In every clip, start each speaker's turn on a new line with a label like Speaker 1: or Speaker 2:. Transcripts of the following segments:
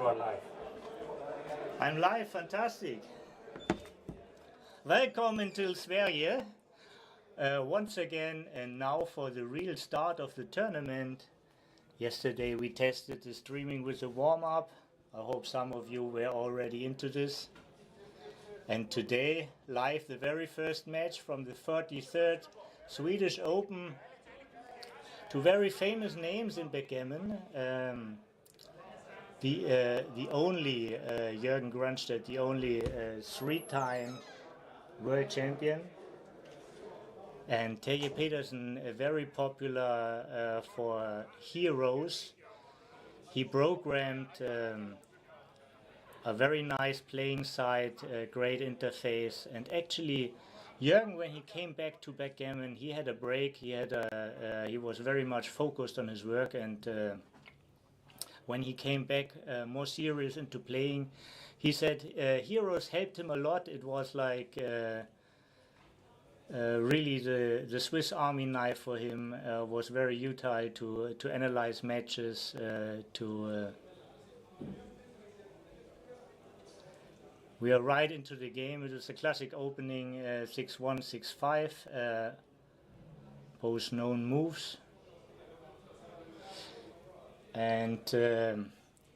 Speaker 1: you are live.
Speaker 2: I'm live, fantastic. Welcome to Sverige once again, and now for the real start of the tournament. Yesterday we tested the streaming with a warm-up. I hope some of you were already into this. And today, live, the very first match from the 43rd Swedish Open. Two very famous names in backgammon. The only Jürgen Grunstedt, the only three-time world champion, and Terje Pedersen, very popular for heroes. He programmed a very nice playing side, great interface, and actually Jürgen, when he came back to backgammon, he had a break. He was very much focused on his work, and when he came back more serious into playing, he said heroes helped him a lot. It was like really the Swiss Army knife for him. Was very utile to analyze matches, we are right into the game. It is a classic opening, 6-1, 6-5, both known moves. And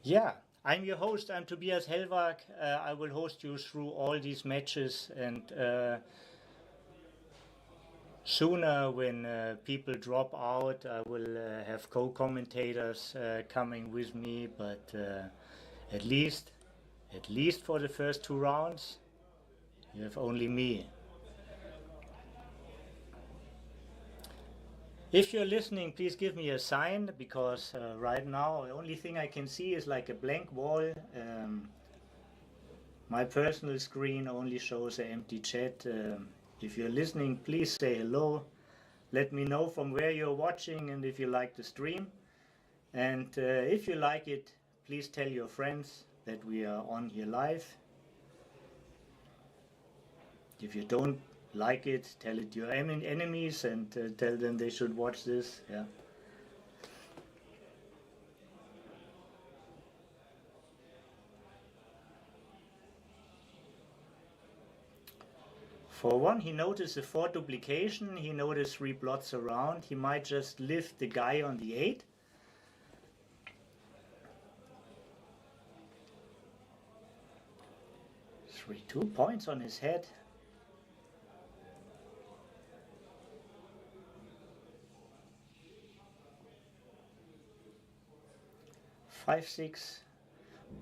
Speaker 2: yeah, I'm your host. I'm Tobias Hellwag. I will host you through all these matches, and sooner when people drop out, I will have co-commentators coming with me, but at least for the first two rounds, you have only me. If you're listening, please give me a sign, because right now the only thing I can see is like a blank wall. My personal screen only shows an empty chat. If you're listening, please say hello. Let me know from where you're watching and if you like the stream. And if you like it, please tell your friends that we are on here live. If you don't like it, tell it to your enemies and tell them they should watch this. Yeah. For one, he noticed the 4 duplication, he noticed 3 blots around. He might just lift the guy on the 8. Two points on his head. Five, 6.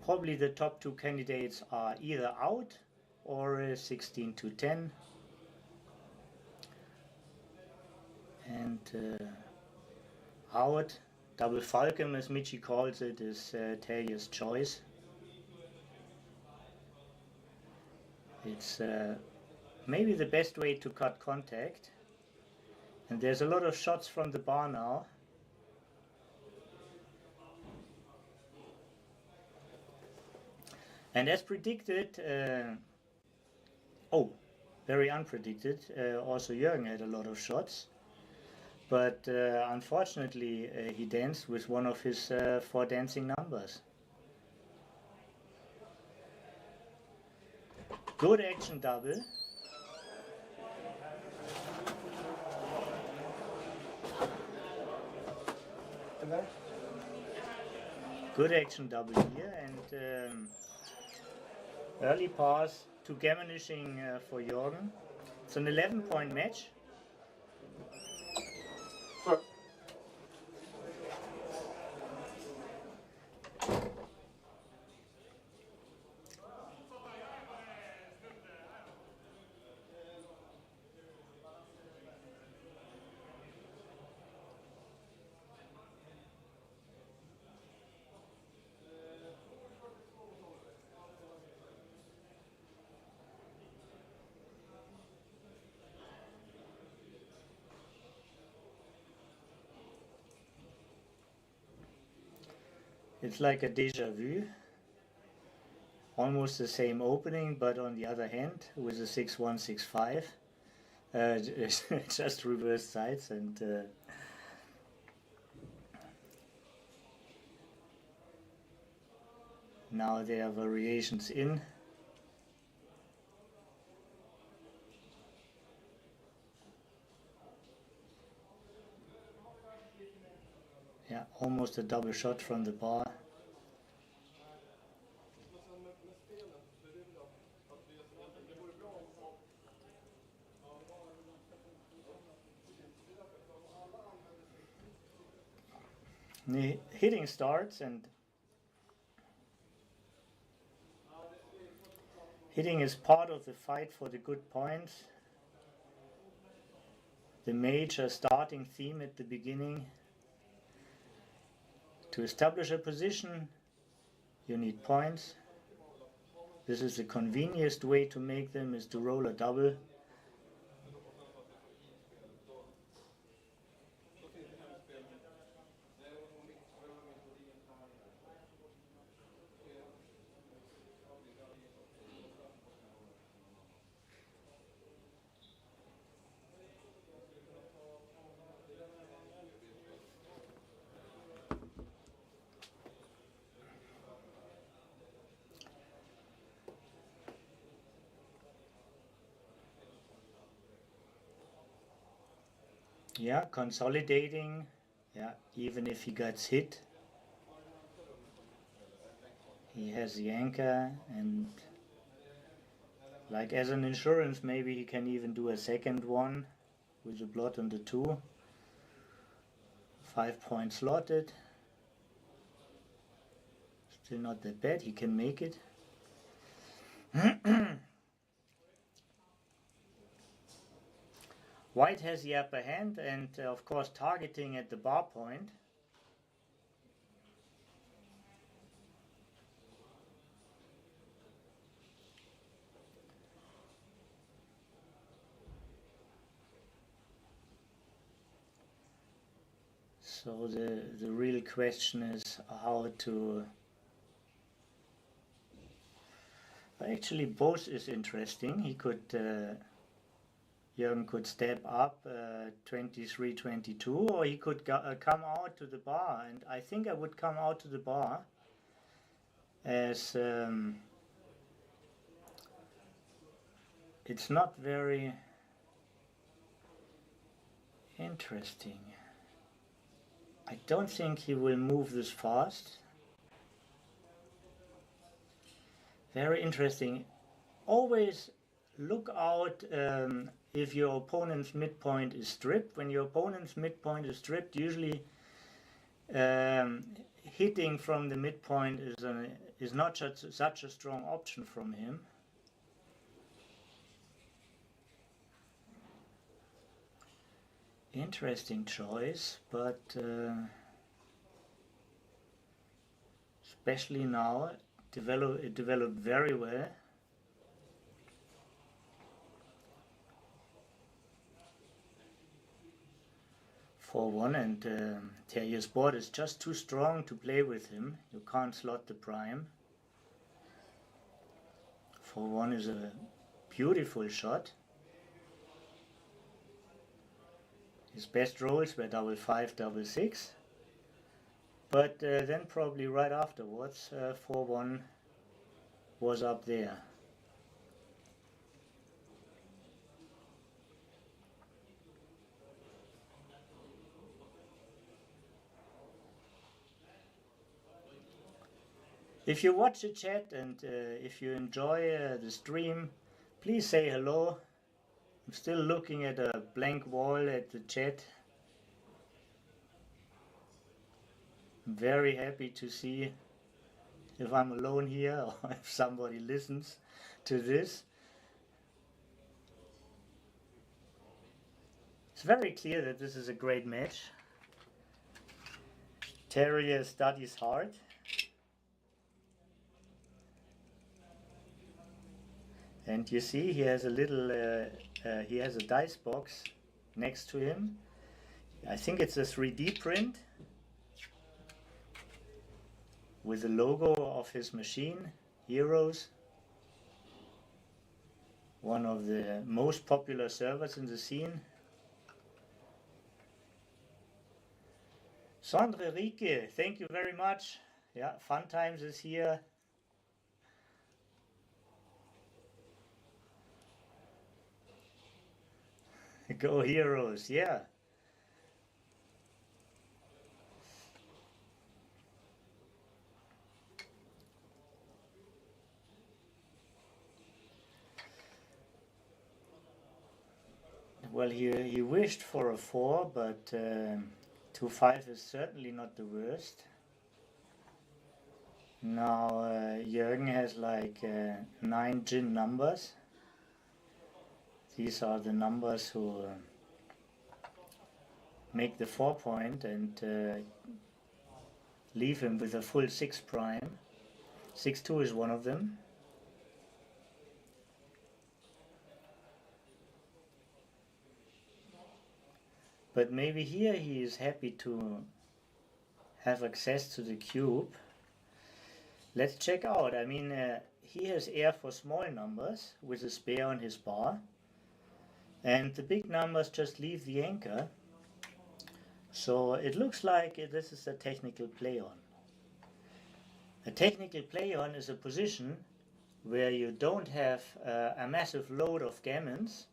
Speaker 2: Probably the top 2 candidates are either out or 16 to 10. And out, double Falcon, as Michi calls it, is Terje's choice. It's maybe the best way to cut contact. And there's a lot of shots from the bar now. And as predicted, very unpredicted, also Jürgen had a lot of shots. But unfortunately, he danced with one of his 4 dancing numbers. Good action double. Good action double here, and early pass to gammonishing for Jürgen. It's an 11-point match. It's like a déjà vu. Almost the same opening, but on the other hand, with a 6-1, 6-5. Just reverse sides, and Now there are variations in. Yeah, almost a double shot from the bar. The hitting starts, and hitting is part of the fight for the good points. The major starting theme at the beginning. To establish a position, you need points. This is the conveniest way to make them, is to roll a double. Yeah, consolidating. Yeah, even if he gets hit, he has the anchor, and like as an insurance, maybe he can even do a second one with the blot on the 2. 5 points slotted. Still not that bad, he can make it. White has the upper hand, and of course targeting at the bar point. So the real question is how to... Actually both is interesting. He could... Jürgen could step up 23-22, or he could come out to the bar, and I think I would come out to the bar, as it's not very interesting. I don't think he will move this fast. Very interesting. Always look out if your opponent's midpoint is stripped. When your opponent's midpoint is stripped, usually hitting from the midpoint is not such a strong option from him. Interesting choice, but especially now it developed very well. For 1, and Terrier's board is just too strong to play with him. You can't slot the prime. 4-1 is a beautiful shot. His best rolls were double 5, double 6. But then probably right afterwards 4-1 was up there. If you watch the chat, and if you enjoy the stream, please say hello. I'm still looking at a blank wall at the chat. I'm very happy to see if I'm alone here or if somebody listens to this. It's very clear that this is a great match. Terrier studies hard. And you see he has a little, he has a dice box next to him. I think it's a 3D print with the logo of his machine, Heroes. One of the most popular servers in the scene. Sandra Rike, thank you very much. Yeah, fun times is here. Go Heroes, yeah. Well, he wished for a 4, but 2-5 is certainly not the worst. Now Jürgen has like 9 gin numbers. These are the numbers who make the 4 point and leave him with a full 6 prime. 6-2 is one of them. But maybe here he is happy to have access to the cube. Let's check out. I mean, he has air for small numbers with a spare on his bar. And the big numbers just leave the anchor. So it looks like this is a technical play-on. A technical play-on is a position where you don't have a massive load of gammons,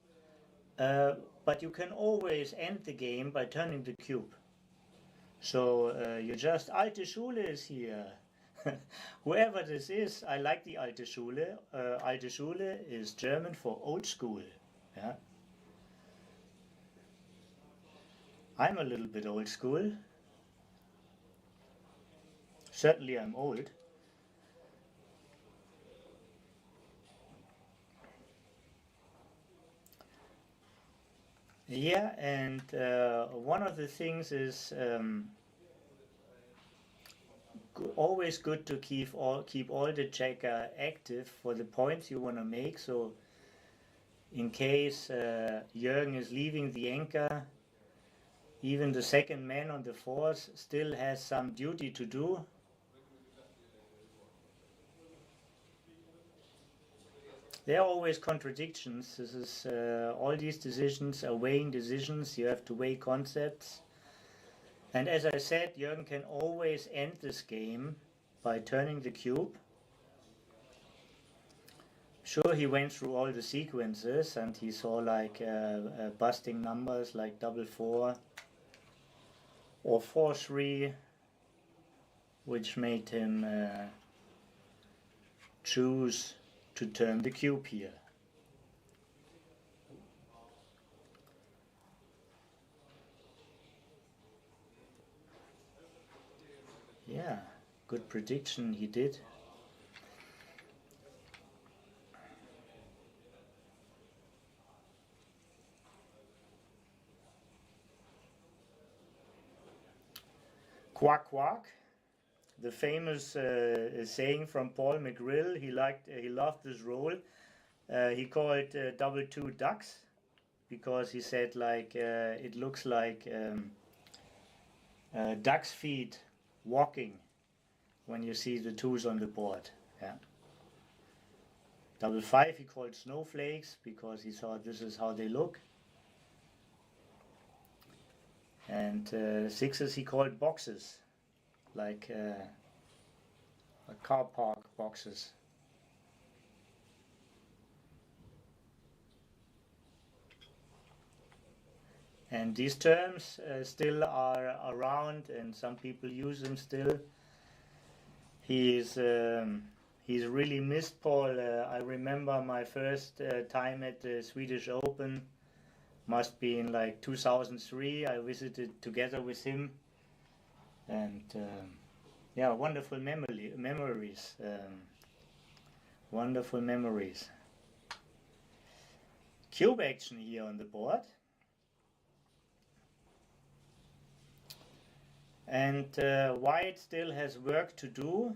Speaker 2: but you can always end the game by turning the cube. So you just, Alte Schule is here. Whoever this is, I like the Alte Schule. Alte Schule is German for old school. Yeah. I'm a little bit old school. Certainly I'm old. Yeah, and one of the things is always good to keep all the checker active for the points you want to make. So in case Jürgen is leaving the anchor, even the second man on the fours still has some duty to do. There are always contradictions. This is all these decisions are weighing decisions. You have to weigh concepts. And as I said, Jürgen can always end this game by turning the cube. Sure, he went through all the sequences and he saw like busting numbers like 4-4 or 4-3, which made him choose to turn the cube here. Yeah, good prediction he did. Quack quack, the famous saying from Paul McGrill. He loved this role. He called 2-2 ducks because he said like it looks like duck's feet walking when you see the twos on the board. Yeah. 5-5 he called snowflakes because he thought this is how they look. And sixes he called boxes, like car park boxes. And these terms still are around and some people use them still. He's really missed, Paul. I remember my first time at the Swedish Open. Must be in like 2003. I visited together with him, and yeah, wonderful memories. Wonderful memories. Cube action here on the board, and White still has work to do,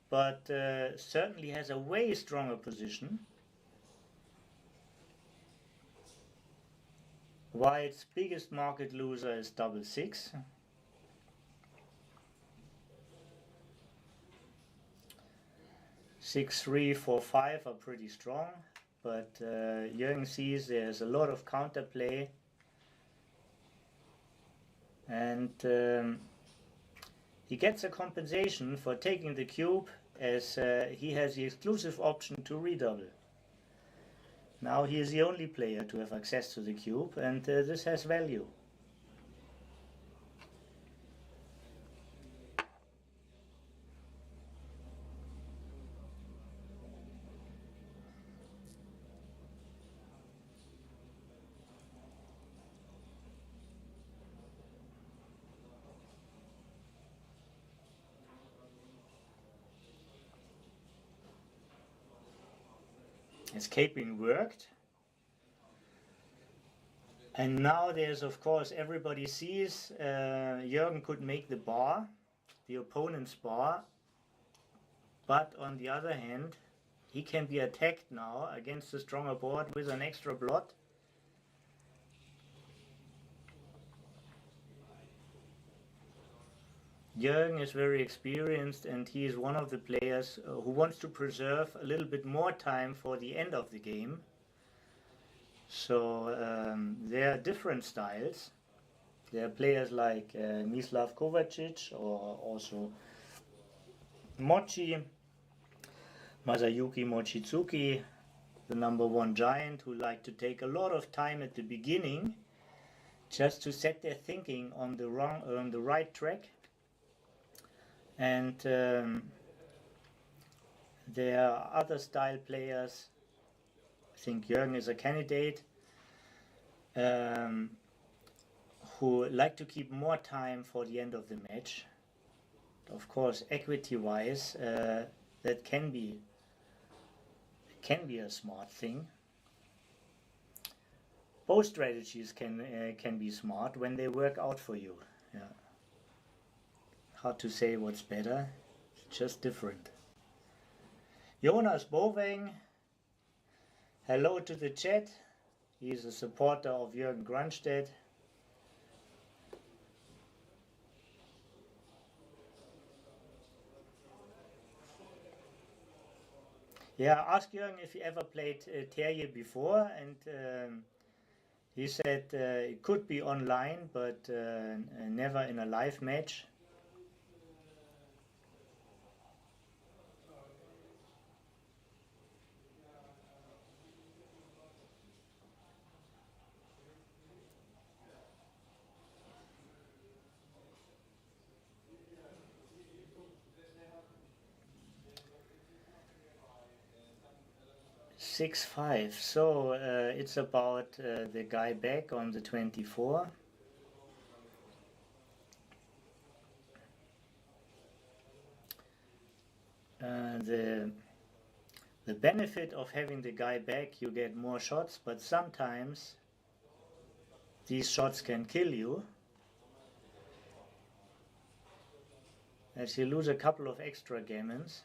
Speaker 2: but certainly has a way stronger position. White's biggest market loser is 6-6. 6-3, 4-5 are pretty strong, but Jürgen sees there's a lot of counterplay, and he gets a compensation for taking the cube as he has the exclusive option to redouble. Now he is the only player to have access to the cube, and this has value. Escaping worked. And now there's, of course, everybody sees Jürgen could make the bar, the opponent's bar, but on the other hand, he can be attacked now against the stronger board with an extra blot. Jürgen is very experienced, and he is one of the players who wants to preserve a little bit more time for the end of the game. So there are different styles. There are players like Mislav Kovacic, or also Masayuki Mochizuki, the #1 giant, who like to take a lot of time at the beginning just to set their thinking on the right track. And there are other style players. I think Jürgen is a candidate who like to keep more time for the end of the match. Of course, equity-wise, that can be a smart thing. Both strategies can be smart when they work out for you. Yeah. Hard to say what's better, it's just different. Jonas Boveng, hello to the chat. He's a supporter of Jürgen Grunstedt. Yeah, ask Jürgen if he ever played Terje before, and he said it could be online, but never in a live match. (6-5). So it's about the guy back on the 24. The benefit of having the guy back, you get more shots, but sometimes these shots can kill you, as you lose a couple of extra gammons.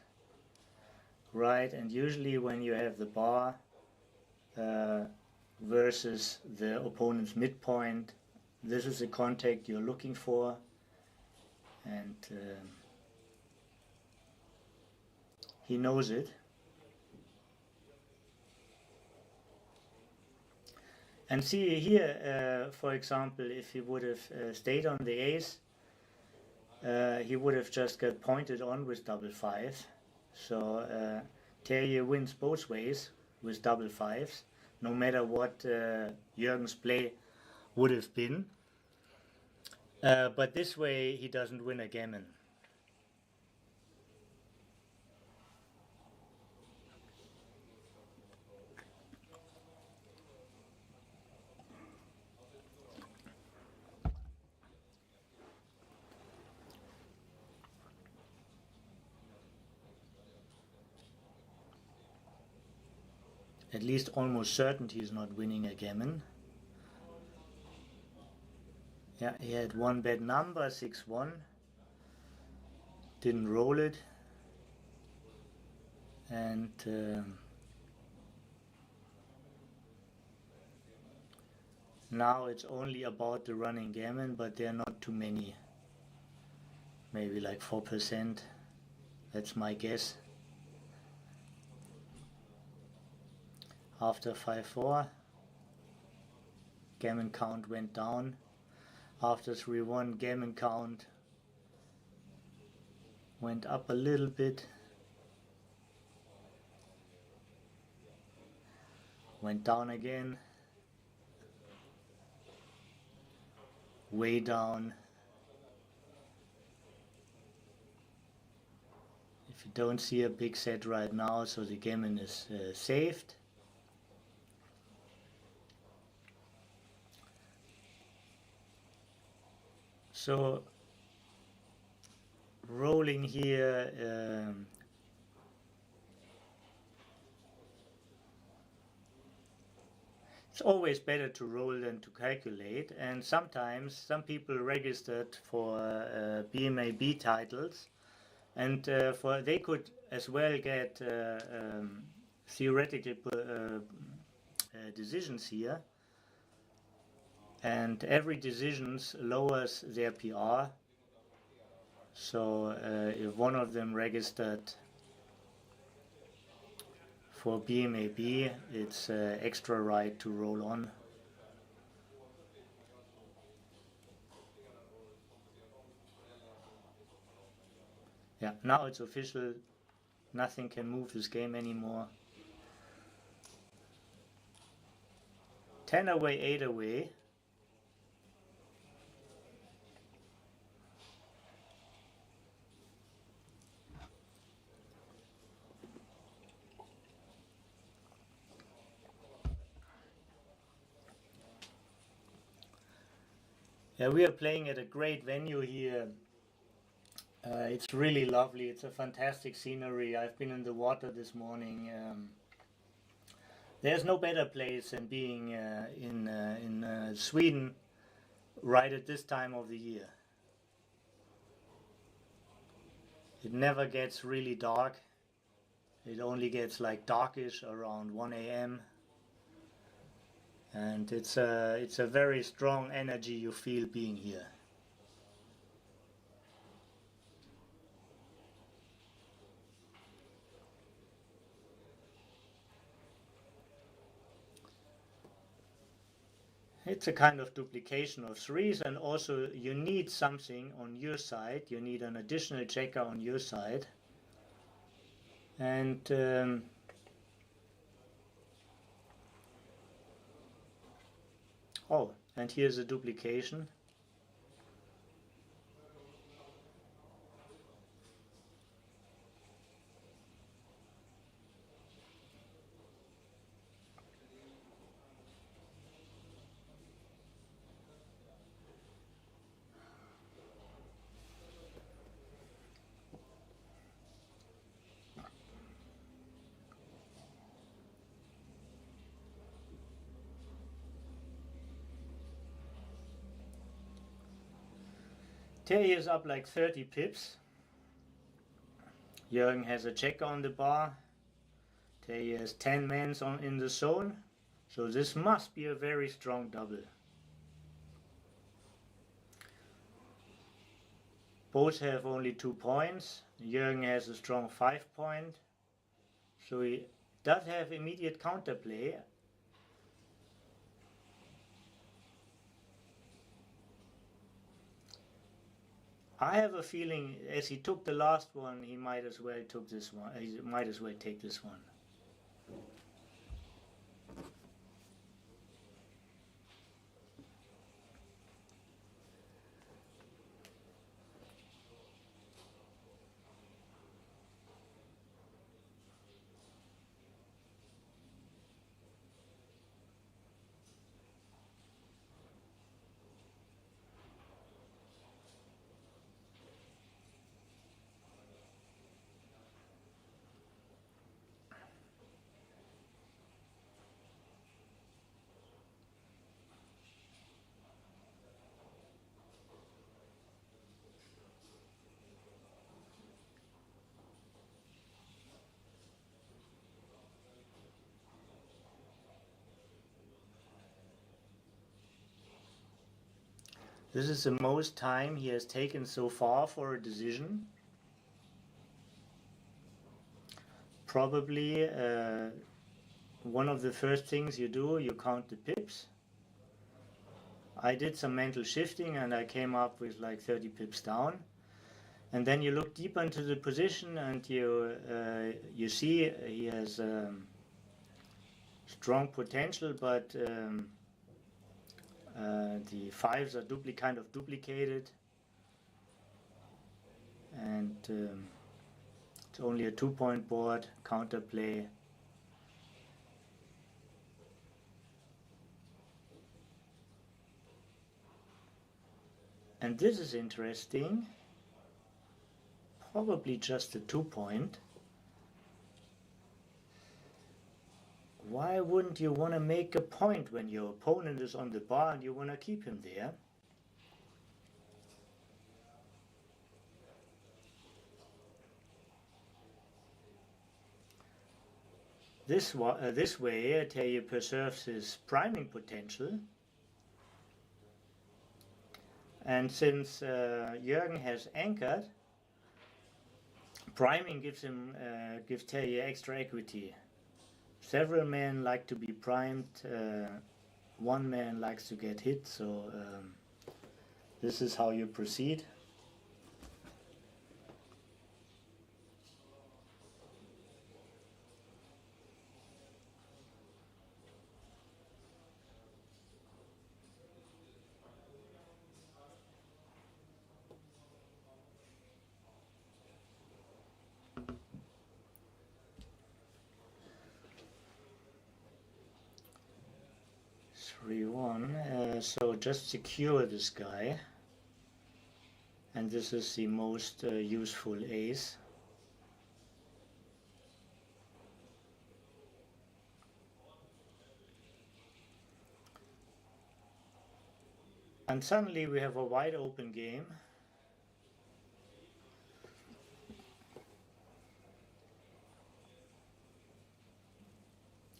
Speaker 2: Right, and usually when you have the bar versus the opponent's midpoint, this is the contact you're looking for, and he knows it. And see here, for example, if he would have stayed on the ace, he would have just got pointed on with 5-5. So Terje wins both ways with 5-5s, no matter what Jürgen's play would have been. But this way he doesn't win a gammon. At least almost certain he's not winning a gammon. Yeah, he had one bad number, 6-1. Didn't roll it. And now it's only about the running gammon, but there are not too many. Maybe like 4%. That's my guess. After 5-4, gammon count went down. After 3-1, gammon count went up a little bit. Went down again. Way down. If you don't see a big set right now, so the gammon is saved. So rolling here, it's always better to roll than to calculate, and sometimes some people registered for BMAB titles, and they could as well get theoretical decisions here, and every decision lowers their PR. So if one of them registered for BMAB, it's extra right to roll on. Yeah, now it's official. Nothing can move this game anymore. 10 away, 8 away. Yeah, we are playing at a great venue here. It's really lovely. It's a fantastic scenery. I've been in the water this morning. There's no better place than being in Sweden right at this time of the year. It never gets really dark. It only gets like darkish around 1 a.m. and it's a very strong energy you feel being here. It's a kind of duplication of threes, and also you need something on your side. You need an additional checker on your side, and oh, and here's a duplication. Terry is up like 30 pips. Jürgen has a checker on the bar. Terry has 10 men in the zone. So this must be a very strong double. Both have only 2 points. Jürgen has a strong 5 point. So he does have immediate counterplay. I have a feeling as he took the last one, he might as well took this one. He might as well take this one. This is the most time he has taken so far for a decision. Probably one of the first things you do, you count the pips. I did some mental shifting and I came up with like 30 pips down. And then you look deeper into the position and you see he has strong potential, but the fives are kind of duplicated, and it's only a 2-point board. Counterplay. And this is interesting. Probably just a 2-point. Why wouldn't you want to make a point when your opponent is on the bar and you want to keep him there? This way, Terje preserves his priming potential. And since Jürgen has anchored, priming gives Terje extra equity. Several men like to be primed. One man likes to get hit. So this is how you proceed. So just secure this guy, and this is the most useful ace. And suddenly we have a wide open game.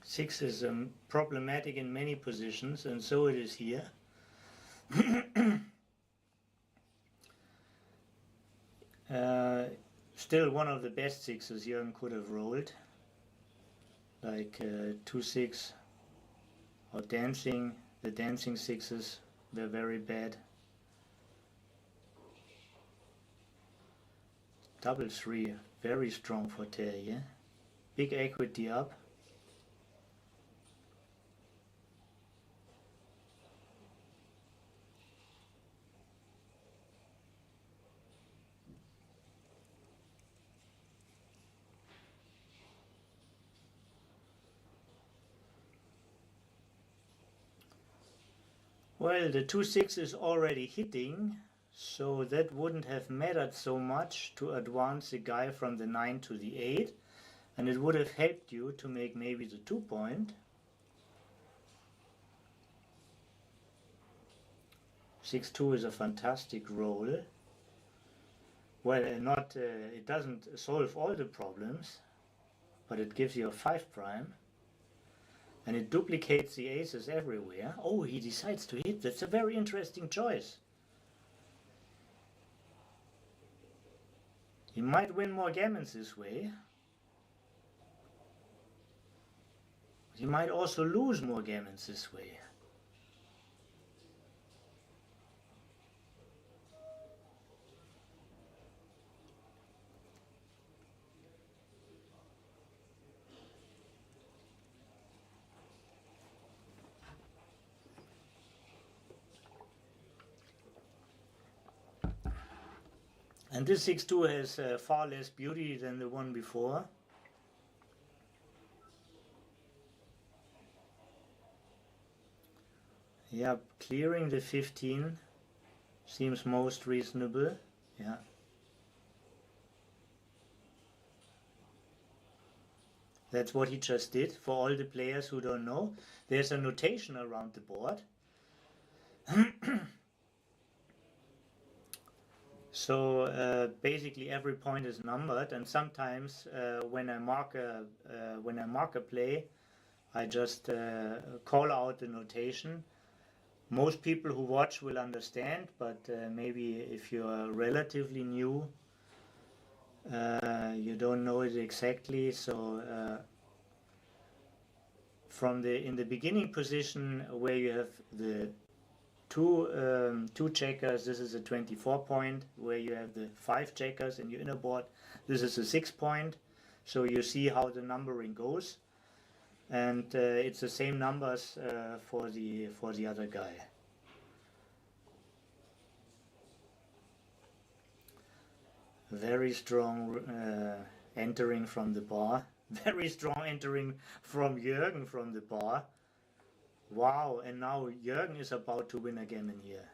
Speaker 2: Six is problematic in many positions, and so it is here. Still one of the best sixes Jürgen could have rolled, like 2-6 or dancing. The dancing sixes were very bad. Double 3, very strong for Terje. Big equity up. Well, the 2-6 is already hitting, so that wouldn't have mattered so much to advance the guy from the 9 to the 8, and it would have helped you to make maybe the 2-point. 6-2 is a fantastic roll. Well, it doesn't solve all the problems, but it gives you a 5 prime. And it duplicates the aces everywhere. Oh, he decides to hit. That's a very interesting choice. He might win more gammons this way. He might also lose more gammons this way. And this 6-2 has far less beauty than the one before. Yeah, clearing the 15 seems most reasonable. Yeah. That's what he just did. For all the players who don't know, there's a notation around the board. So basically every point is numbered, and sometimes when I mark a play, I just call out the notation. Most people who watch will understand, but maybe if you are relatively new, you don't know it exactly. So in the beginning position where you have the two checkers, this is a 24 point. Where you have the 5 checkers in your inner board, this is a 6 point. So you see how the numbering goes. and it's the same numbers for the other guy. Very strong entering from the bar. Very strong entering from Jürgen from the bar. Wow, and now Jürgen is about to win again in here.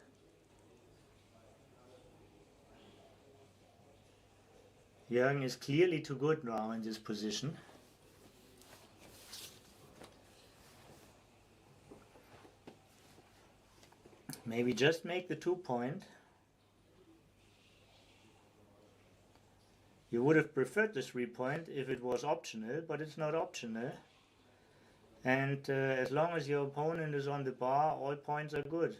Speaker 2: Jürgen is clearly too good now in this position. Maybe just make the 2-point. You would have preferred the 3-point if it was optional, but it's not optional. And as long as your opponent is on the bar, all points are good.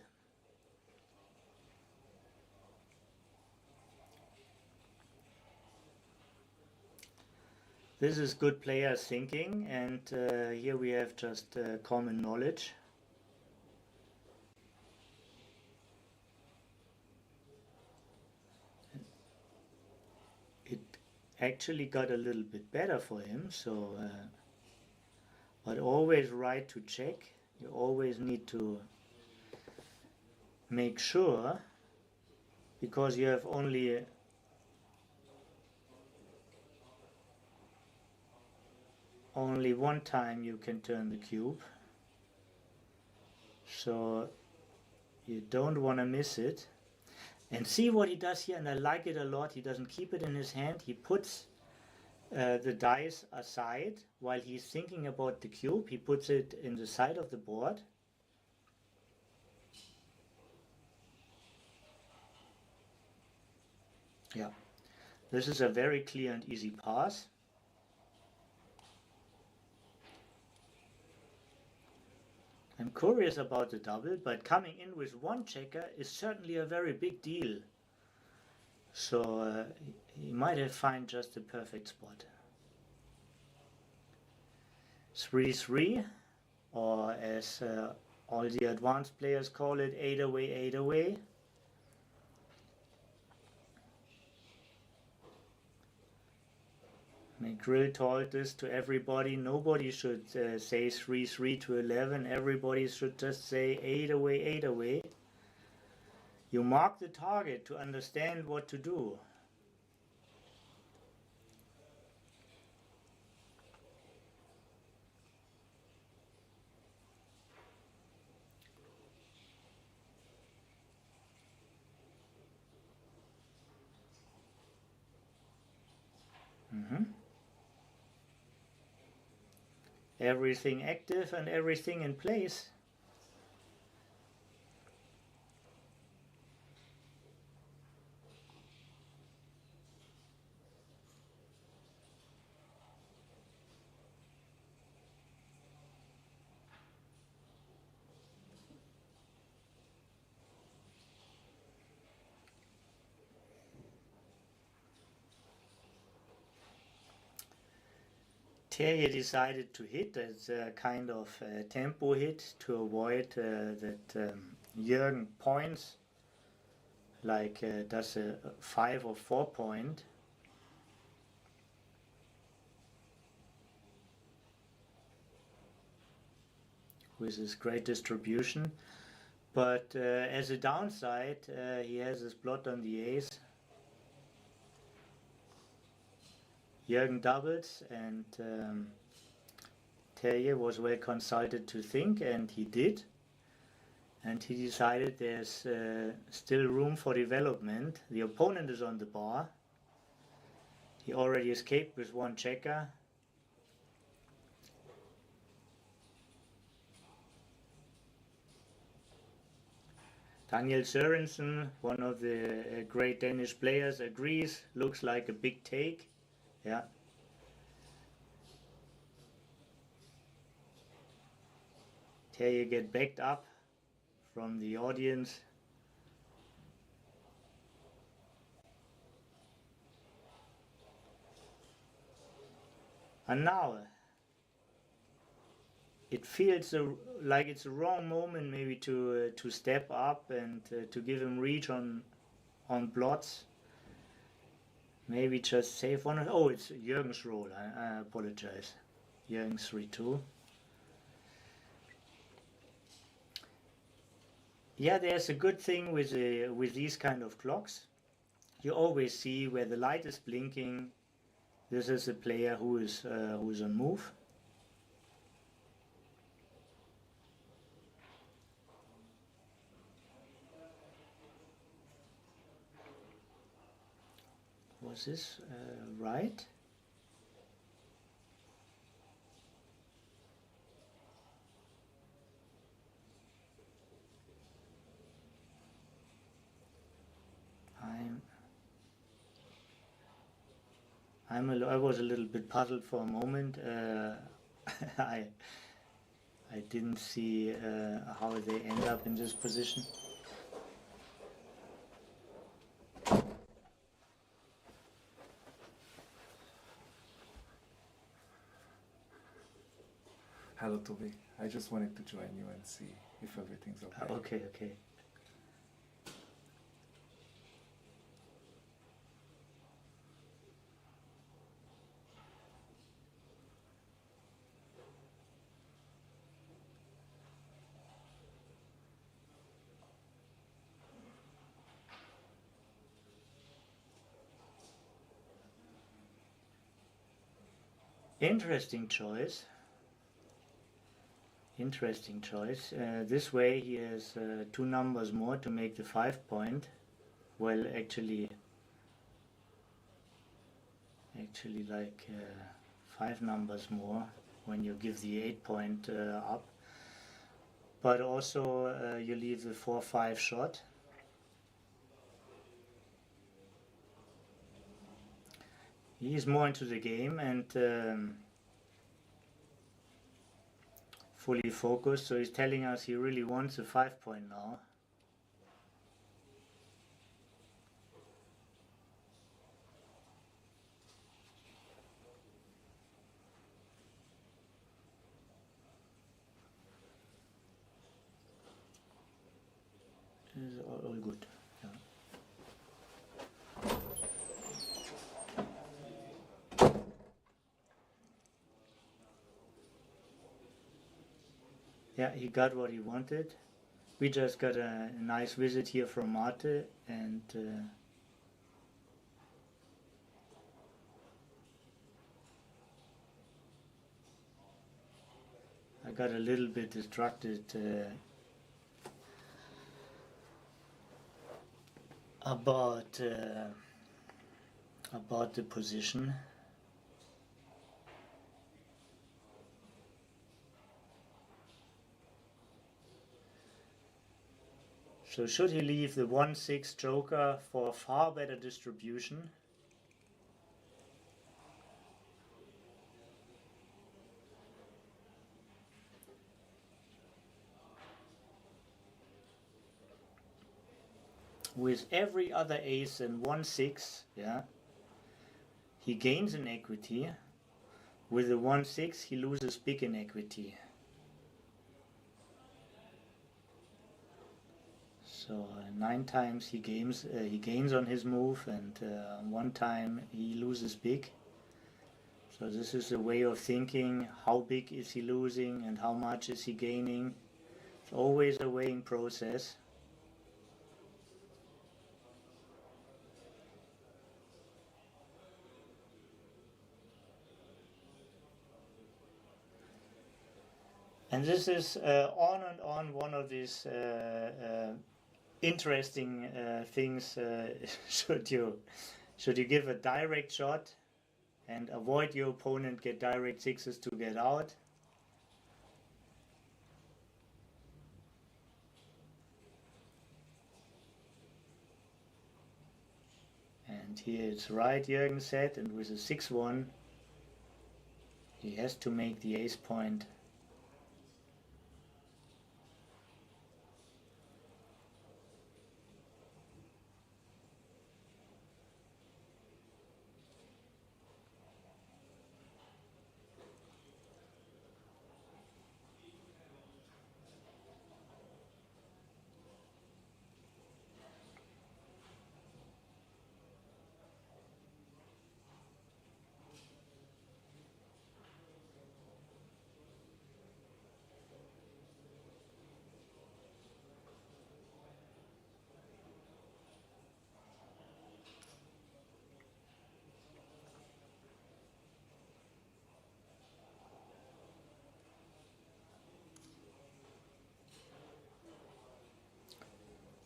Speaker 2: This is good player thinking, and here we have just common knowledge. It actually got a little bit better for him, so but always right to check. You always need to make sure, because you have only one time you can turn the cube, so you don't want to miss it. And see what he does here, and I like it a lot. He doesn't keep it in his hand. He puts the dice aside while he's thinking about the cube. He puts it in the side of the board. Yeah, this is a very clear and easy pass. I'm curious about the double, but coming in with one checker is certainly a very big deal. So he might have found just the perfect spot. 3-3, or as all the advanced players call it, 8 away, 8 away. McGrill told this to everybody. Nobody should say 3-3 to 11. Everybody should just say 8 away, 8 away. You mark the target to understand what to do. Everything active and everything in place. Terje decided to hit as a kind of tempo hit to avoid that Jürgen points, like does a 5 or 4 point. With his great distribution. But as a downside, he has his blot on the ace. Jürgen doubles, and Terje was well consulted to think, and he did. And he decided there's still room for development. The opponent is on the bar. He already escaped with one checker. Daniel Sørensen, one of the great Danish players, agrees. Looks like a big take. Yeah. Terje get backed up from the audience. And now it feels like it's a wrong moment maybe to step up and to give him reach on blots. Maybe just save one. Oh, it's Jürgen's roll. I apologize. Jürgen's 3-2. Yeah, there's a good thing with these kind of clocks. You always see where the light is blinking. This is a player who is on move. Was this right? I'm I was a little bit puzzled for a moment. I I didn't see how they end up in this position.
Speaker 1: Hello, Toby. I just wanted to join you and see if everything's okay.
Speaker 2: Okay, okay. Interesting choice. Interesting choice. This way he has two numbers more to make the 5 point. Well, actually like five numbers more when you give the 8 point up. But also you leave the 4-5 shot. He's more into the game and fully focused, so he's telling us he really wants a 5 point now. It's all good. Yeah. Yeah, he got what he wanted. We just got a nice visit here from Mate, and I got a little bit distracted about the position. So should he leave the 1-6 joker for a far better distribution? With every other ace and 1-6, yeah, he gains in equity. With the 1-6, he loses big in equity. So 9 times he gains on his move, and 1 time he loses big. So this is a way of thinking: how big is he losing, and how much is he gaining? It's always a weighing process. And this is on and on one of these interesting things. should you give a direct shot and avoid your opponent get direct sixes to get out? And here it's right, Jürgen said, and with a 6-1 he has to make the ace point.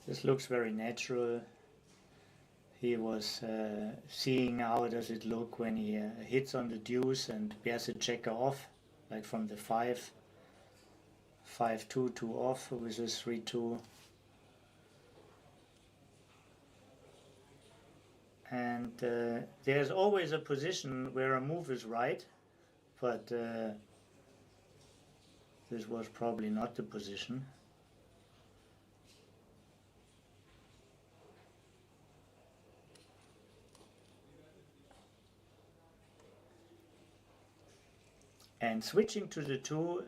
Speaker 2: This looks very natural. He was seeing how does it look when he hits on the deuce and bears a checker off, like from the 5, 5-2, 2 off with a 3-2. And there's always a position where a move is right, but this was probably not the position. And switching to the 2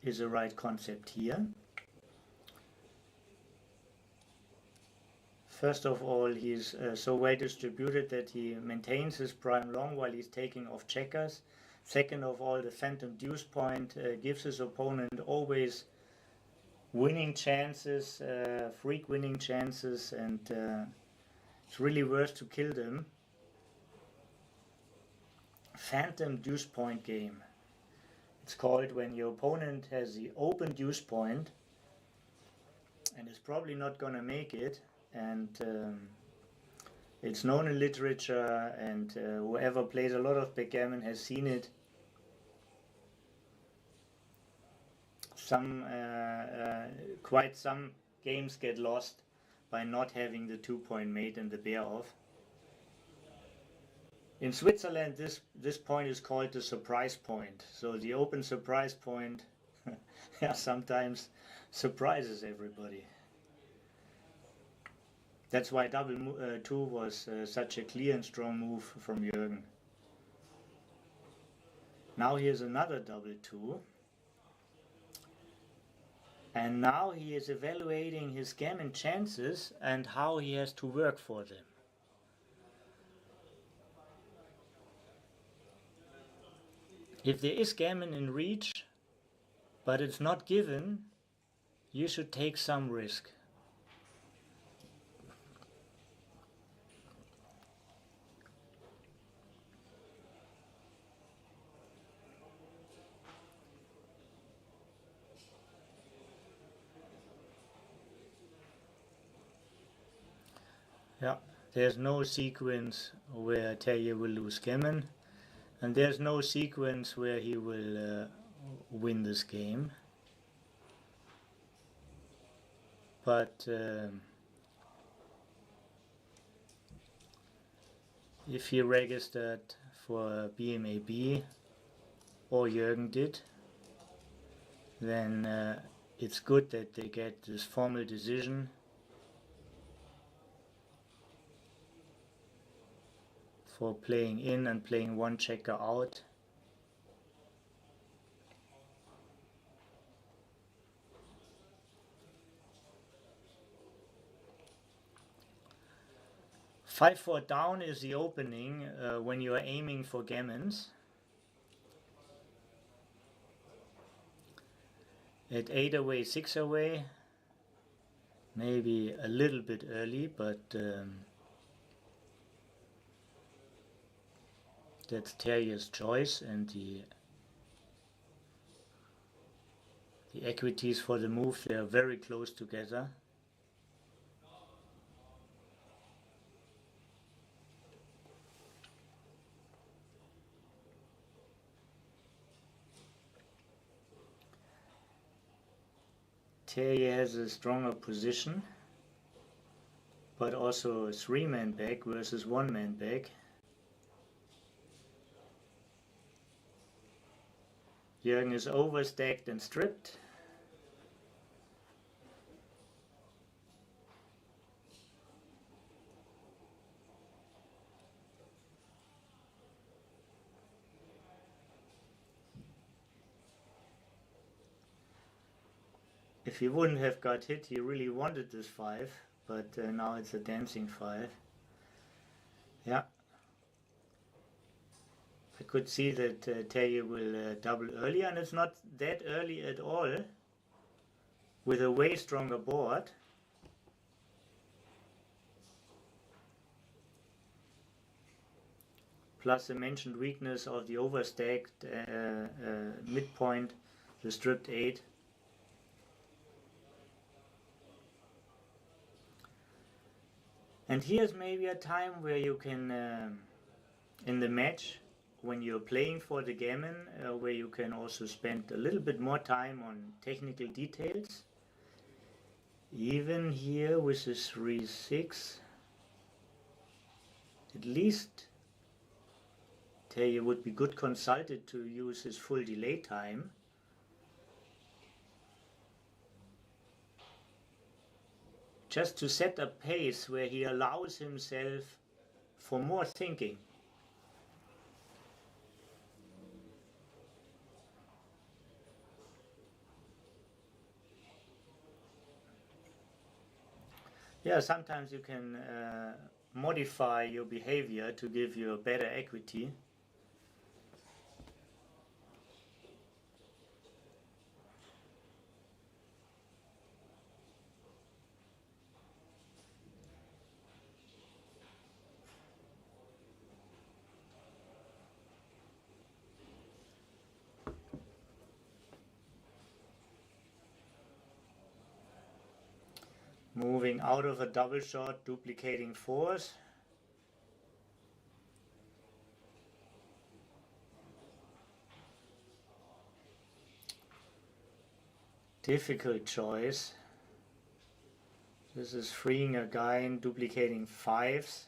Speaker 2: is a right concept here. First of all, he's so well distributed that he maintains his prime long while he's taking off checkers. Second of all, the phantom deuce point gives his opponent always winning chances, freak winning chances, and it's really worth to kill them. Phantom deuce point game. It's called when your opponent has the open deuce point and is probably not gonna make it, and it's known in literature, and whoever plays a lot of backgammon has seen it. Quite some games get lost by not having the 2-point mate and the bear off. In Switzerland, this point is called the surprise point. So the open surprise point sometimes surprises everybody. That's why double 2 was such a clear and strong move from Jürgen. Now here's another double 2. And now he is evaluating his gammon chances and how he has to work for them. If there is gammon in reach, but it's not given, you should take some risk. Yeah, there's no sequence where Terje will lose gammon, and there's no sequence where he will win this game. But if he registered for BMAB, or Jürgen did, then it's good that they get this formal decision. For playing in and playing one checker out. Five 4 down is the opening when you are aiming for gammons. At 8 away, 6 away, maybe a little bit early, but that's Terje's choice, and the equities for the move, they are very close together. Terje has a stronger position, but also a 3-man back versus 1-man back. Jürgen is overstacked and stripped. If he wouldn't have got hit, he really wanted this 5, but now it's a dancing 5. Yeah. I could see that Terje will double early, and it's not that early at all, with a way stronger board. Plus the mentioned weakness of the overstacked midpoint, the stripped 8. And here's maybe a time where you can, in the match, when you're playing for the gammon, where you can also spend a little bit more time on technical details. Even here with the 3-6, at least Terje would be good consulted to use his full delay time. Just to set a pace where he allows himself for more thinking. Yeah, sometimes you can modify your behavior to give you a better equity. Moving out of a double shot, duplicating fours. Difficult choice. This is freeing a guy and duplicating fives.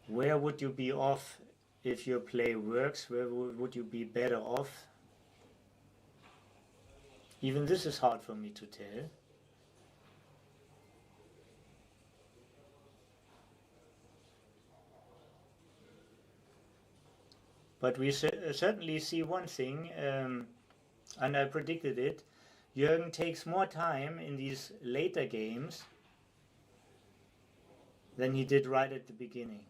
Speaker 2: Where would you be off if your play works? Where would you be better off? Even this is hard for me to tell. But we certainly see one thing, and I predicted it. Jürgen takes more time in these later games than he did right at the beginning.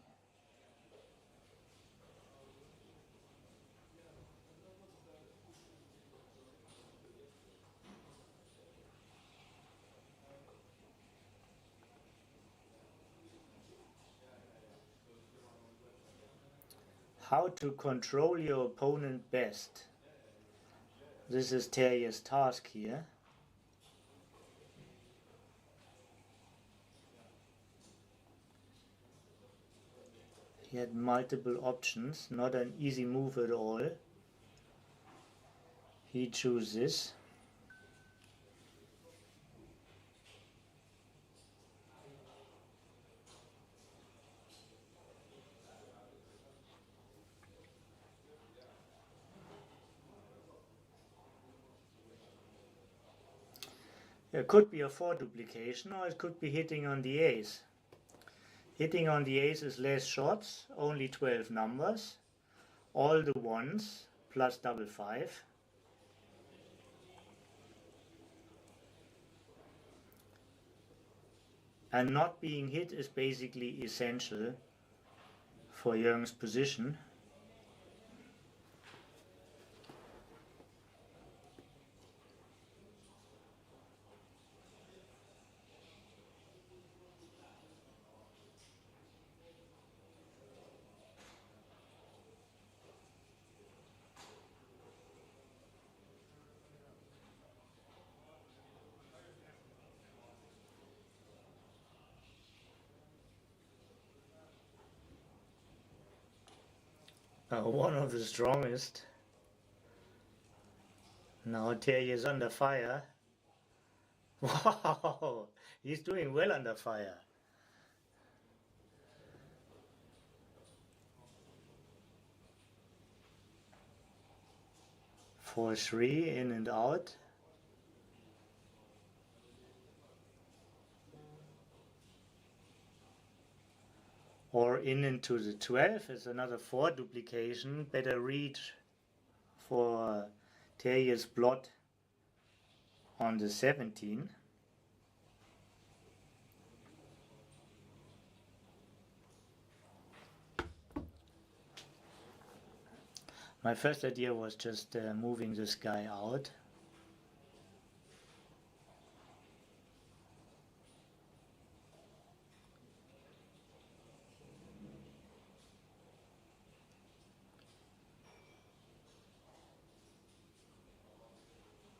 Speaker 2: How to control your opponent best. This is Terje's task here. He had multiple options, not an easy move at all. He chooses. It could be a 4 duplication, or it could be hitting on the ace. Hitting on the ace is less shots, only 12 numbers, all the ones, plus double 5. And not being hit is basically essential for Jürgen's position. One of the strongest. Now Terje is under fire. Wow, he's doing well under fire. For 3 in and out. Or in into the 12 is another 4 duplication. Better reach for Terje's blot on the 17. My first idea was just moving this guy out.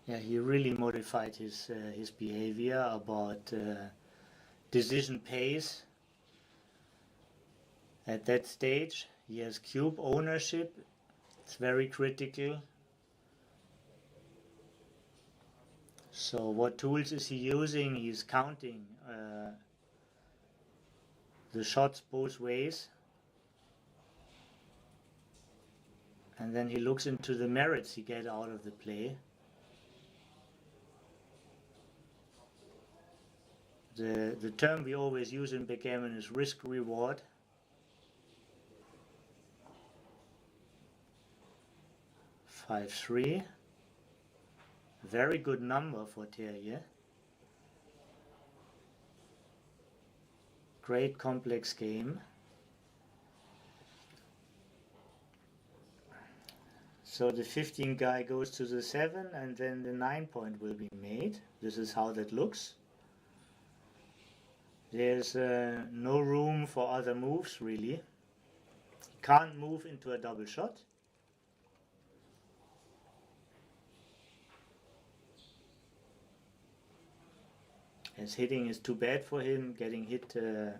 Speaker 2: Yeah, he really modified his behavior about decision pace. At that stage, he has cube ownership. It's very critical. So what tools is he using? He's counting the shots both ways. And then he looks into the merits he get out of the play. The term we always use in backgammon is risk reward. Five three. Very good number for Terrier. Great complex game. So the 15 guy goes to the 7 and then the 9 point will be made. This is how that looks. There's no room for other moves really. Can't move into a double shot. As hitting is too bad for him, getting hit is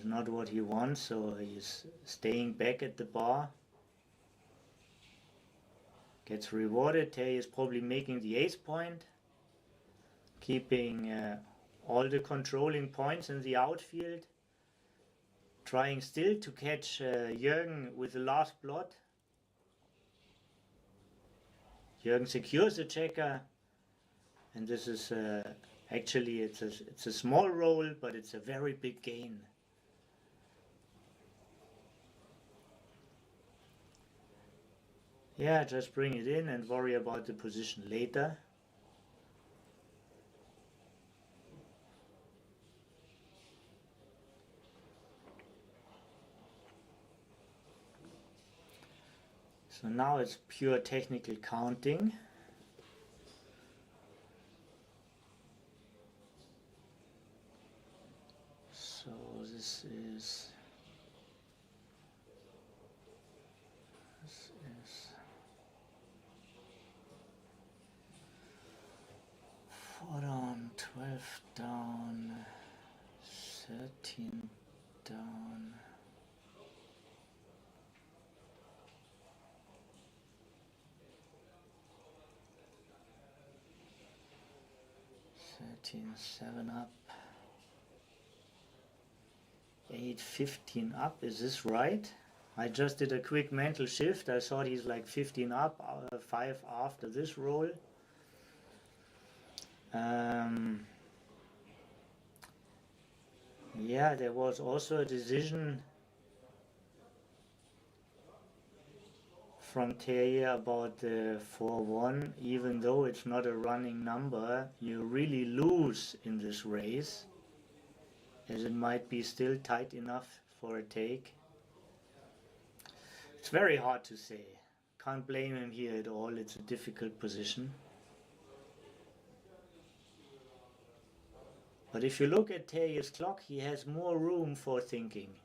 Speaker 2: not what he wants, so he's staying back at the bar. Gets rewarded. Terry is probably making the ace point, keeping all the controlling points in the outfield, trying still to catch Jürgen with the last blot. Jürgen secures the checker, and this is actually it's a small roll, but it's a very big gain. Yeah, just bring it in and worry about the position later. So now it's pure technical counting. So this is 4 down, 12 down, 13 down. 7 up, 8, 15 up. Is this right? I just did a quick mental shift. I thought he's like 15 up, 5 after this roll. Yeah, there was also a decision from Terrier about the 4-1. Even though it's not a running number, you really lose in this race, as it might be still tight enough for a take. It's very hard to say. Can't blame him here at all. It's a difficult position. But if you look at Terrier's clock, he has more room for thinking.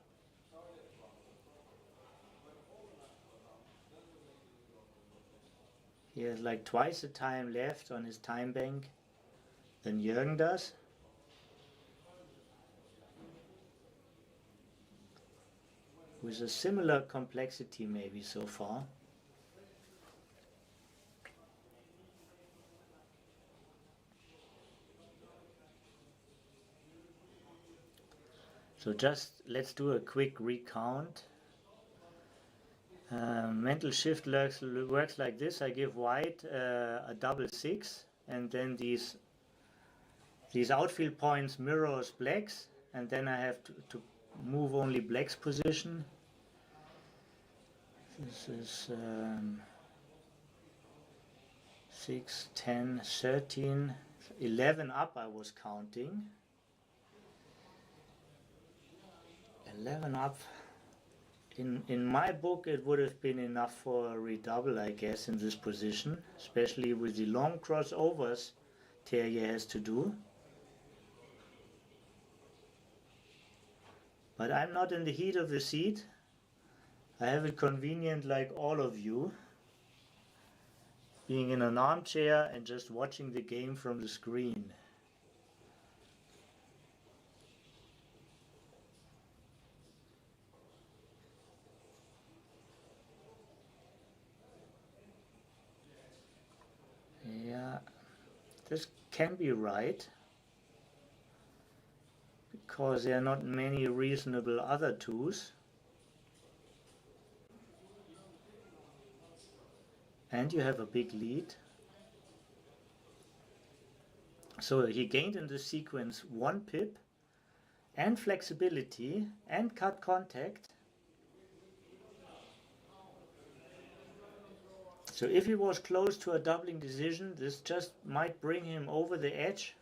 Speaker 2: He has like twice the time left on his time bank than Jürgen does. With a similar complexity maybe so far. So just let's do a quick recount. Mental shift works like this. I give white a double 6, and then these outfield points mirrors black's, and then I have to move only black's position. This is 6, 10, 13, 11 up I was counting. 11 up. In my book it would have been enough for a redouble, I guess, in this position, especially with the long crossovers Terrier has to do. But I'm not in the heat of the seat. I have it convenient like all of you, being in an armchair and just watching the game from the screen. Yeah, this can be right, because there are not many reasonable other twos. And you have a big lead. So he gained in this sequence 1 pip and flexibility and cut contact. So if he was close to a doubling decision, this just might bring him over the edge.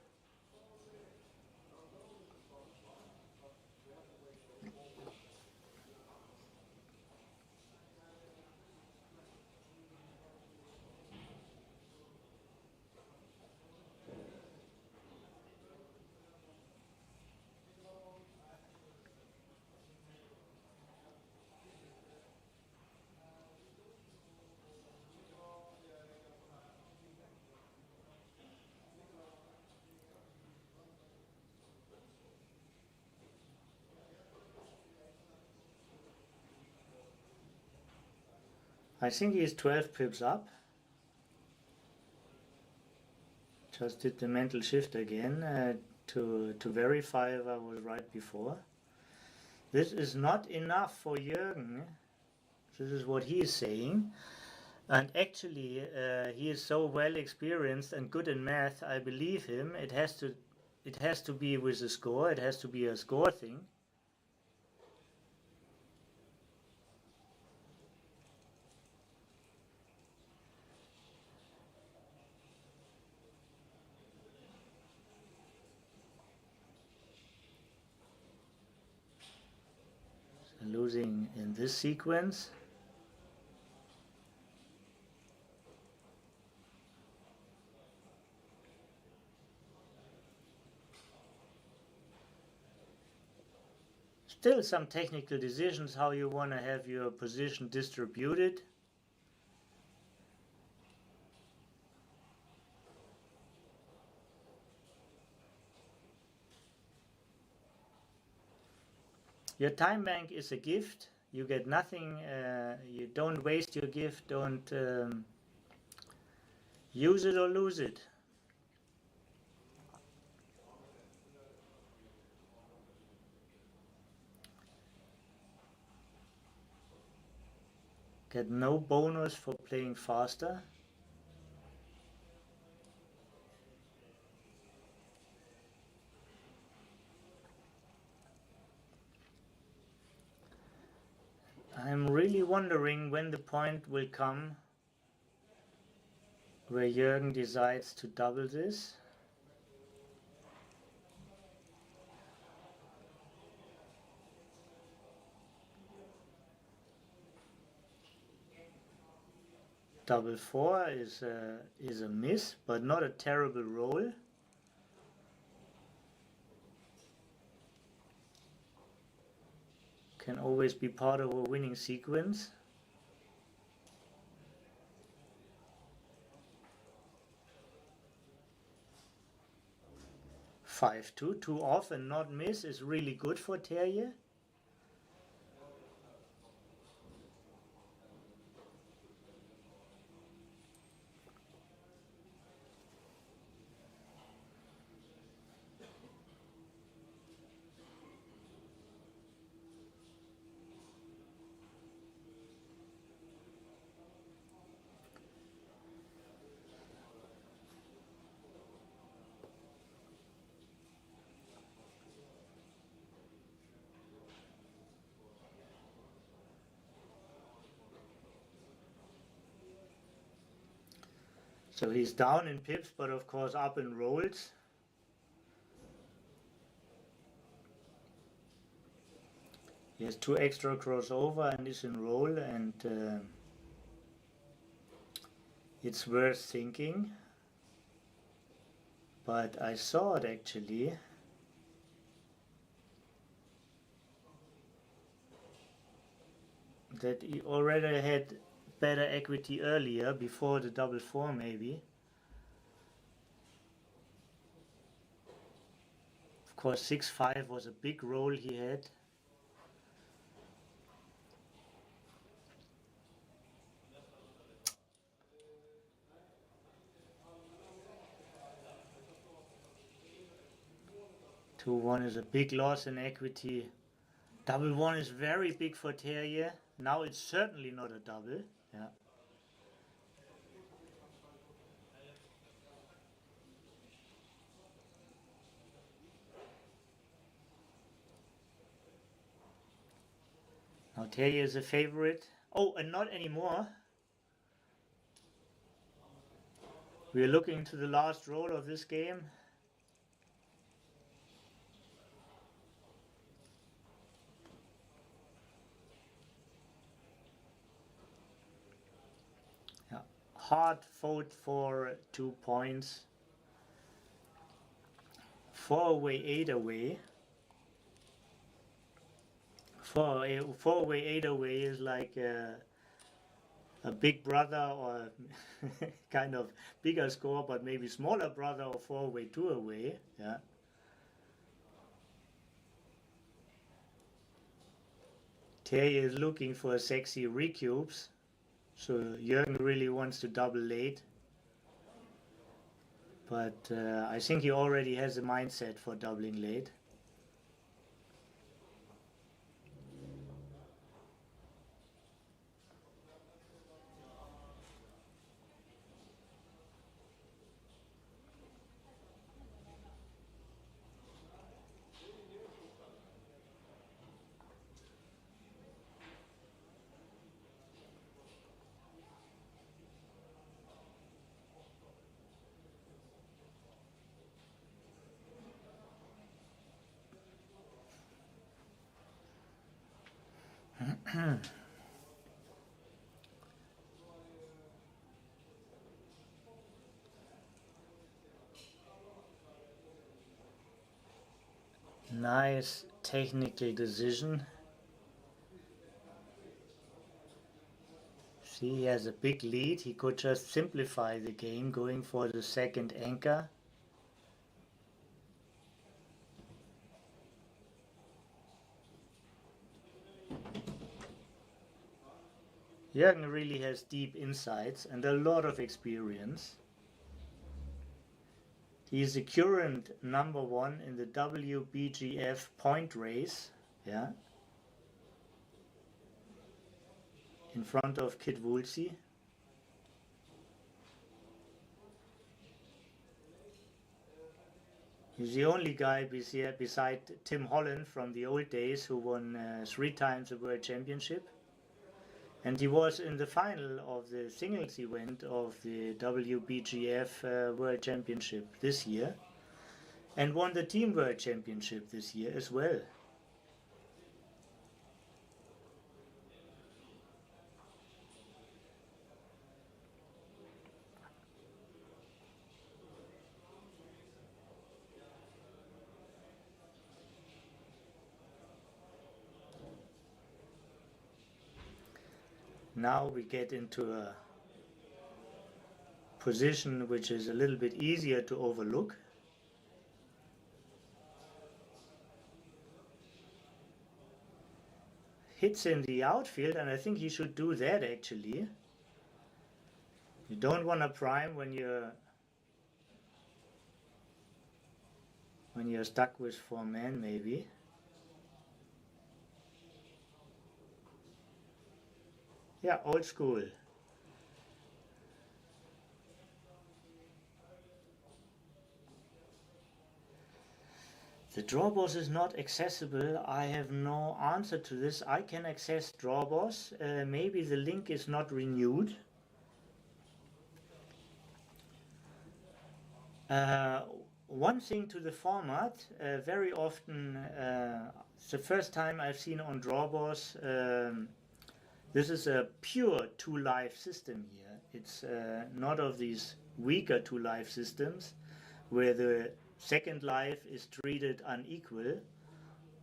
Speaker 2: I think he's 12 pips up. Just did the mental shift again to verify if I was right before. This is not enough for Jürgen. This is what he is saying. And actually, he is so well experienced and good in math, I believe him. It has to be with a score. It has to be a score thing. Losing in this sequence. Still some technical decisions how you want to have your position distributed. Your time bank is a gift. You get nothing. You don't waste your gift. Don't use it or lose it. Get no bonus for playing faster. I'm really wondering when the point will come where Jürgen decides to double this. Double 4 is a miss, but not a terrible roll. Can always be part of a winning sequence. Five two off and not miss is really good for Terje. So he's down in pips, but of course up in rolls. He has 2 extra crossover and is in roll, and it's worth thinking. But I saw it actually. That he already had better equity earlier, before the double four maybe. Of course 6-5 was a big roll he had. Two one is a big loss in equity. Double one is very big for Terrier. Now it's certainly not a double. Yeah. Now Terrier is a favorite. Oh, and not anymore. We are looking to the last roll of this game. Yeah. Hard fought for 2 points. 4 away, 8 away. 4 away, 8 away is like a big brother, or kind of bigger score, but maybe smaller brother of 4 away, 2 away. Yeah. Terry is looking for sexy recubes, so Jürgen really wants to double late. But I think he already has a mindset for doubling late. Nice technical decision. See, he has a big lead. He could just simplify the game, going for the second anchor. Jürgen really has deep insights and a lot of experience. He is the current number 1 in the WBGF point race, yeah, in front of Kid Woolsey. He's the only guy beside Tim Holland from the old days who won 3 times the World Championship. And he was in the final of the singles event of the WBGF World Championship this year, and won the Team World Championship this year as well. Now we get into a position which is a little bit easier to overlook. Hits in the outfield, and I think he should do that actually. You don't want to prime when you're stuck with 4 men maybe. Yeah, old school. The draw boss is not accessible. I have no answer to this. I can access draw boss. Maybe the link is not renewed. One thing to the format, very often, the first time I've seen on draw boss, this is a pure 2 life system here. It's not of these weaker 2 life systems where the second life is treated unequal.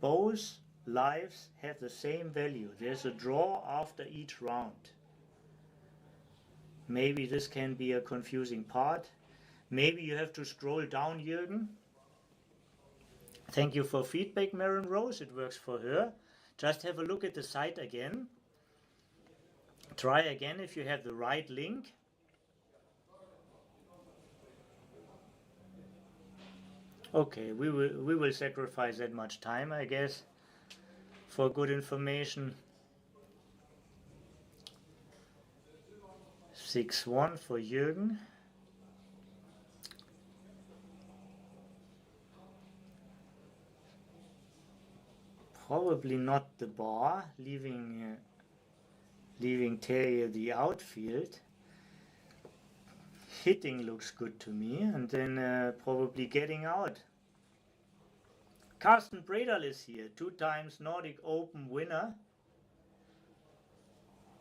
Speaker 2: Both lives have the same value. There's a draw after each round. Maybe this can be a confusing part. Maybe you have to scroll down, Jürgen. Thank you for feedback, Marin Rose. It works for her. Just have a look at the site again. Try again if you have the right link. Okay, we will sacrifice that much time, I guess, for good information. 6-1 for Jürgen. Probably not the bar, leaving Terrier the outfield. Hitting looks good to me, and then probably getting out. Carsten Bredal is here, 2 times Nordic Open winner.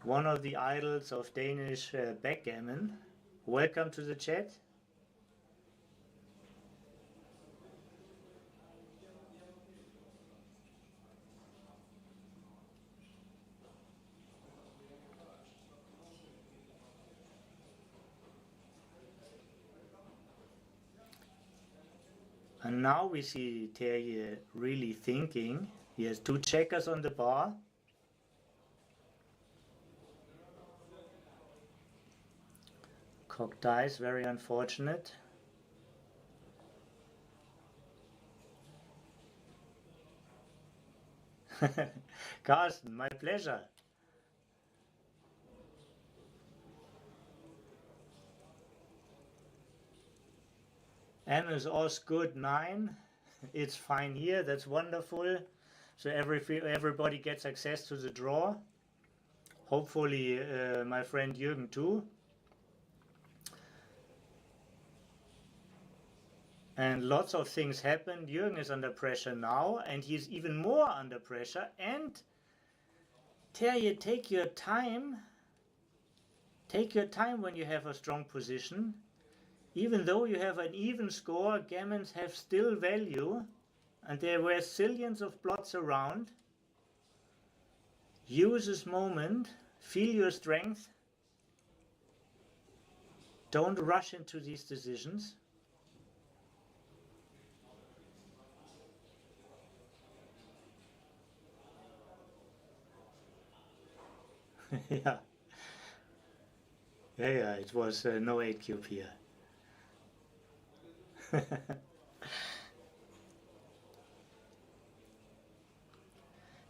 Speaker 2: One of the idols of Danish backgammon. Welcome to the chat. And now we see Terje really thinking. He has 2 checkers on the bar. Cock dice, very unfortunate. Carsten, my pleasure. Anna's Osgood 9. It's fine here, that's wonderful. So everybody gets access to the draw. Hopefully my friend Jürgen too. And lots of things happened. Jürgen is under pressure now, and he's even more under pressure. And Terje, take your time. Take your time when you have a strong position. Even though you have an even score, gammons have still value, and there were zillions of plots around. Use this moment, feel your strength. Don't rush into these decisions. Yeah. Yeah, it was no 8 cube here.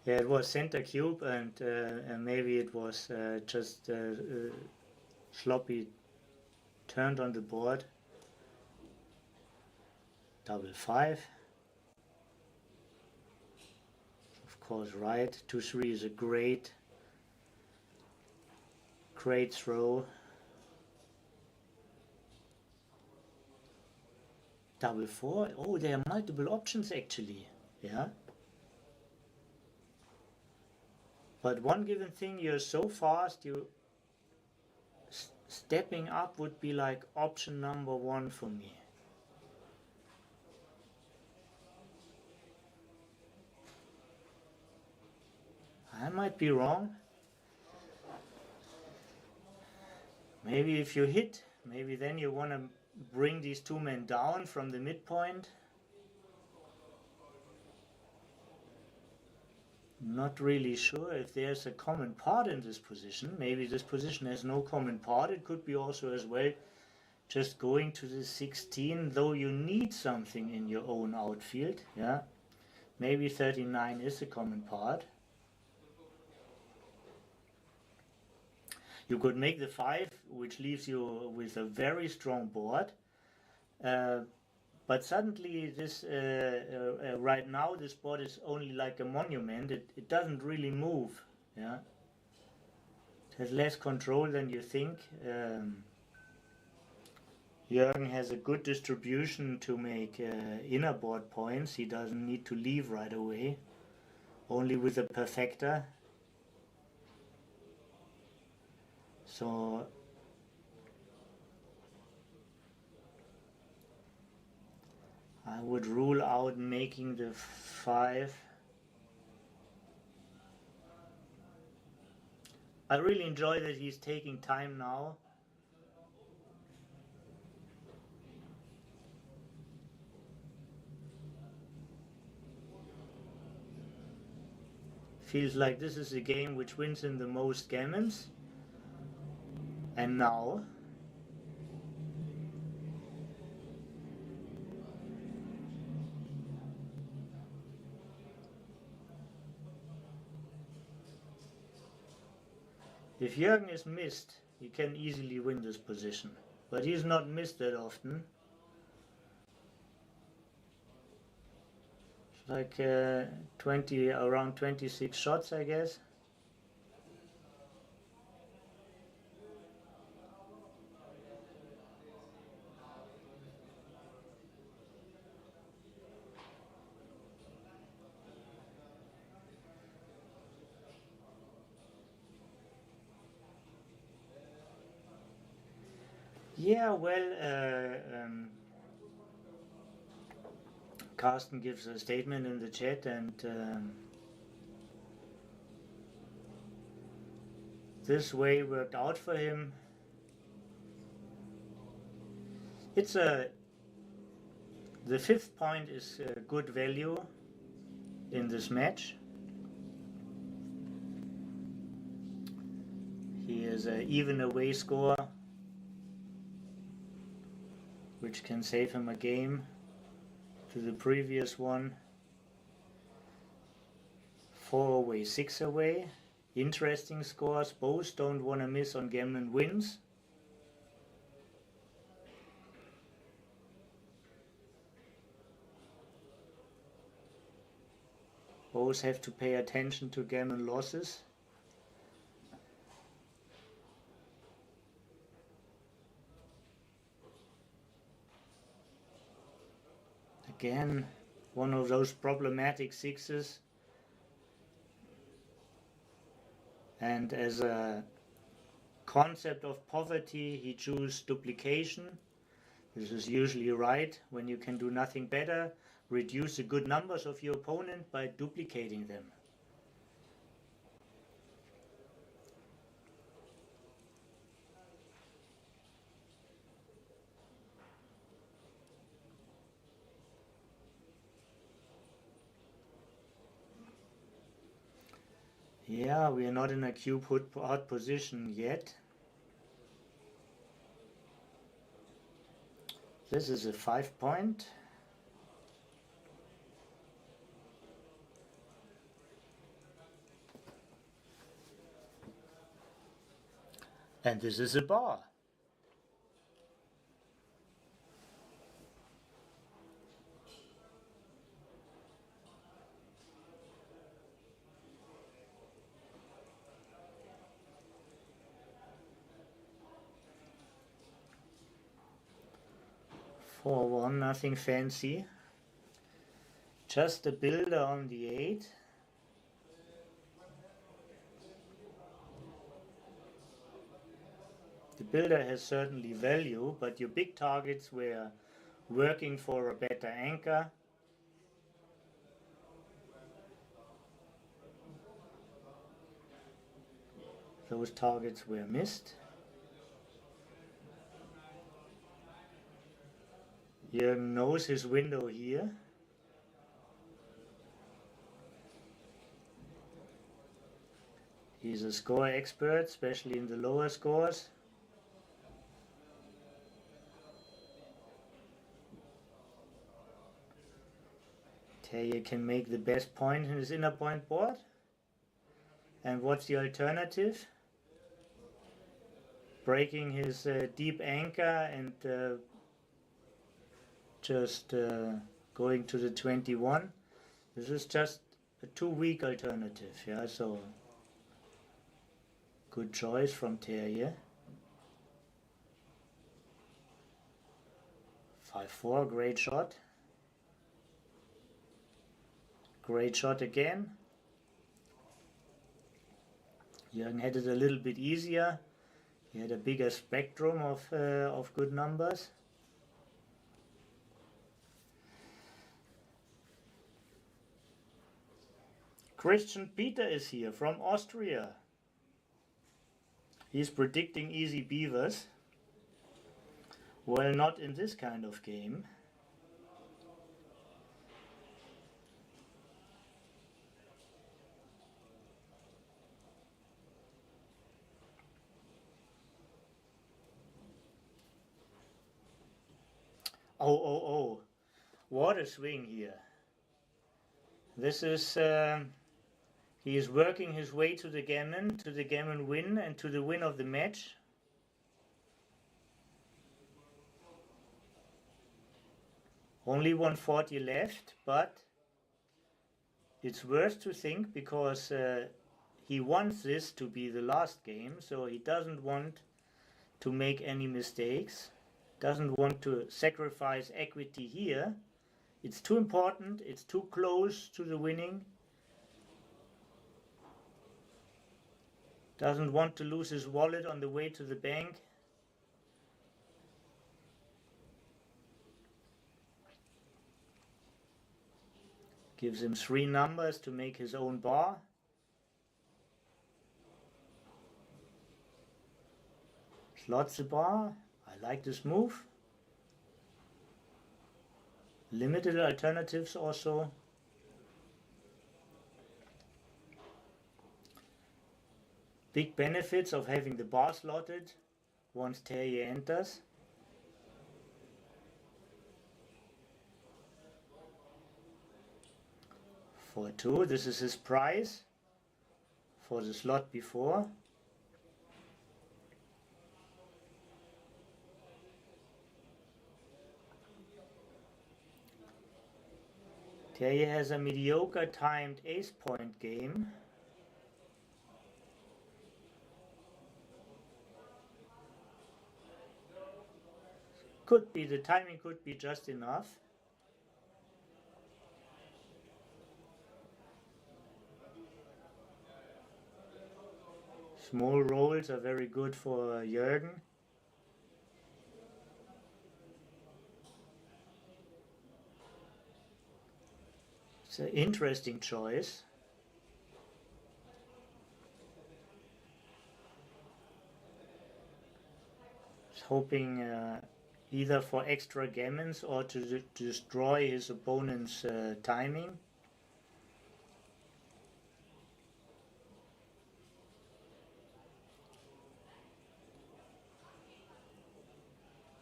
Speaker 2: Yeah, it was center cube, and maybe it was just sloppy turned on the board. 5-5. Of course, right. 2-3 is a great throw. 4-4. Oh, there are multiple options actually. Yeah. But one given thing, you're so fast, stepping up would be like option number 1 for me. I might be wrong. Maybe if you hit, maybe then you want to bring these 2 men down from the midpoint. Not really sure if there's a common part in this position. Maybe this position has no common part. It could be also as well just going to the 16, though you need something in your own outfield. Yeah, maybe 39 is a common part. You could make the 5, which leaves you with a very strong board. But suddenly this, right now, this board is only like a monument. It doesn't really move. Yeah, it has less control than you think. Jürgen has a good distribution to make inner board points. He doesn't need to leave right away. Only with a perfector. So I would rule out making the 5. I really enjoy that he's taking time now Feels like this is a game which wins in the most gammons. And now if Jürgen is missed, he can easily win this position. But he's not missed that often. It's like around 26 shots, I guess. Yeah, well, Carsten gives a statement in the chat, and this way worked out for him. It's the 5th point is a good value in this match. He has an even away score, which can save him a game to the previous one. 4 away, 6 away. Interesting scores. Both don't want to miss on gammon wins. Both have to pay attention to gammon losses. Again, one of those problematic sixes. And as a concept of poverty, he chose duplication. This is usually right when you can do nothing better. Reduce the good numbers of your opponent by duplicating them. Yeah, we are not in a cube hot position yet. This is a 5 point. And this is a bar. For 1, nothing fancy. Just a builder on the 8. The builder has certainly value, but your big targets were working for a better anchor. Those targets were missed. Jürgen knows his window here. He's a score expert, especially in the lower scores. Terje can make the best point in his inner point board. And what's the alternative? Breaking his deep anchor and just going to the 21. This is just a too weak alternative, yeah, so good choice from Terje. 5-4, great shot. Great shot again. Jürgen had it a little bit easier. He had a bigger spectrum of good numbers. Christian Peter is here from Austria. He's predicting easy beavers. Well, not in this kind of game. Oh. What a swing here. This is, he is working his way to the gammon win, and to the win of the match. Only 140 left, but it's worth to think because he wants this to be the last game, so he doesn't want to make any mistakes, doesn't want to sacrifice equity here. It's too important, it's too close to the winning. Doesn't want to lose his wallet on the way to the bank. Gives him 3 numbers to make his own bar. Slots the bar. I like this move. Limited alternatives also. Big benefits of having the bar slotted once Terje enters. For 2, this is his price for the slot before. Terje has a mediocre timed ace point game. Could be, the timing could be just enough. Small rolls are very good for Jürgen. It's an interesting choice. He's hoping either for extra gammons or to destroy his opponent's timing.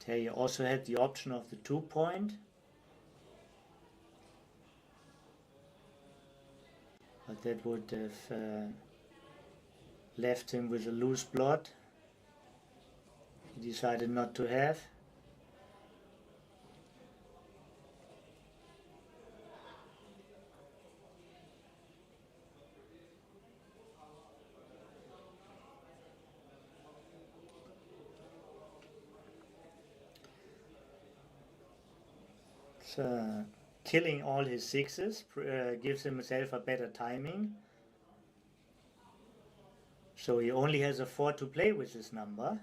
Speaker 2: Terje also had the option of the 2-point. But that would have left him with a loose blot. He decided not to have. Killing all his 6s gives himself a better timing. So he only has a 4 to play with this number.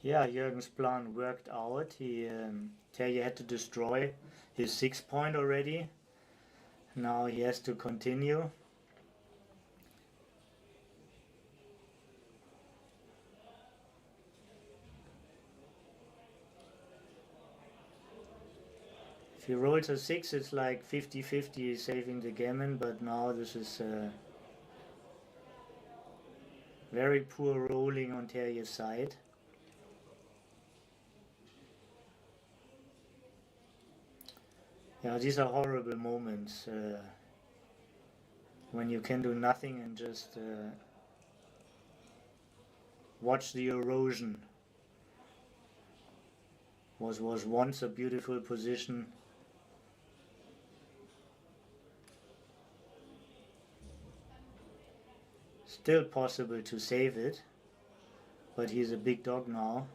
Speaker 2: Yeah, Jürgen's plan worked out. Terje had to destroy his 6-point already. Now he has to continue. If he rolls a 6, it's like 50-50 saving the gammon, but now this is very poor rolling on Terje's side. Yeah, these are horrible moments when you can do nothing and just watch the erosion. Was once a beautiful position. Still possible to save it, but he's a big dog now.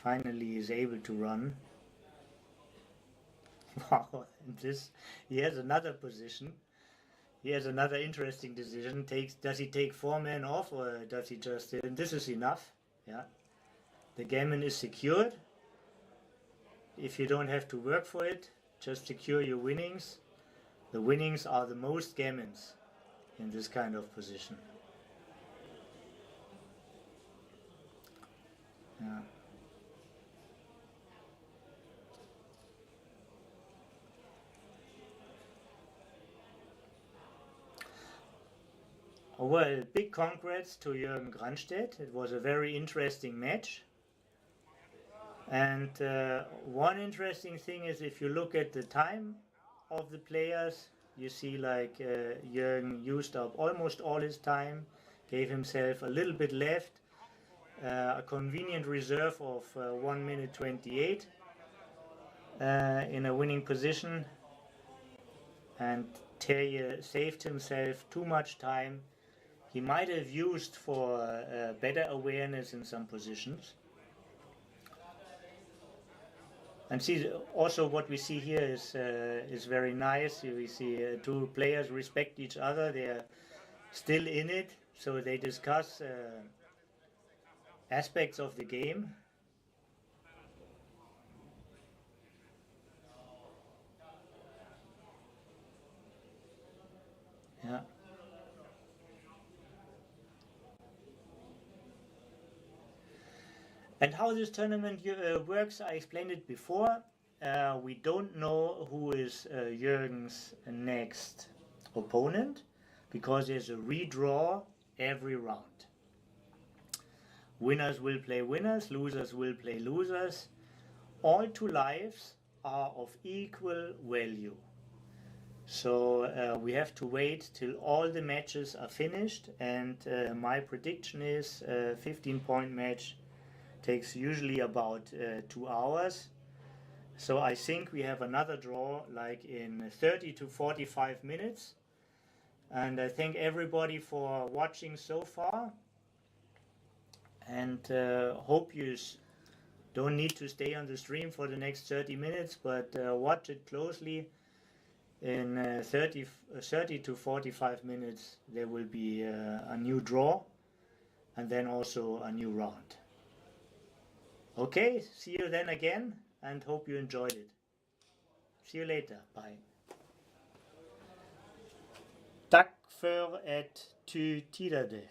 Speaker 2: Finally is able to run. Wow, and this, he has another position. He has another interesting decision. Does he take 4 men off, or does he just, and this is enough. Yeah. The gammon is secured. If you don't have to work for it, just secure your winnings. The winnings are the most gammons in this kind of position. Yeah. Well, big congrats to Jürgen Granstedt. It was a very interesting match. And one interesting thing is if you look at the time of the players, you see like Jürgen used up almost all his time, gave himself a little bit left, a convenient reserve of 1 minute 28 in a winning position, and Terje saved himself too much time. He might have used for better awareness in some positions. And see, also what we see here is very nice. We see two players respect each other. They are still in it, so they discuss aspects of the game. Yeah. And how this tournament works, I explained it before. We don't know who is Jürgen's next opponent because there's a redraw every round. Winners will play winners, losers will play losers. All two lives are of equal value. So we have to wait till all the matches are finished, and my prediction is a 15-point match takes usually about 2 hours. So I think we have another draw like in 30 to 45 minutes. And I thank everybody for watching so far. And hope you don't need to stay on the stream for the next 30 minutes, but watch it closely. In 30 to 45 minutes there will be a new draw and then also a new round. Okay, see you then again and hope you enjoyed it. See you later. Bye. Takk for at du tittade.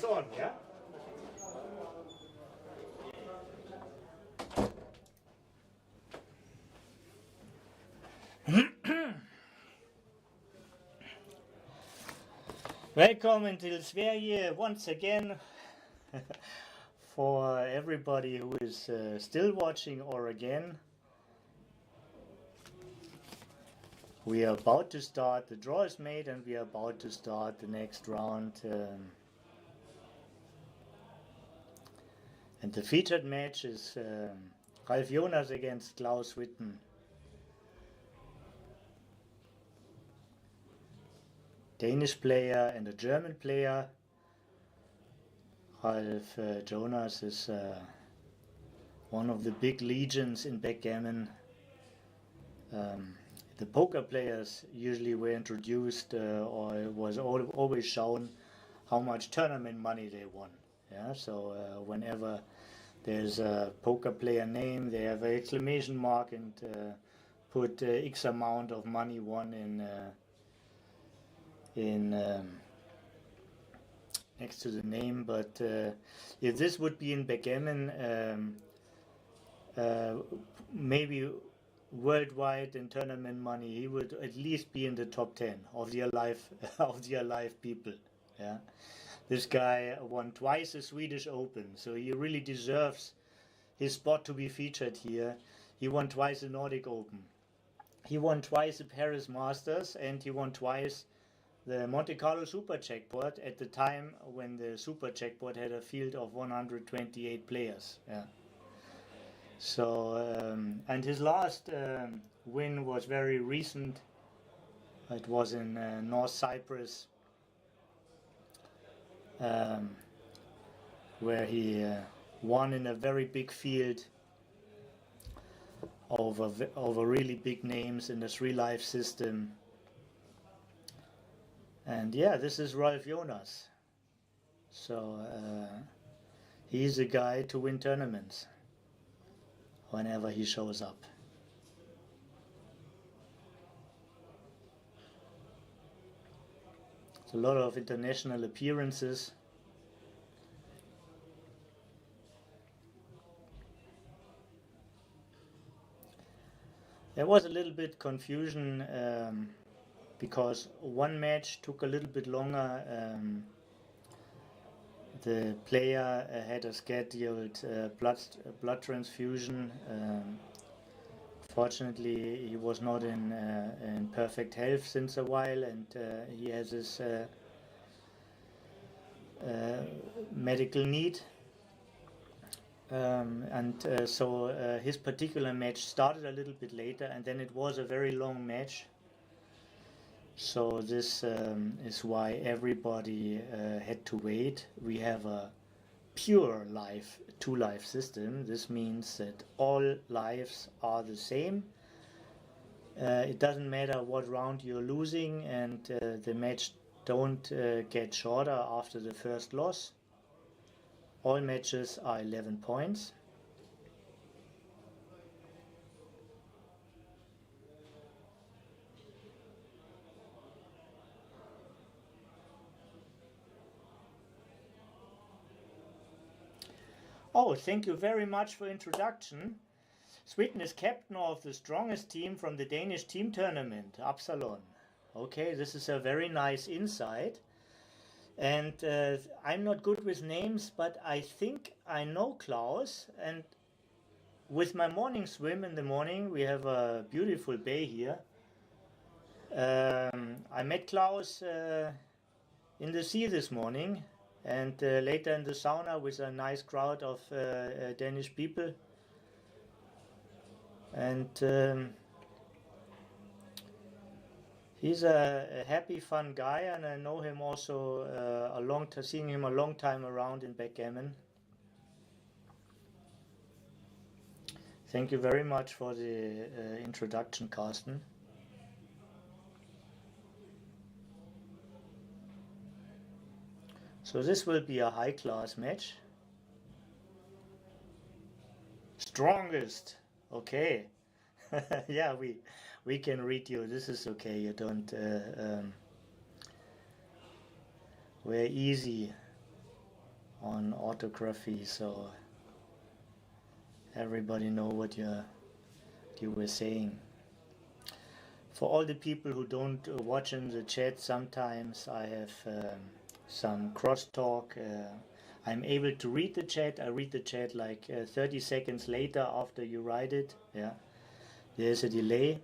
Speaker 2: on, yeah? Welcome to Sverige once again. For everybody who is still watching or again, we are about to start. The draw is made and we are about to start the next round. And the featured match is Ralf Jonas against Klaus Witten. Danish player and a German player. Ralf Jonas is one of the big legions in backgammon. The poker players usually were introduced or it was always shown how much tournament money they won. Yeah, so whenever there's a poker player name, they have an exclamation mark and put X amount of money won in next to the name. But if this would be in backgammon, maybe worldwide in tournament money, he would at least be in the top 10 of the alive people. Yeah, this guy won twice the Swedish Open, so he really deserves his spot to be featured here. He won twice the Nordic Open, he won twice the Paris Masters, and he won twice the Monte Carlo Super Jackpot at the time when the Super Jackpot had a field of 128 players. Yeah. So, and his last win was very recent. It was in North Cyprus, where he won in a very big field over really big names in the 3 life system. And yeah, this is Ralf Jonas. So he's a guy to win tournaments whenever he shows up. It's a lot of international appearances. There was a little bit confusion because one match took a little bit longer. The player had a scheduled blood transfusion. Fortunately, he was not in perfect health since a while, and he has his medical need. So his particular match started a little bit later, and then it was a very long match. So this is why everybody had to wait. We have a pure life 2-life system. This means that all lives are the same. It doesn't matter what round you're losing, and the match don't get shorter after the first loss. All matches are 11 points. Oh, thank you very much for introduction. Sweden is captain of the strongest team from the Danish team tournament, Absalon. Okay, this is a very nice insight. And I'm not good with names, but I think I know Klaus. And with my morning swim in the morning, we have a beautiful bay here. I met Klaus in the sea this morning, and later in the sauna with a nice crowd of Danish people. And he's a happy, fun guy, and I know him also seeing him a long time around in backgammon. Thank you very much for the introduction, Carsten. So this will be a high-class match. Strongest. Okay. Yeah, we can read you. This is okay. You don't. We're easy. on autography, so everybody know what you were saying. For all the people who don't watch in the chat, sometimes I have some crosstalk. I'm able to read the chat. I read the chat like 30 seconds later after you write it. Yeah, there's a delay.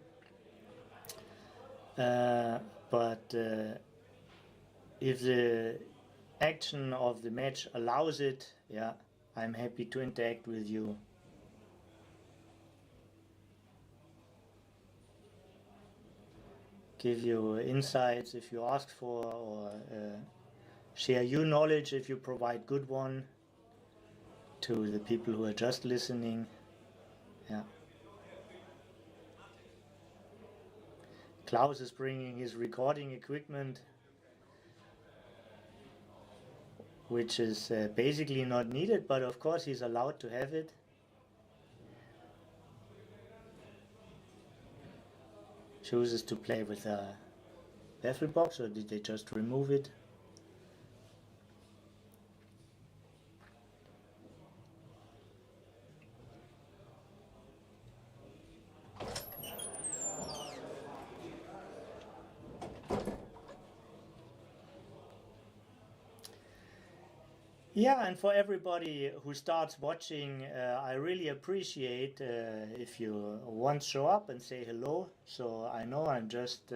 Speaker 2: But if the action of the match allows it, yeah, I'm happy to interact with you. Give you insights if you ask for, or share your knowledge if you provide good one to the people who are just listening. Yeah. Klaus is bringing his recording equipment, which is basically not needed, but of course he's allowed to have it. Chooses to play with a baffle box, or did they just remove it? Yeah, and for everybody who starts watching, I really appreciate if you once show up and say hello. So I know I'm just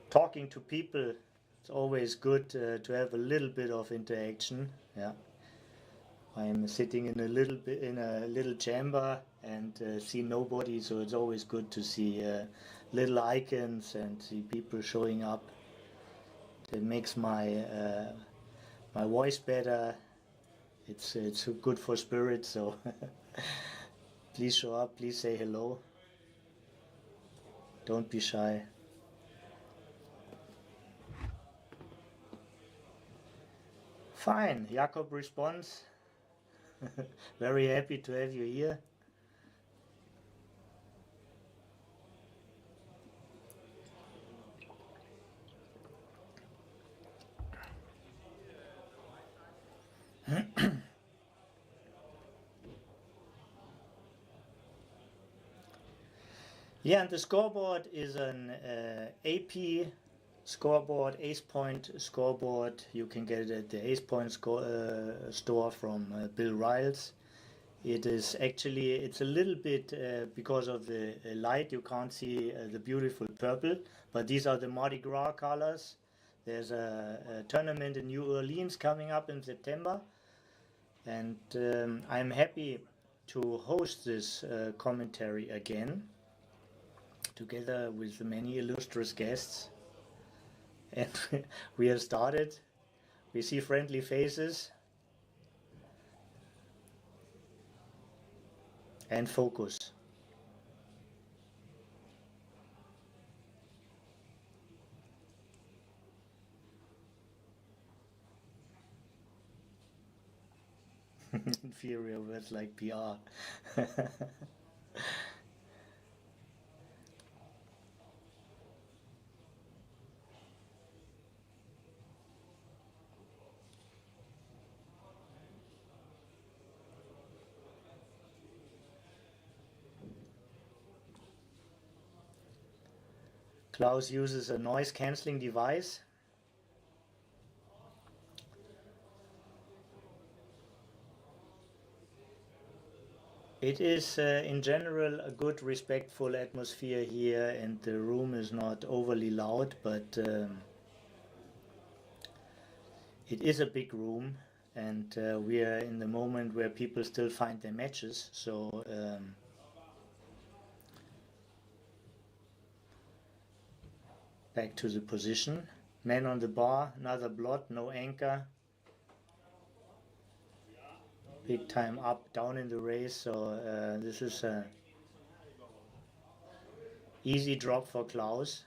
Speaker 2: talking to people. It's always good to have a little bit of interaction. Yeah, I'm sitting in a little chamber and see nobody, so it's always good to see little icons and see people showing up. It makes my voice better. It's good for spirit, so please show up, please say hello. Don't be shy. Fine, Jakob responds. Very happy to have you here. Yeah, and the scoreboard is an AP scoreboard, Ace Point scoreboard. You can get it at the Ace Point store from Bill Riles. It is actually, it's a little bit, because of the light, you can't see the beautiful purple, but these are the Mardi Gras colors. There's a tournament in New Orleans coming up in September, and I'm happy to host this commentary again, together with many illustrious guests. And we have started. We see friendly faces. And focus. Inferior words like PR. Klaus uses a noise cancelling device. It is in general a good respectful atmosphere here, and the room is not overly loud, but it is a big room, and we are in the moment where people still find their matches, so back to the position. Man on the bar, another blot, no anchor. Big time up, down in the race, so this is a easy drop for Klaus.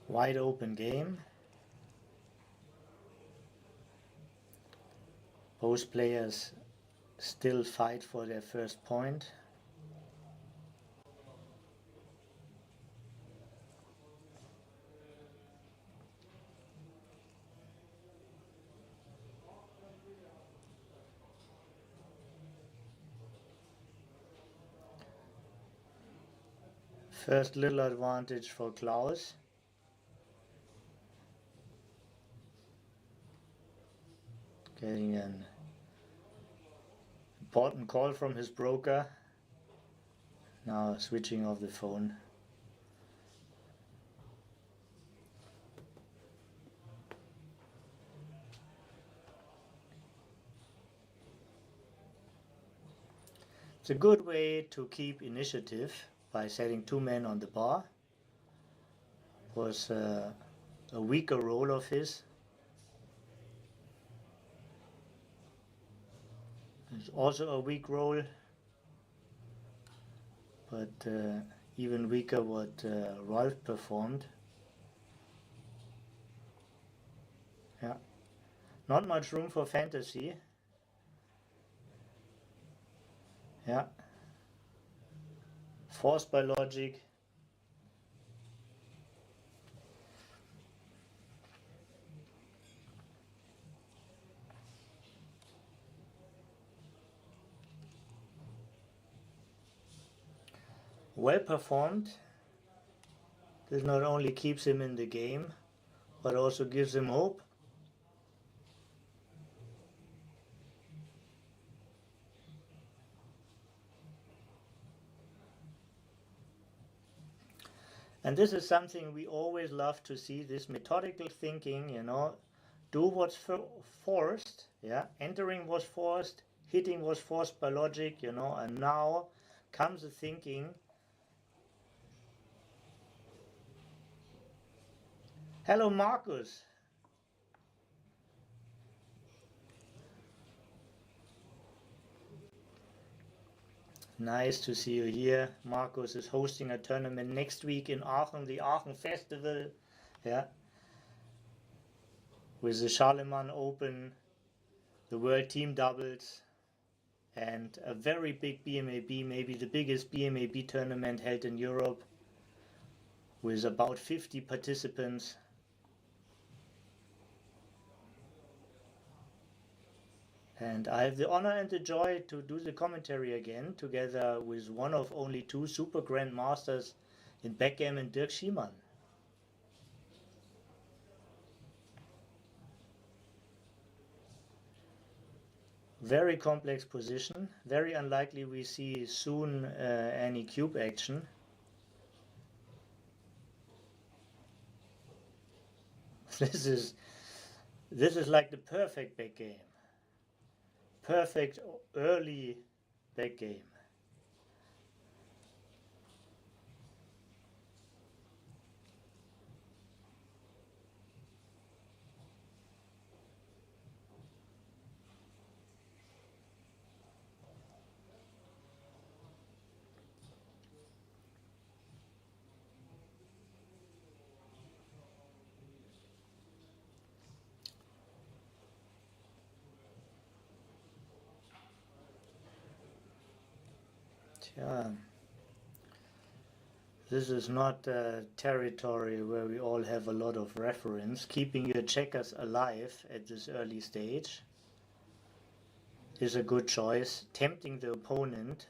Speaker 2: Wide open game. Both players still fight for their first point. First little advantage for Klaus. Getting an important call from his broker. Now switching off the phone. It's a good way to keep initiative by setting 2 men on the bar. Was a weaker roll of his. It's also a weak roll, but even weaker what Ralph performed. Yeah, not much room for fantasy. Yeah, forced by logic. Well performed. This not only keeps him in the game, but also gives him hope. And this is something we always love to see, this methodical thinking, you know, do what's forced, yeah, entering was forced, hitting was forced by logic, you know, and now comes the thinking. Hello, Marcus. Nice to see you here. Marcus is hosting a tournament next week in Aachen, the Aachen Festival, yeah, with the Charlemagne Open, the World Team Doubles, and a very big BMAB, maybe the biggest BMAB tournament held in Europe, with about 50 participants. And I have the honor and the joy to do the commentary again, together with one of only 2 super grandmasters in backgammon, Dirk Schiemann. Very complex position, very unlikely we see soon any cube action. This is like the perfect backgame. Perfect early backgame. Yeah. This is not a territory where we all have a lot of reference. Keeping your checkers alive at this early stage is a good choice. Tempting the opponent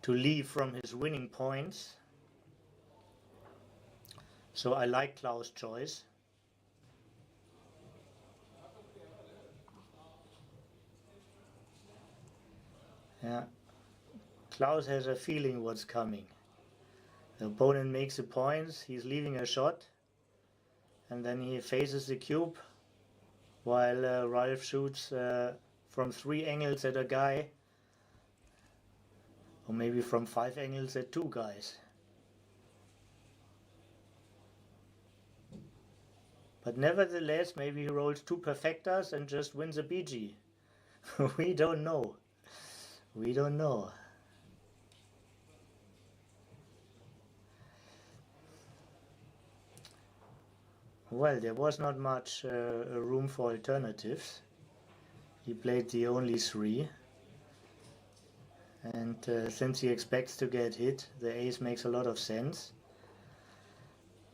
Speaker 2: to leave from his winning points. So I like Klaus' choice. Yeah. Klaus has a feeling what's coming. The opponent makes the points, he's leaving a shot, and then he faces the cube, while Ralph shoots from 3 angles at a guy, or maybe from 5 angles at 2 guys. But nevertheless, maybe he rolls 2 perfectas and just wins a BG. We don't know. We don't know. Well, there was not much room for alternatives. He played the only three, and since he expects to get hit, the ace makes a lot of sense.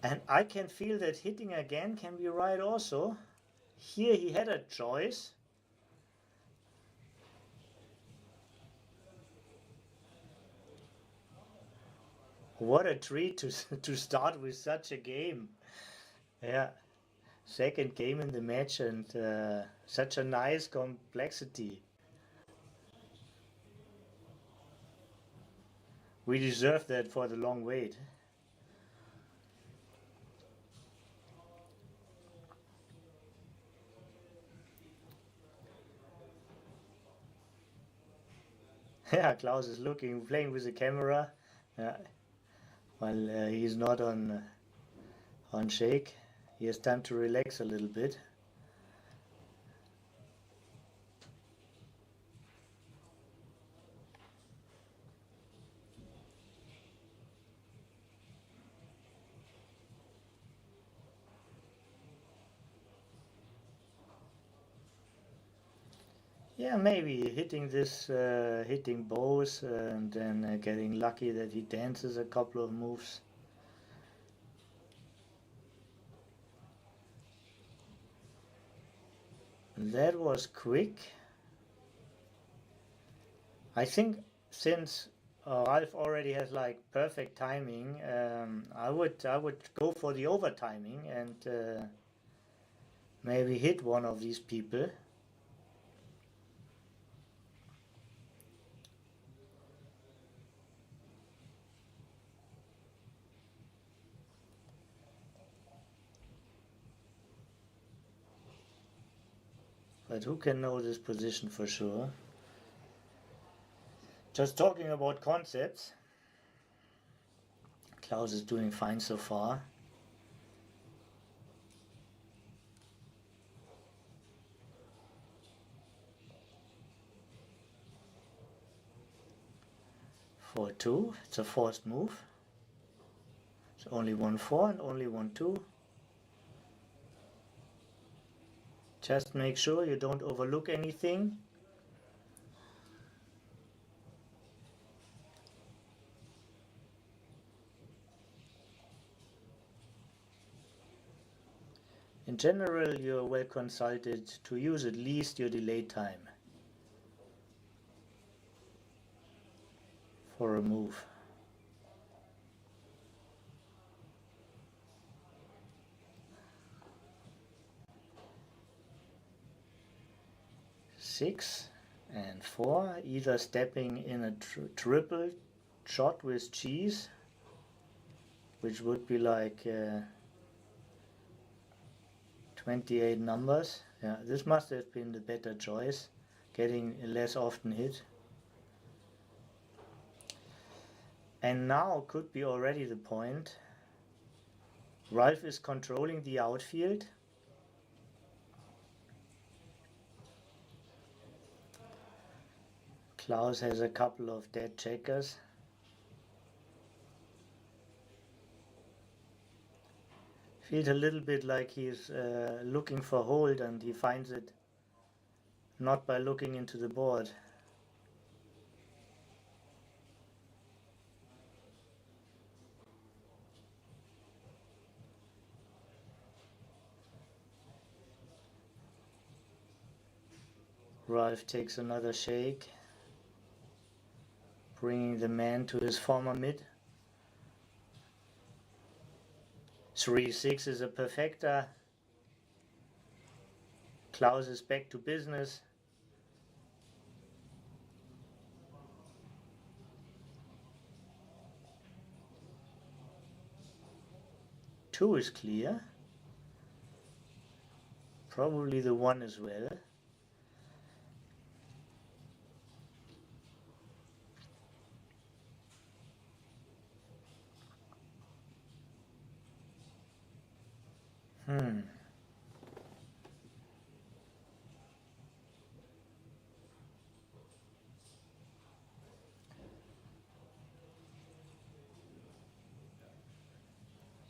Speaker 2: And I can feel that hitting again can be right also. Here he had a choice. What a treat to start with such a game. Yeah, second game in the match, and such a nice complexity. We deserve that for the long wait. Yeah, Klaus is playing with the camera. Yeah, while he's not on shake. He has time to relax a little bit. Yeah, maybe hitting both, and then getting lucky that he dances a couple of moves. That was quick. I think since Ralph already has like perfect timing, I would go for the overtiming and maybe hit one of these people. But who can know this position for sure? Just talking about concepts, Klaus is doing fine so far. For 2, it's a forced move. It's only 1-4 and only 1-2. Just make sure you don't overlook anything. In general, you're well consulted to use at least your delay time for a move. Six and 4, either stepping in a triple shot with cheese, which would be like 28 numbers. Yeah, this must have been the better choice, getting less often hit. And now could be already the point. Ralph is controlling the outfield. Klaus has a couple of dead checkers. Feels a little bit like he's looking for hold, and he finds it not by looking into the board. Ralph takes another shake, bringing the man to his former mid. 3-6 is a perfecta. Klaus is back to business. Two is clear. Probably the 1 as well.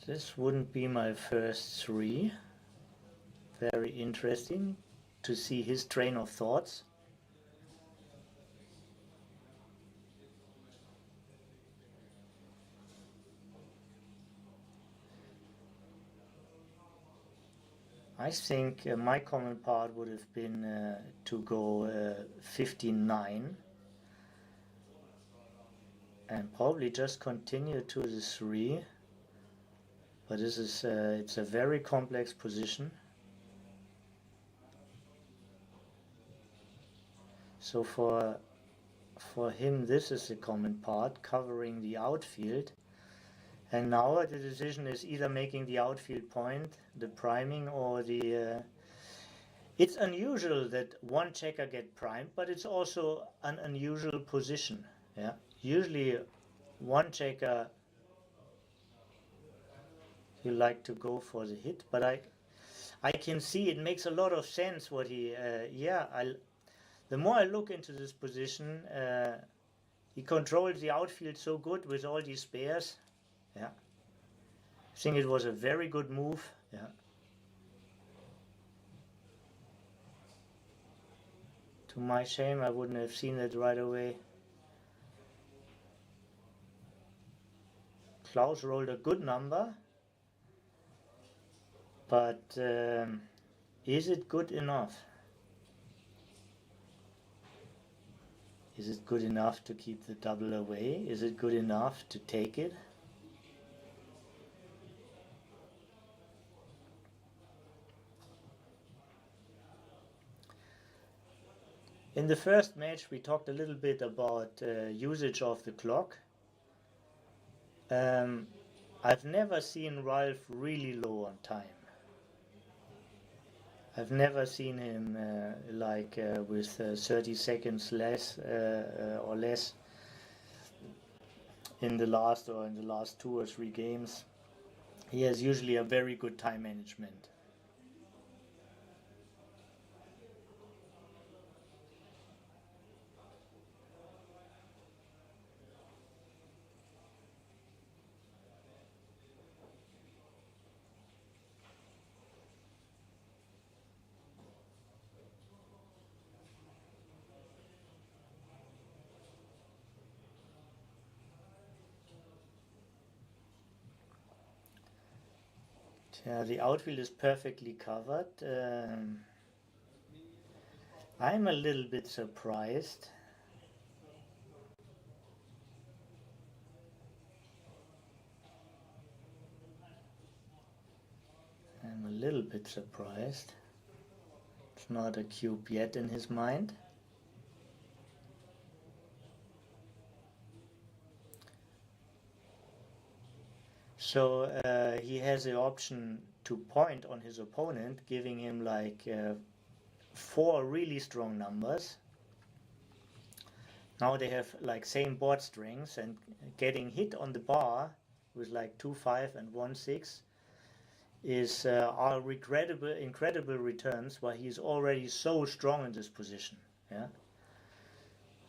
Speaker 2: This wouldn't be my first three. Very interesting to see his train of thoughts. I think my common part would have been to go 59 and probably just continue to the 3, but this is it's a very complex position. So for him this is the common part, covering the outfield. And now the decision is either making the outfield point, the priming, or the... it's unusual that one checker get primed, but it's also an unusual position. Yeah, usually one checker you like to go for the hit, but I can see it makes a lot of sense what he... the more I look into this position, he controls the outfield so good with all these spares. Yeah, I think it was a very good move. Yeah, to my shame, I wouldn't have seen it right away. Klaus rolled a good number, but is it good enough? Is it good enough to keep the double away? Is it good enough to take it? In the first match we talked a little bit about usage of the clock. I've never seen Ralph really low on time. I've never seen him with 30 seconds less or less in the last 2 or 3 games. He has usually a very good time management. Yeah, the outfield is perfectly covered. I'm a little bit surprised. I'm a little bit surprised. It's not a cube yet in his mind. So he has the option to point on his opponent, giving him like 4 really strong numbers. Now they have like same board strings, and getting hit on the bar with like 2-5 and 1-6 is are incredible returns, while he's already so strong in this position. Yeah.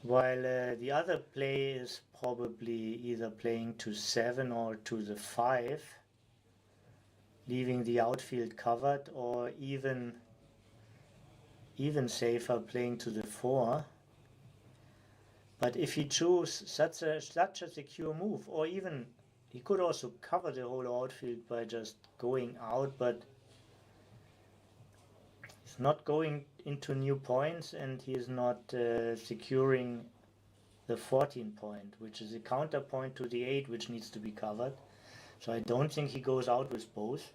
Speaker 2: While the other play is probably either playing to 7 or to the 5, leaving the outfield covered, or even safer playing to the 4. But if he chose such a secure move, or even he could also cover the whole outfield by just going out, but he's not going into new points, and he is not securing the 14 point, which is a counterpoint to the 8, which needs to be covered. So I don't think he goes out with both.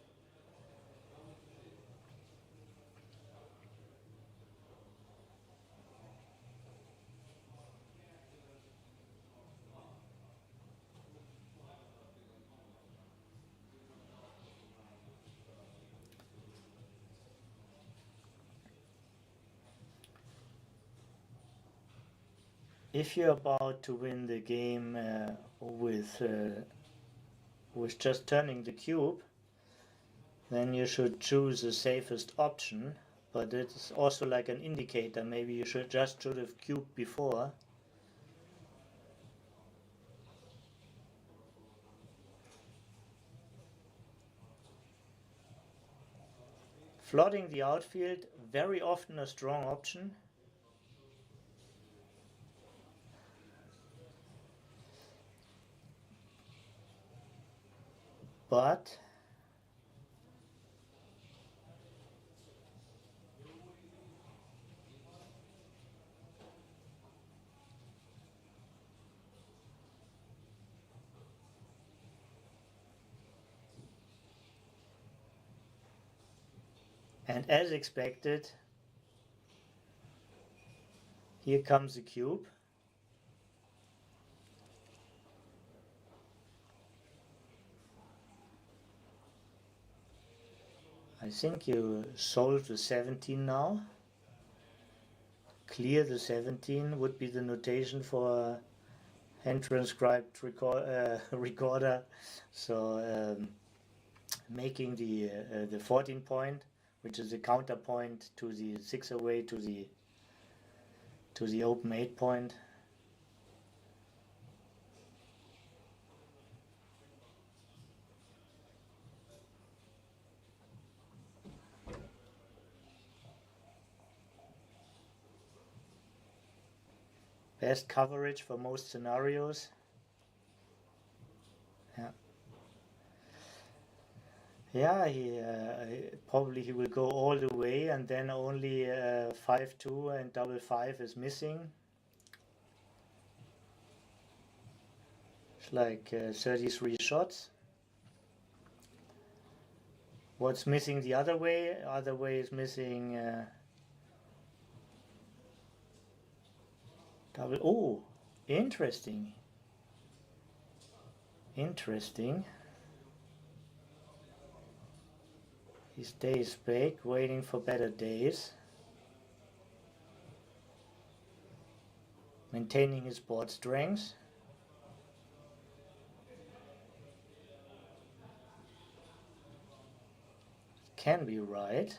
Speaker 2: If you're about to win the game with just turning the cube, then you should choose the safest option. But it's also like an indicator. Maybe you should have cubed before. Flooding the outfield, very often a strong option. But and as expected, here comes the cube. I think you solve the 17 now. Clear the 17 would be the notation for a hand transcribed recorder. So making the 14 point, which is the counterpoint to the 6 away to the open 8 point. Best coverage for most scenarios. Yeah, he probably he will go all the way, and then only 5-2 and double 5 is missing. It's like 33 shots. What's missing the other way? Other way is missing double. Oh, interesting. Interesting. He stays back, waiting for better days. Maintaining his board strength. Can be right.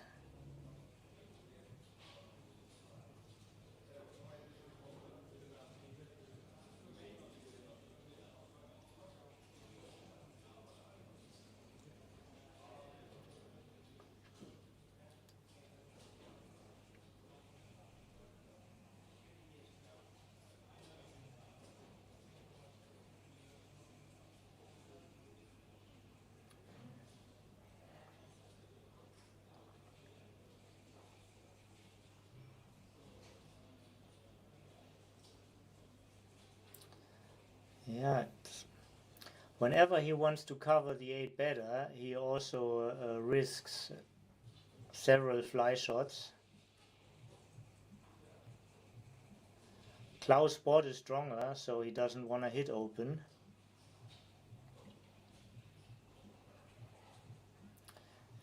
Speaker 2: Yeah, whenever he wants to cover the 8 better, he also risks several fly shots. Klaus' board is stronger, so he doesn't want to hit open.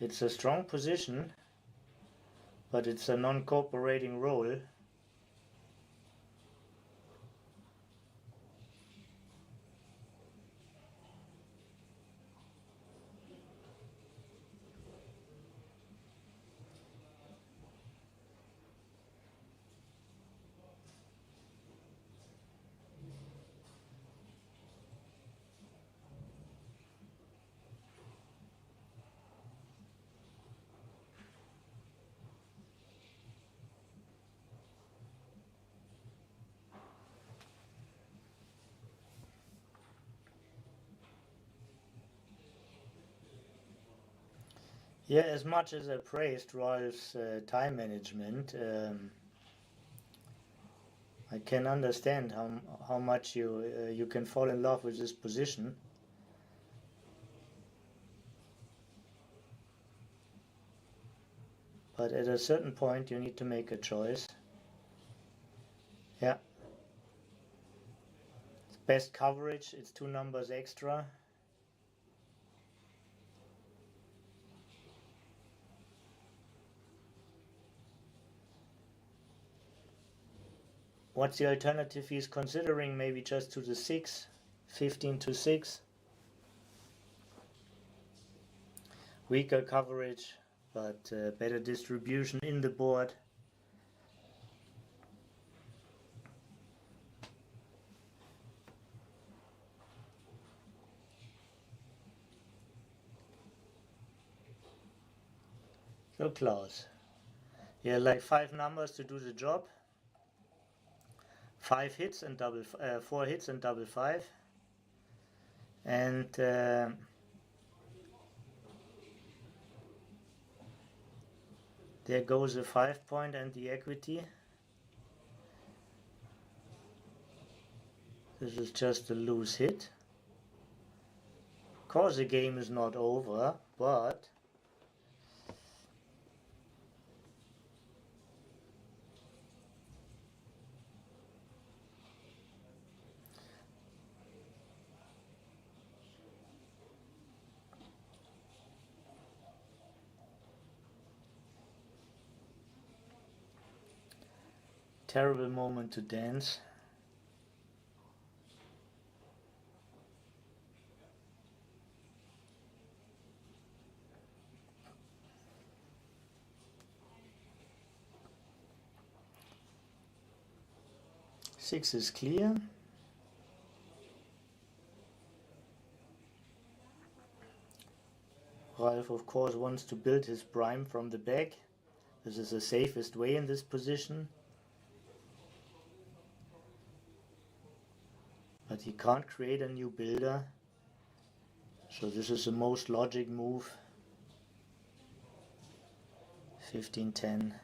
Speaker 2: It's a strong position, but it's a non-cooperating roll. Yeah, as much as I praised Rolf's time management, I can understand how much you can fall in love with this position. But at a certain point you need to make a choice. Yeah. Best coverage, it's 2 numbers extra. What's the alternative he's considering? Maybe just to the 6, 15 to 6. Weaker coverage, but better distribution in the board. So close. Yeah, like 5 numbers to do the job. 5 hits and 4 hits and double 5. And there goes the 5 point and the equity. This is just a loose hit. Of course the game is not over, but terrible moment to dance. Six is clear. Ralph of course wants to build his prime from the back. This is the safest way in this position. But he can't create a new builder. So this is the most logic move. 15-10.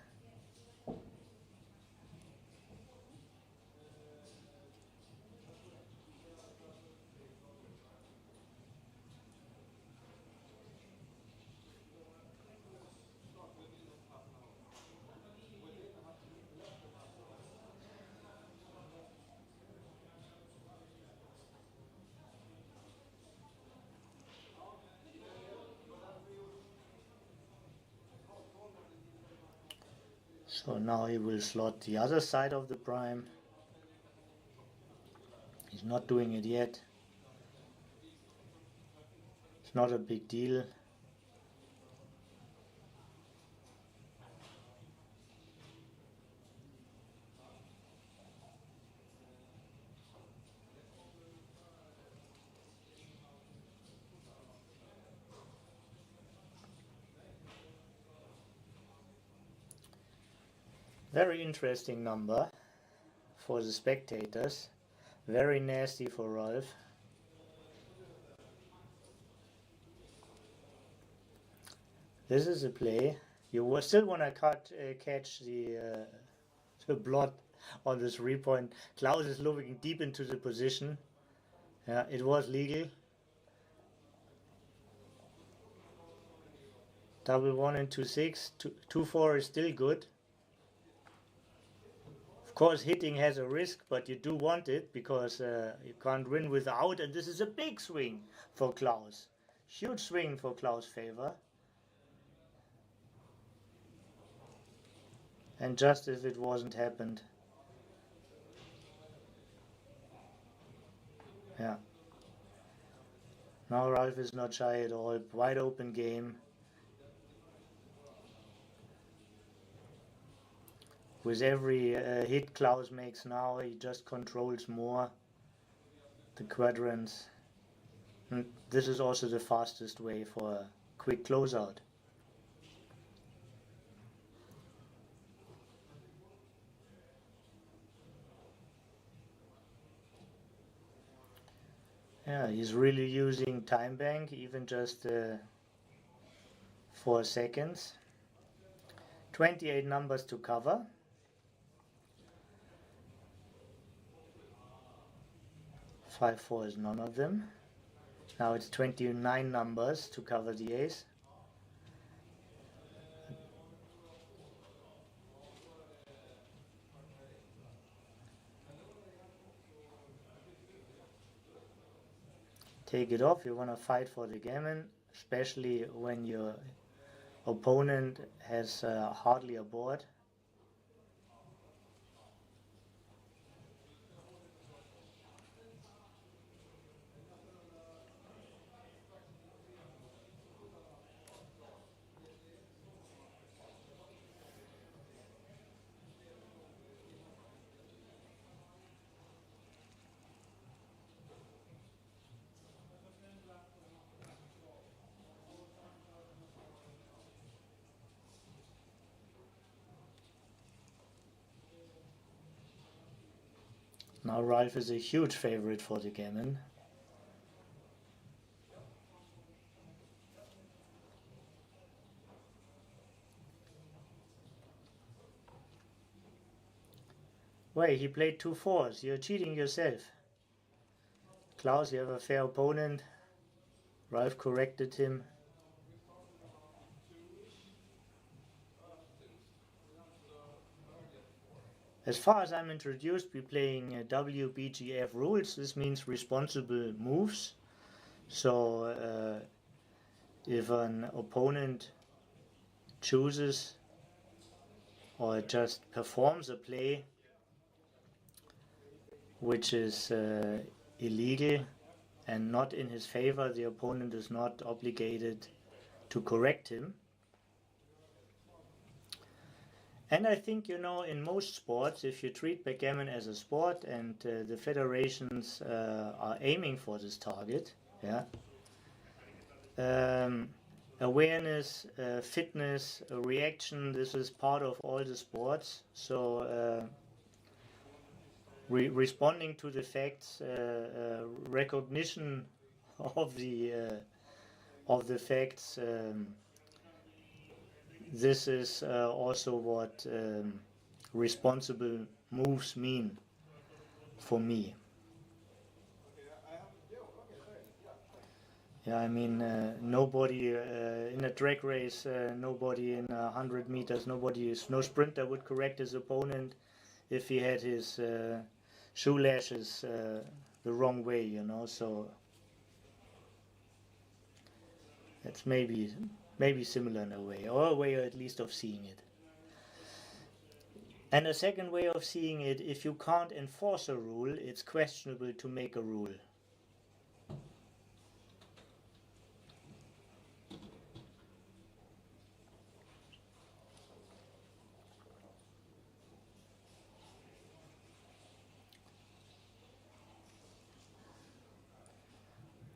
Speaker 2: So now he will slot the other side of the prime. He's not doing it yet. It's not a big deal. Very interesting number for the spectators. Very nasty for Rolf. This is a play. You still want to catch the blot on this 3-point. Klaus is looking deep into the position. Yeah, it was legal. Double 1 and 2-6. 2-4 is still good. Of course, hitting has a risk, but you do want it because you can't win without. And this is a big swing for Klaus. Huge swing for Klaus' favor. And just if it wasn't happened. Yeah. Now Ralph is not shy at all. Wide open game. With every hit Klaus makes now, he just controls more the quadrants. And this is also the fastest way for a quick closeout. Yeah, he's really using time bank, even just 4 seconds. 28 numbers to cover. 5-4 is none of them. Now it's 29 numbers to cover the ace. Take it off. You want to fight for the gammon, especially when your opponent has hardly a board. Now Ralph is a huge favorite for the gammon. Wait, he played 2 4s. You're cheating yourself. Klaus, you have a fair opponent. Ralph corrected him. As far as I'm introduced, we're playing WBGF rules. This means responsible moves. So if an opponent chooses or just performs a play which is illegal and not in his favor, the opponent is not obligated to correct him. And I think, you know, in most sports, if you treat backgammon as a sport and the federations are aiming for this target, yeah, awareness, fitness, reaction, this is part of all the sports. So responding to the facts, recognition of the facts. This is also what responsible moves mean for me. Yeah, I mean, nobody in a drag race, nobody in 100 meters, no sprinter would correct his opponent if he had his shoe lashes the wrong way, you know. So that's maybe similar in a way, or a way at least of seeing it. And a second way of seeing it, if you can't enforce a rule, it's questionable to make a rule.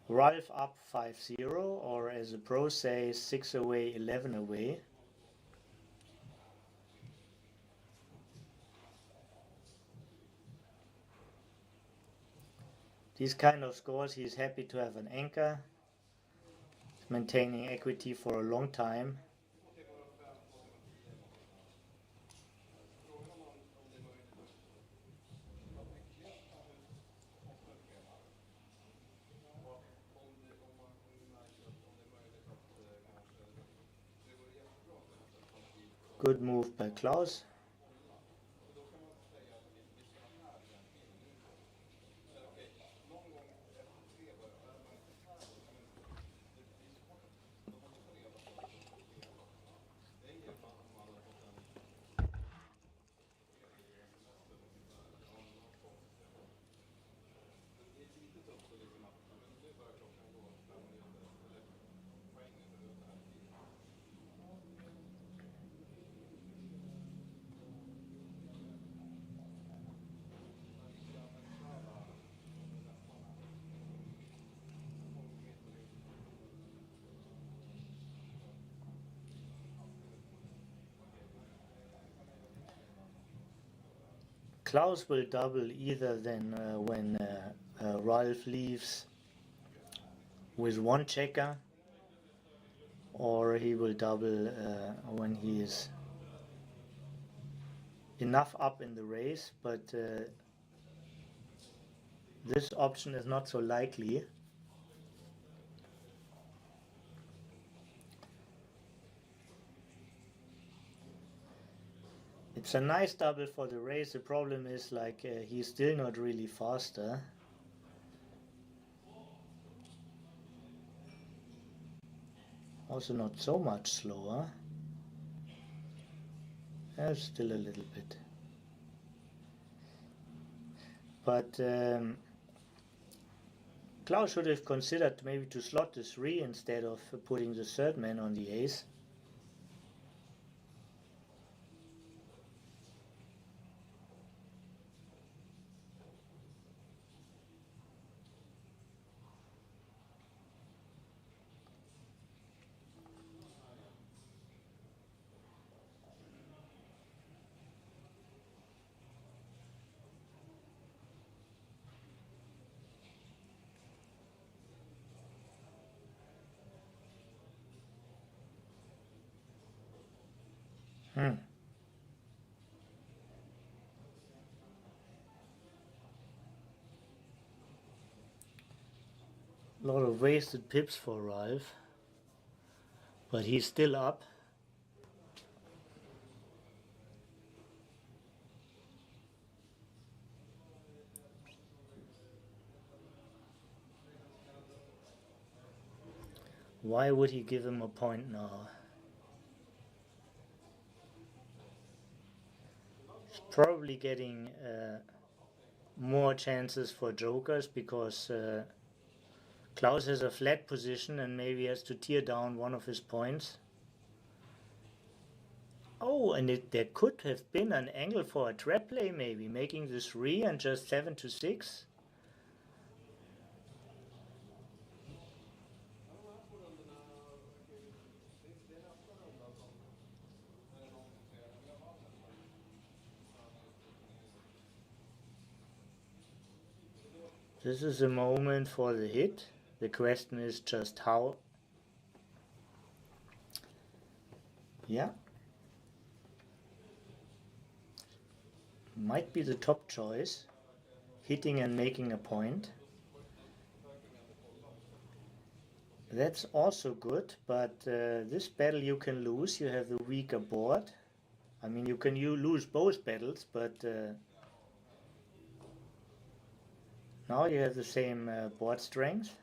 Speaker 2: Ralph up 5-0, or as the pros say, 6 away, 11 away. These kind of scores, he's happy to have an anchor, maintaining equity for a long time. Good move by Klaus. Klaus will double either then when Ralph leaves with one checker, or he will double when he is enough up in the race, but this option is not so likely. It's a nice double for the race. The problem is, like, he's still not really faster. Also not so much slower. Still a little bit. But Klaus should have considered maybe to slot the 3 instead of putting the third man on the ace. Hmm. A lot of wasted pips for Ralph, but he's still up. Why would he give him a point now? He's probably getting more chances for jokers because Klaus has a flat position and maybe has to tear down one of his points. Oh, and there could have been an angle for a trap play, maybe making this 3 and just 7 to 6. This is a moment for the hit. The question is just how. Yeah. Might be the top choice. Hitting and making a point. That's also good, but this battle you can lose. You have the weaker board. I mean, you lose both battles, but now you have the same board strength.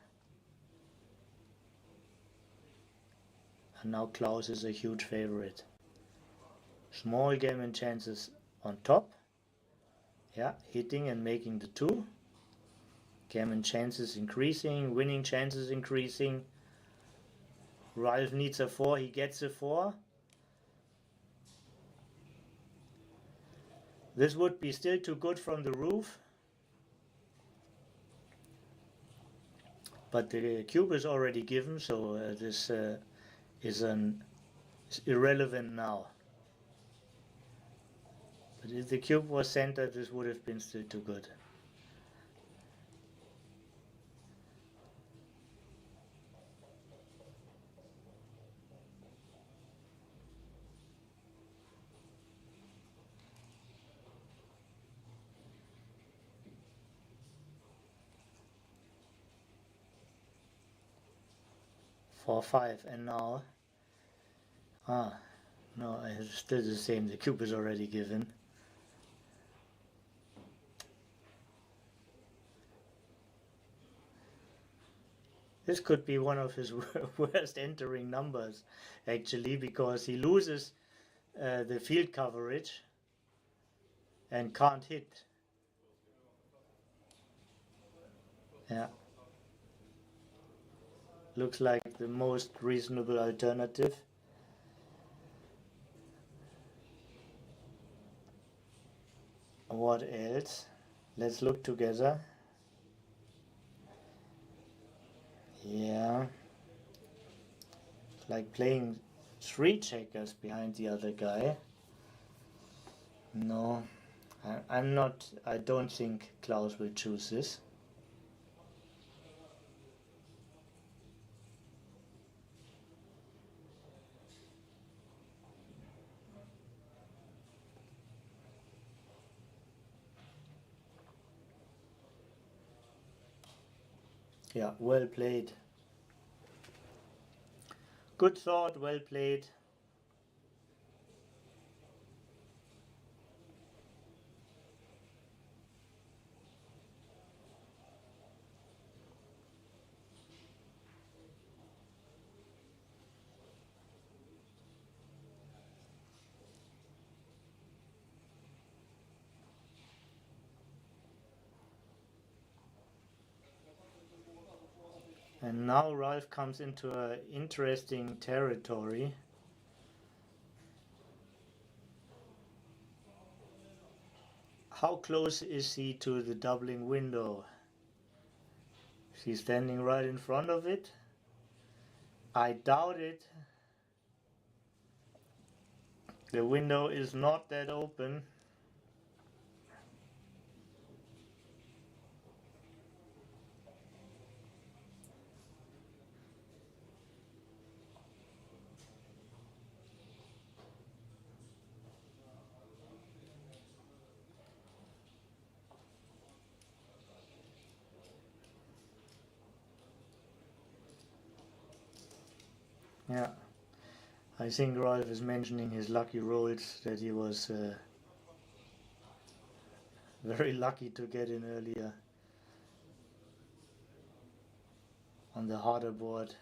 Speaker 2: And now Klaus is a huge favorite. Small game and chances on top. Yeah, hitting and making the 2. Game and chances increasing, winning chances increasing. Ralph needs a 4, he gets a 4. This would be still too good from the roof. But the cube is already given, so this is irrelevant now. But if the cube was centered, this would have been still too good. For 5, and now no, it's still the same. The cube is already given. This could be one of his worst entering numbers, actually, because he loses the field coverage and can't hit. Yeah. Looks like the most reasonable alternative. What else? Let's look together. Yeah. It's like playing 3 checkers behind the other guy. No. I don't think Klaus will choose this. Yeah, well played. Good thought, well played. And now Ralph comes into an interesting territory. How close is he to the doubling window? Is he standing right in front of it? I doubt it. The window is not that open. Yeah, I think Rolf is mentioning his lucky rolls, that he was very lucky to get in earlier on the harder board.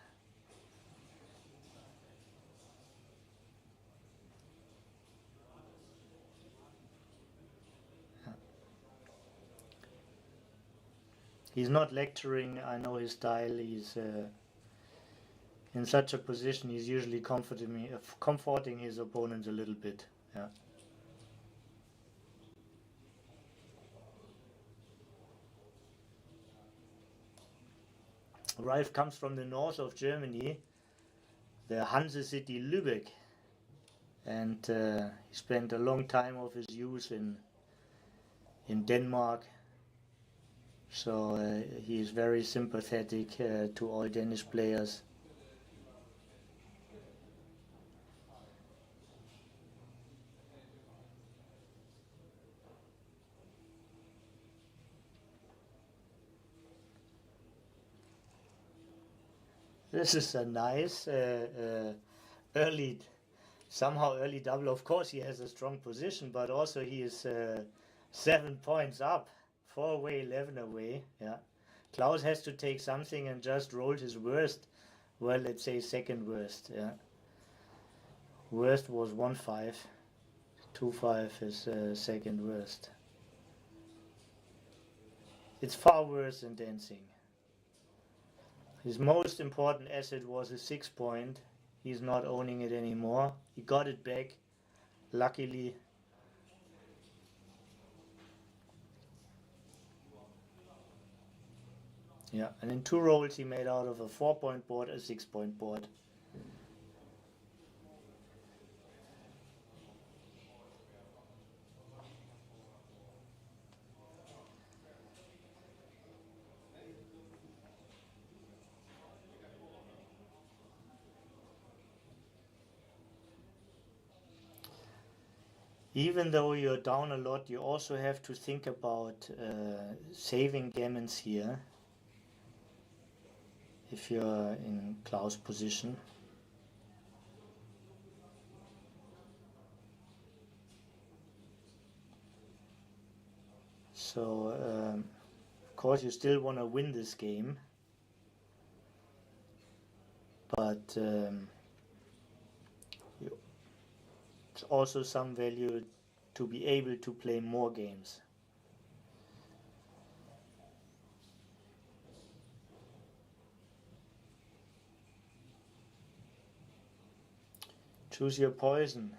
Speaker 2: He's not lecturing, I know his style. He's in such a position, he's usually comforting his opponent a little bit. Yeah. Ralf comes from the north of Germany, the Hanse city Lübeck, and he spent a long time of his youth in Denmark. So he is very sympathetic to all Danish players. This is a nice early, somehow early double. Of course, he has a strong position, but also he is 7 points up, 4 away, 11 away. Yeah, Klaus has to take something and just rolled his worst. Well, let's say second worst. Yeah, worst was 1-5. 2-5 is second worst. It's far worse than dancing. His most important asset was his 6 point. He's not owning it anymore. He got it back, luckily. Yeah, and in 2 rolls he made out of a 4-point board a 6-point board. Even though you're down a lot, you also have to think about saving gammons here if you're in Klaus' position. So, of course, you still want to win this game, but it's also some value to be able to play more games. Choose your poison.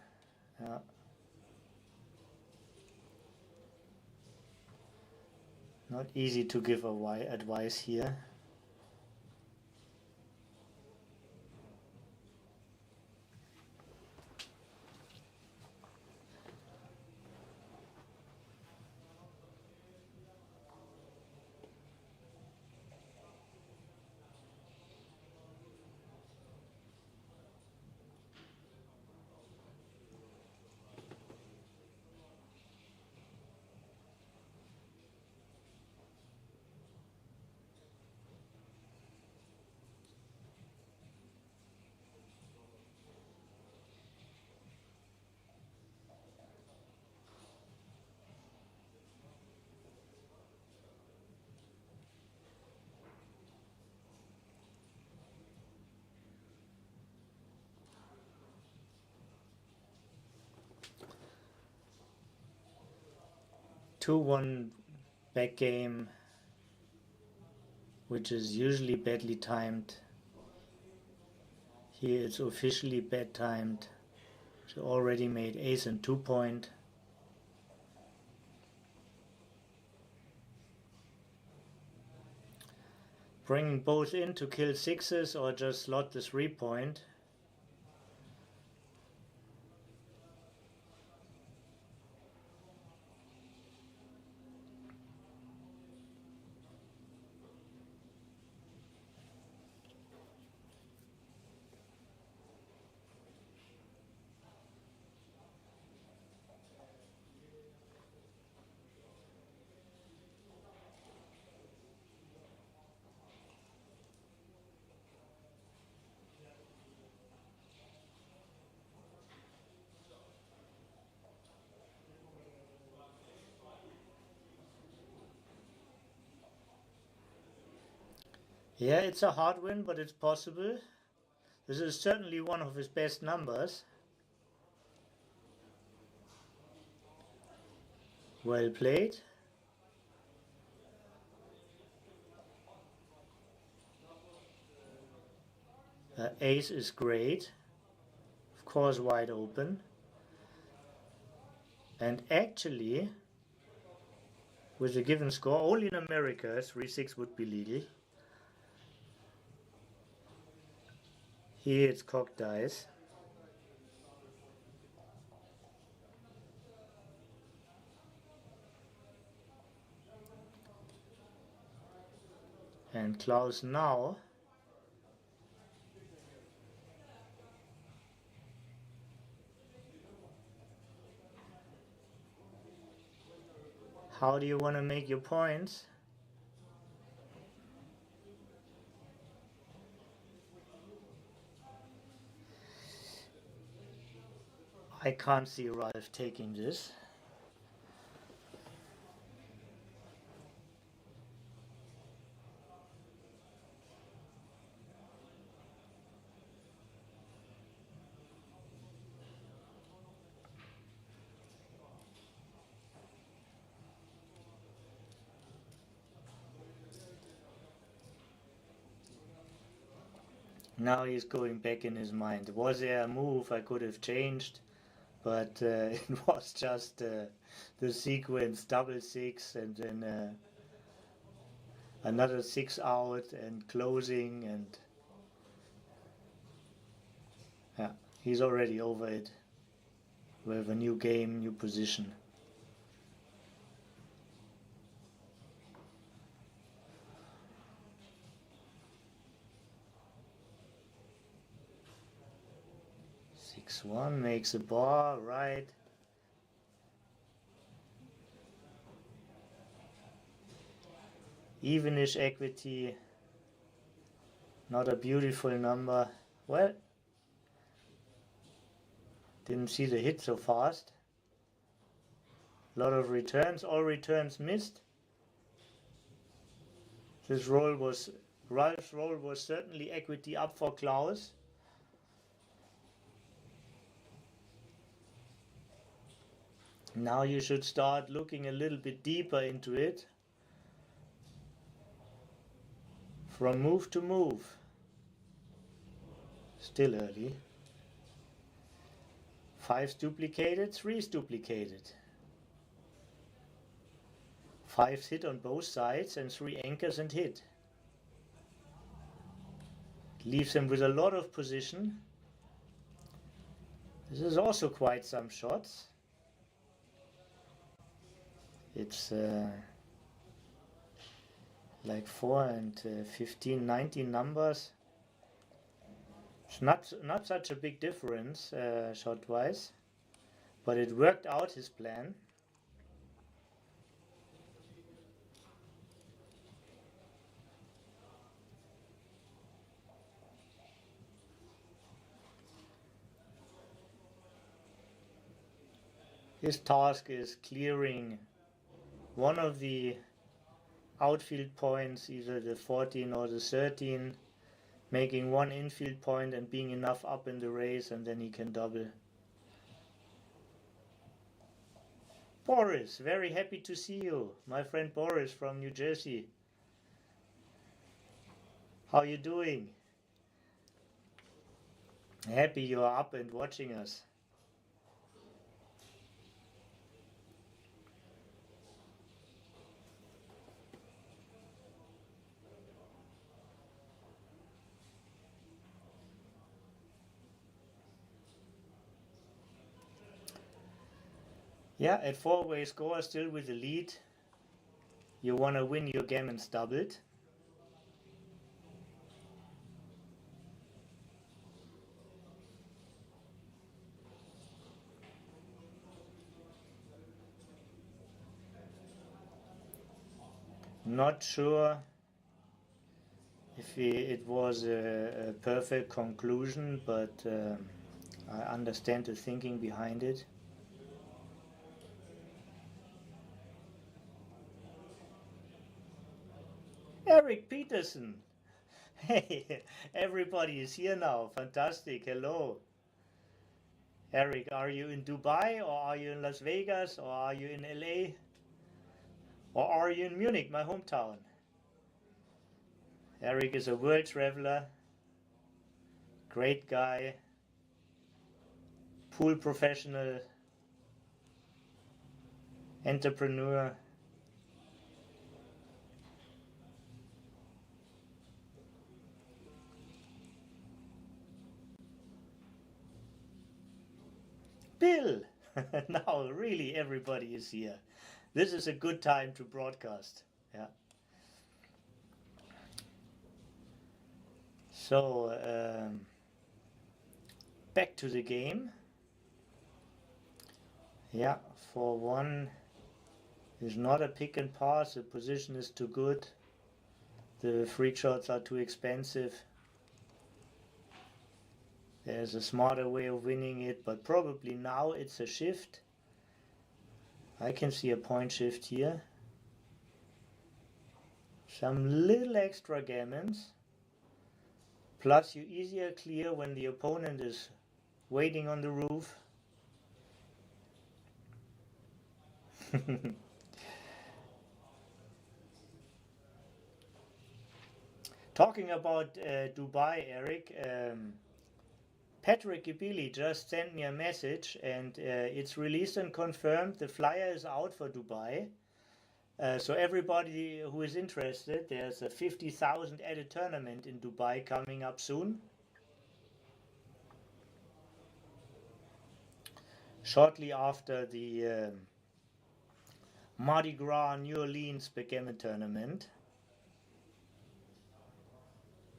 Speaker 2: Yeah. Not easy to give advice here. Two-one back game, which is usually badly timed. Here it's officially bad timed. She already made ace and 2-point. Bringing both in to kill 6s or just slot the 3-point. Yeah, it's a hard win, but it's possible. This is certainly one of his best numbers. Well played. Ace is great. Of course, wide open. And actually, with a given score, only in America, 3-6 would be legal. Here it's cocked dice. And Klaus now how do you want to make your points? I can't see Ralph taking this. Now he's going back in his mind. Was there a move I could have changed? But it was just the sequence double six and then another 6 out and closing, and yeah, he's already over it. We have a new game, new position. Six one makes a bar, right? Evenish equity, not a beautiful number. Well, didn't see the hit so fast. A lot of returns, all returns missed. This roll was, Ralph's roll was certainly equity up for Klaus. Now you should start looking a little bit deeper into it. From move to move. Still early. 5's duplicated, 3's duplicated. 5's hit on both sides and 3 anchors and hit. Leaves him with a lot of position. This is also quite some shots. It's like 4 and 15, 19 numbers. It's not such a big difference shot-wise, but it worked out his plan. His task is clearing one of the outfield points, either the 14 or the 13, making one infield point and being enough up in the race, and then he can double. Boris, very happy to see you. My friend Boris from New Jersey. How you doing? Happy you are up and watching us. Yeah, at 4-way score, still with the lead. You want to win your gammons doubled. Not sure if it was a perfect conclusion, but I understand the thinking behind it. Eric Peterson, Hey, everybody is here now. Fantastic. Hello. Eric, are you in Dubai or are you in Las Vegas or are you in LA or are you in Munich, my hometown? Eric is a world traveler, great guy, pool professional, entrepreneur. Bill! Now really everybody is here. This is a good time to broadcast. Yeah. So, back to the game. Yeah, for one, it's not a pick and pass. The position is too good. The free shots are too expensive. There's a smarter way of winning it, but probably now it's a shift. I can see a point shift here. Some little extra gammons. Plus you easier clear when the opponent is waiting on the roof. Talking about Dubai, Eric, Patrick Gibili just sent me a message and it's released and confirmed. The flyer is out for Dubai. So everybody who is interested, there's a 50,000 added tournament in Dubai coming up soon. Shortly after the Mardi Gras New Orleans backgammon tournament.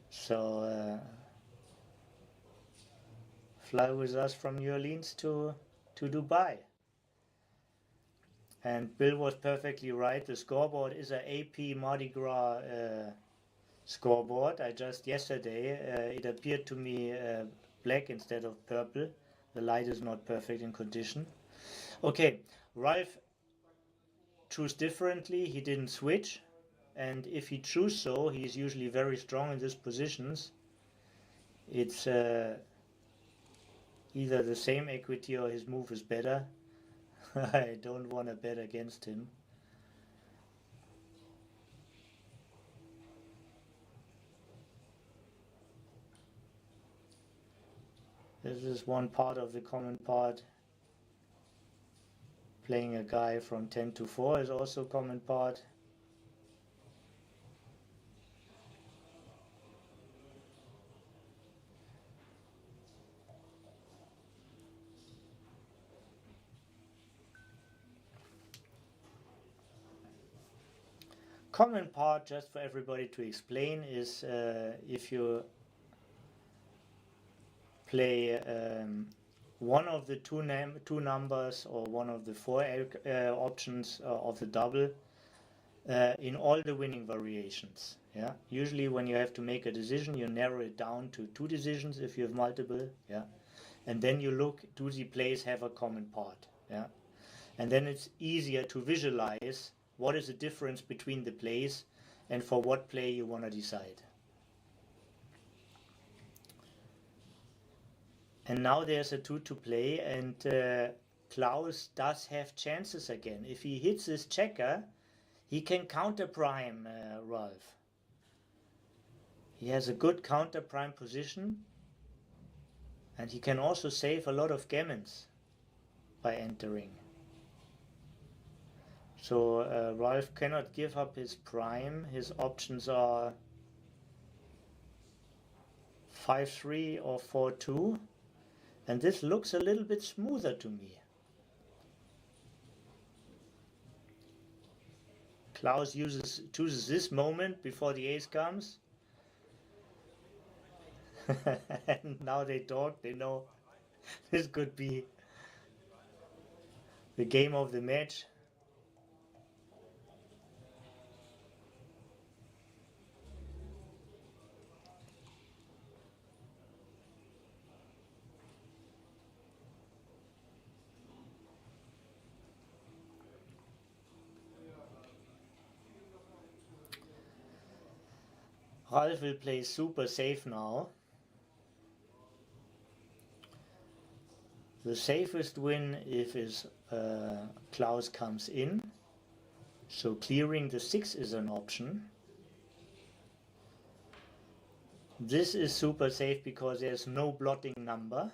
Speaker 2: So fly with us from New Orleans to Dubai. And Bill was perfectly right. The scoreboard is a AP Mardi Gras scoreboard. I just yesterday it appeared to me black instead of purple. The light is not perfect in condition. Okay, Ralph chose differently. He didn't switch, and if he chose so, he's usually very strong in these positions. It's either the same equity or his move is better. I don't want to bet against him. This is one part of the common part. Playing a guy from 10 to 4 is also a common part. Common part, just for everybody to explain, is if you play one of the two numbers or one of the four options of the double in all the winning variations. Yeah, usually when you have to make a decision, you narrow it down to two decisions if you have multiple. Yeah, and then you look, do the plays have a common part? Yeah, and then it's easier to visualize what is the difference between the plays and for what play you want to decide. And now there's a 2 to play, and Klaus does have chances again. If he hits this checker, he can counter prime Ralph. He has a good counter prime position, and he can also save a lot of gammons by entering. So Ralph cannot give up his prime. His options are 5-3 or 4-2. And this looks a little bit smoother to me. Klaus chooses this moment before the ace comes. And now they talk, they know this could be the game of the match. Ralph will play super safe now. The safest win if Klaus comes in, so clearing the 6 is an option. This is super safe because there's no blotting number.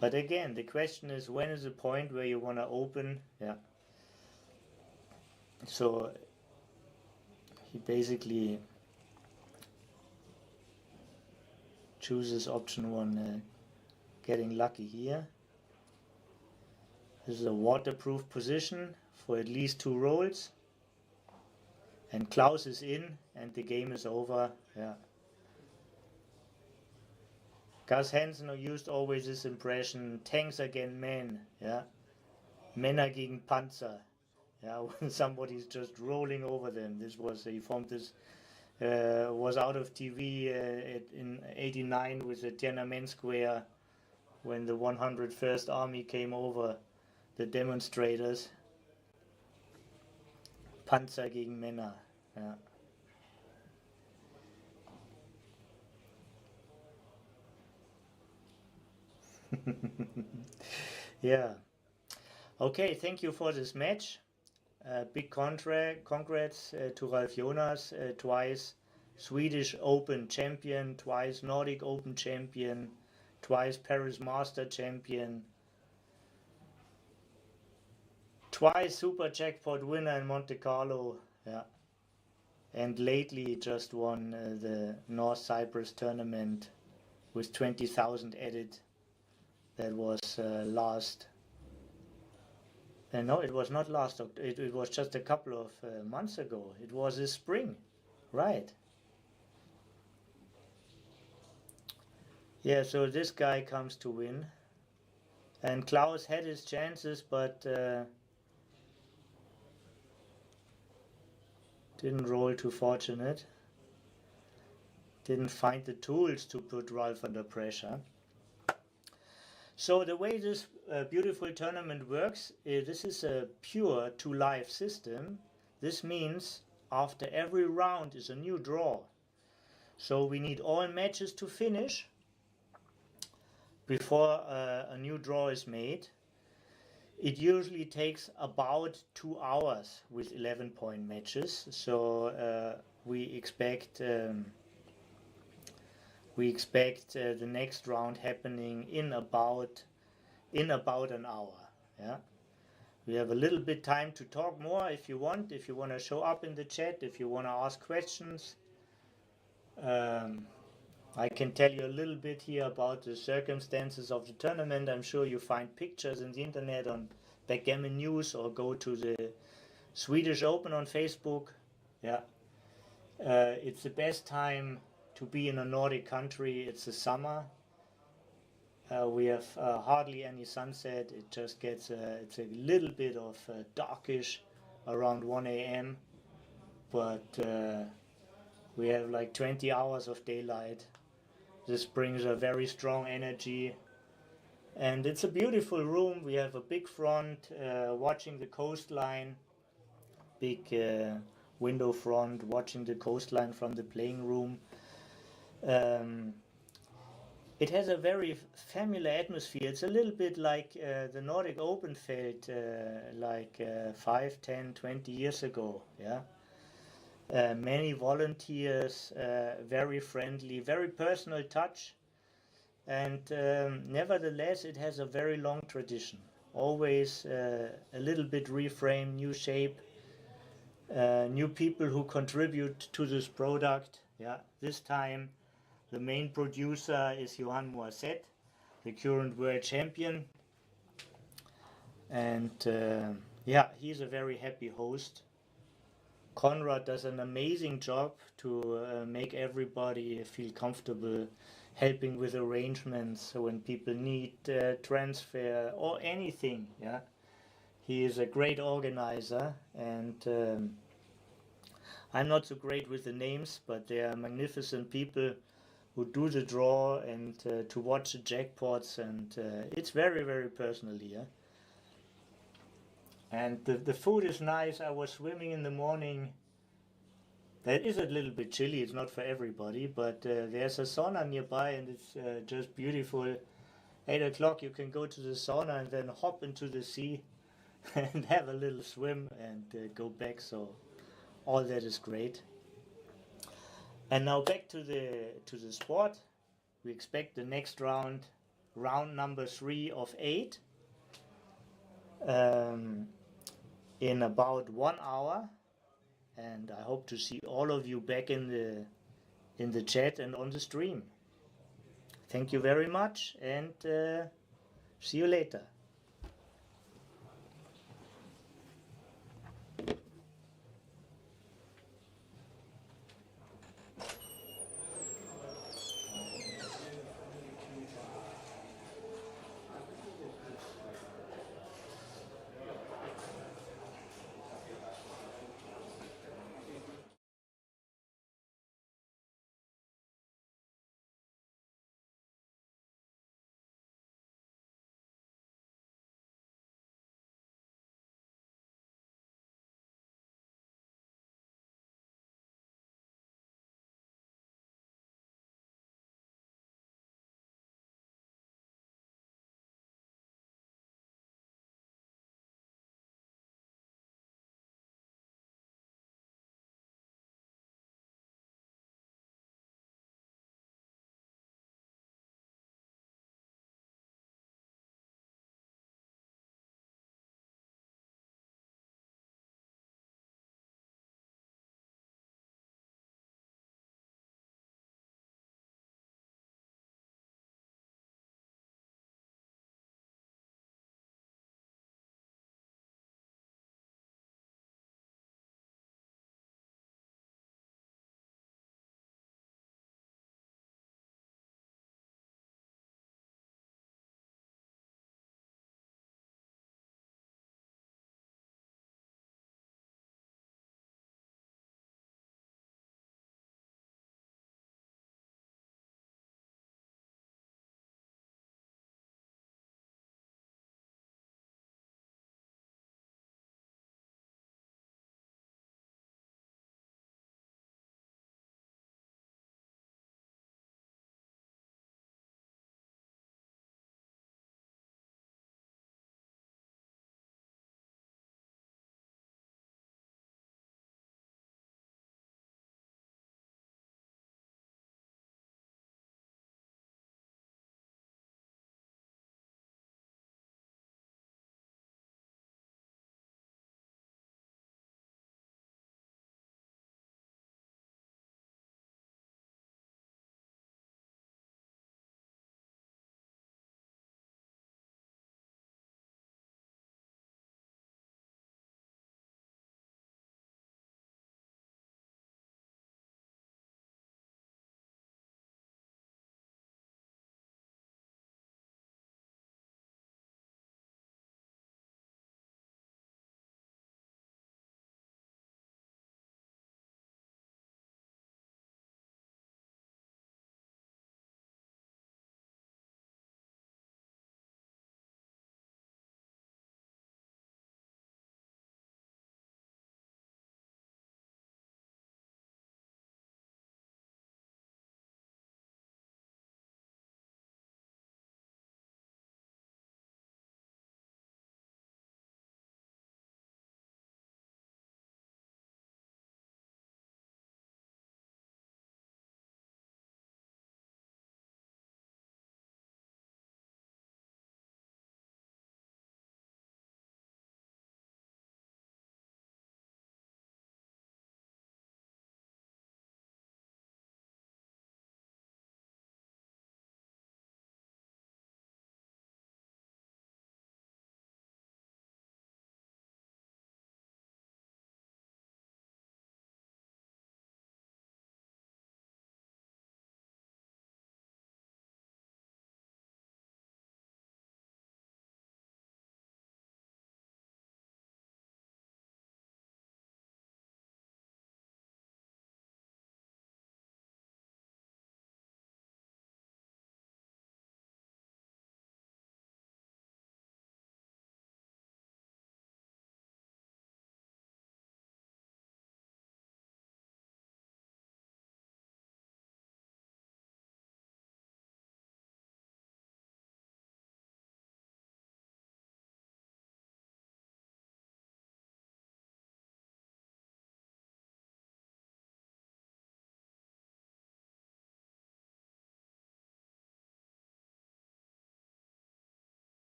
Speaker 2: But again, the question is, when is the point where you want to open? Yeah. So he basically chooses option 1, getting lucky here. This is a waterproof position for at least 2 rolls. And Klaus is in and the game is over. Yeah. Gus Hansen used always this impression, tanks against men. Yeah. Männer gegen Panzer. Yeah, when somebody's just rolling over them. This was, he formed this, was out of TV in '89 with the Tiananmen Square when the 101st Army came over, the demonstrators. Panzer gegen Männer. Yeah. Yeah. Okay, thank you for this match. Big congrats to Ralf Jonas, twice Swedish Open champion, twice Nordic Open champion, twice Paris Master champion, twice Super Jackpot winner in Monte Carlo, yeah, and lately just won the North Cyprus tournament with 20,000 added. That was last. No, it was not last. It was just a couple of months ago. It was this spring, right? Yeah. So this guy comes to win, and Klaus had his chances, but didn't roll too fortunate. Didn't find the tools to put Ralph under pressure. So the way this beautiful tournament works, this is a pure 2-live system. This means after every round is a new draw. So we need all matches to finish before a new draw is made. It usually takes about 2 hours with 11-point matches. So we expect the next round happening in about an hour. Yeah, we have a little bit time to talk more if you want. If you want to show up in the chat, if you want to ask questions, I can tell you a little bit here about the circumstances of the tournament. I'm sure you find pictures in the internet on Backgammon News, or go to the Swedish Open on Facebook. Yeah, it's the best time to be in a Nordic country. It's the summer. We have hardly any sunset. It just gets it's a little bit of darkish around 1 a.m. But we have like 20 hours of daylight. This brings a very strong energy. And it's a beautiful room. We have a big front watching the coastline. Big window front watching the coastline from the playing room. It has a very familiar atmosphere. It's a little bit like the Nordic Open felt like 5, 10, 20 years ago. Yeah, many volunteers, very friendly, very personal touch, and nevertheless it has a very long tradition. Always a little bit reframe, new shape, new people who contribute to this product. Yeah, this time the main producer is Johan Moisset, the current world champion. And yeah, he's a very happy host. Conrad does an amazing job to make everybody feel comfortable, helping with arrangements when people need transfer or anything. Yeah, he is a great organizer, and I'm not so great with the names, but they are magnificent people who do the draw and to watch the jackpots, and it's very, very personal here. And the food is nice. I was swimming in the morning. That is a little bit chilly. It's not for everybody, but there's a sauna nearby, and it's just beautiful. 8 o'clock, you can go to the sauna and then hop into the sea and have a little swim and go back. So all that is great. And now back to the sport. We expect the next round number 3 of 8, in about 1 hour. And I hope to see all of you back in the chat and on the stream. Thank you very much, and see you later.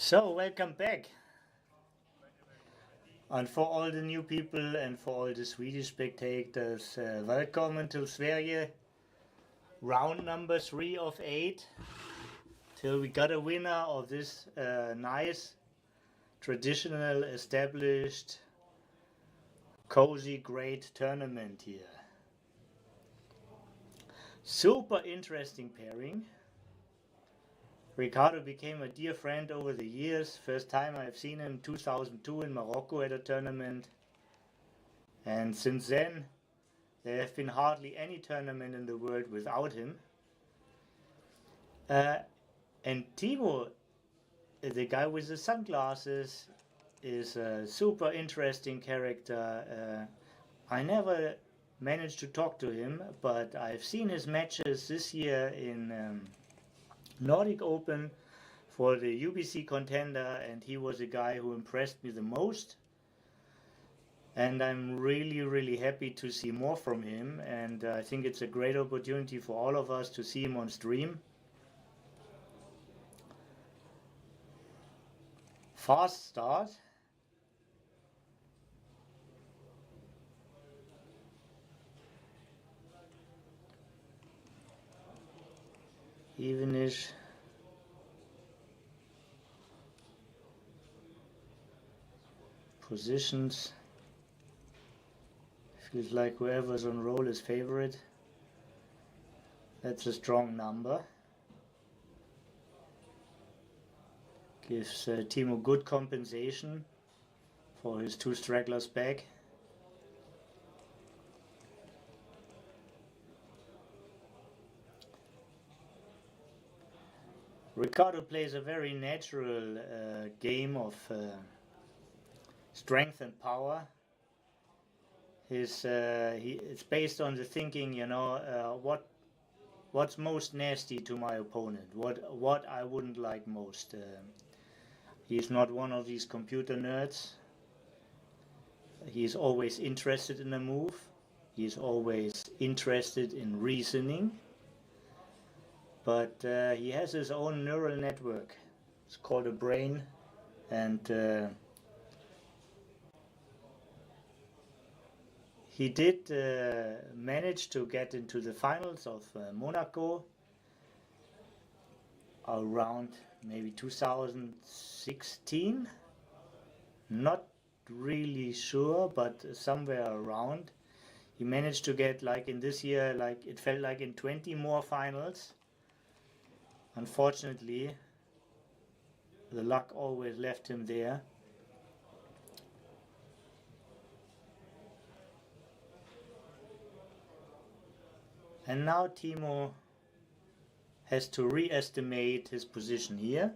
Speaker 2: So, welcome back. And for all the new people and for all the Swedish spectators, welcome to Sverige. Round number 3 of 8. Till we got a winner of this nice, traditional, established, cozy, great tournament here. Super interesting pairing. Ricardo became a dear friend over the years. First time I've seen him 2002 in Morocco at a tournament. And since then, there have been hardly any tournament in the world without him. And Timo, the guy with the sunglasses, is a super interesting character. I never managed to talk to him, but I've seen his matches this year in Nordic Open for the UBC contender, and he was a guy who impressed me the most. And I'm really happy to see more from him, and I think it's a great opportunity for all of us to see him on stream. Fast start. Evenish. Positions. Feels like whoever's on roll is favorite. That's a strong number. Gives Timo good compensation for his 2 stragglers back. Ricardo plays a very natural game of strength and power. It's based on the thinking, what's most nasty to my opponent, what I wouldn't like most. He's not one of these computer nerds. He's always interested in a move. He's always interested in reasoning. But he has his own neural network. It's called a brain, and he did manage to get into the finals of Monaco around maybe 2016. Not really sure, but somewhere around. He managed to get, like in this year, like it felt like in 20 more finals. Unfortunately, the luck always left him there. And now Timo has to re-estimate his position here.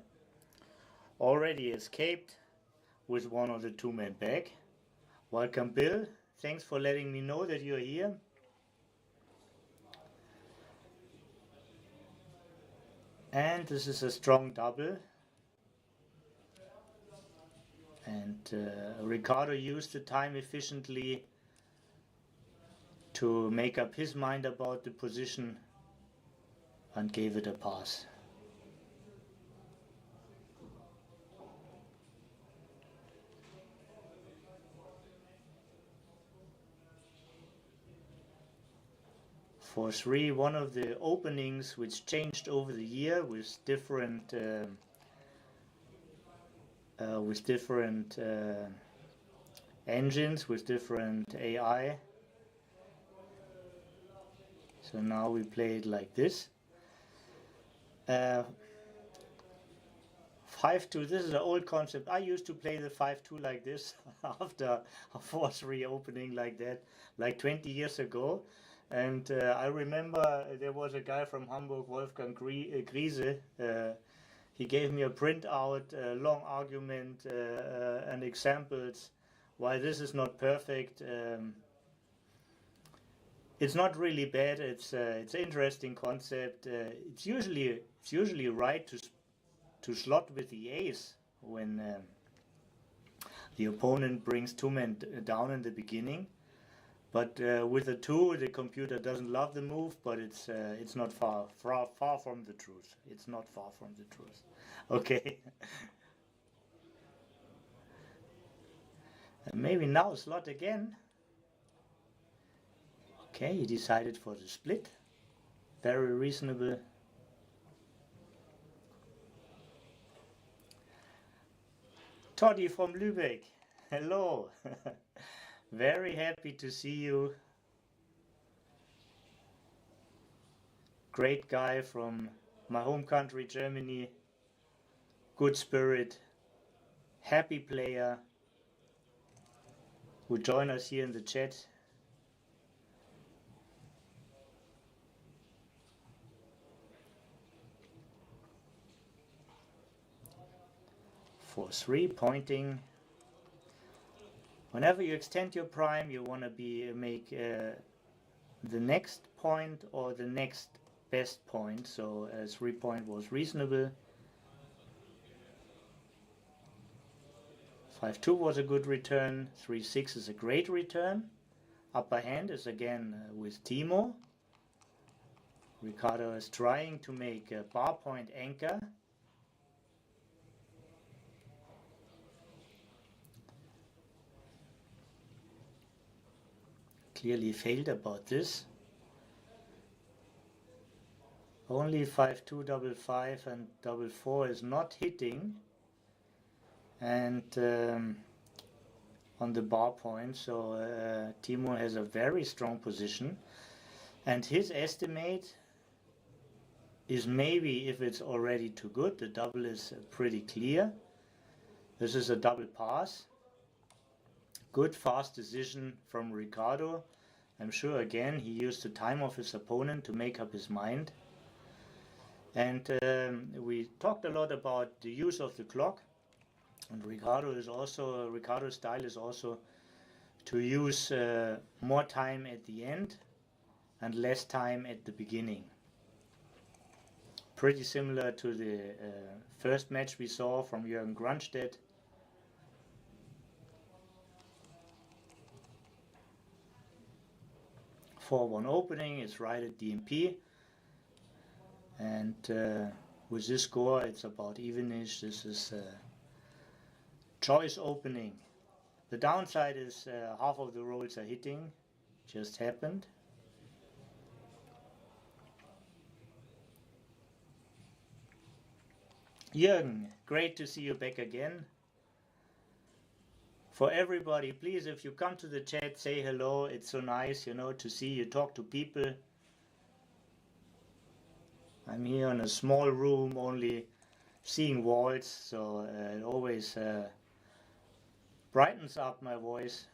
Speaker 2: Already escaped with one of the 2 men back. Welcome, Bill. Thanks for letting me know that you're here. And this is a strong double. And Ricardo used the time efficiently to make up his mind about the position and gave it a pass. For 3, one of the openings which changed over the year with different engines, with different AI. So now we play it like this. 5-2, this is an old concept. I used to play the 5-2 like this after a 4-3 opening like that, like 20 years ago. And I remember there was a guy from Hamburg, Wolfgang Griese. He gave me a printout, a long argument and examples why this is not perfect. It's not really bad. It's an interesting concept. It's usually right to slot with the ace when the opponent brings 2 men down in the beginning. But with a 2, the computer doesn't love the move, but it's not far from the truth. It's not far from the truth. Okay. And maybe now slot again. Okay, he decided for the split. Very reasonable. Toddy from Lübeck. Hello. Very happy to see you. Great guy from my home country, Germany. Good spirit. Happy player. Who join us here in the chat. For 3 pointing. Whenever you extend your prime, you want to make the next point or the next best point. So 3 point was reasonable. 5-2 was a good return. 3-6 is a great return. Upper hand is again with Timo. Ricardo is trying to make a bar point anchor. Clearly failed about this. Only 5-2, double 5 and double 4 is not hitting. And on the bar point, so Timo has a very strong position. And his estimate is maybe, if it's already too good, the double is pretty clear. This is a double pass. Good fast decision from Ricardo. I'm sure again he used the time of his opponent to make up his mind. And we talked a lot about the use of the clock. And Ricardo's style is also to use more time at the end and less time at the beginning. Pretty similar to the first match we saw from Jürgen Grunstedt. (4-1) opening is right at DMP, and with this score it's about evenish. This is choice opening. The downside is half of the rolls are hitting. Just happened. Jürgen, great to see you back again. For everybody, please, if you come to the chat, say hello. It's so nice, you know, to see you talk to people. I'm here in a small room, only seeing walls, so it always brightens up my voice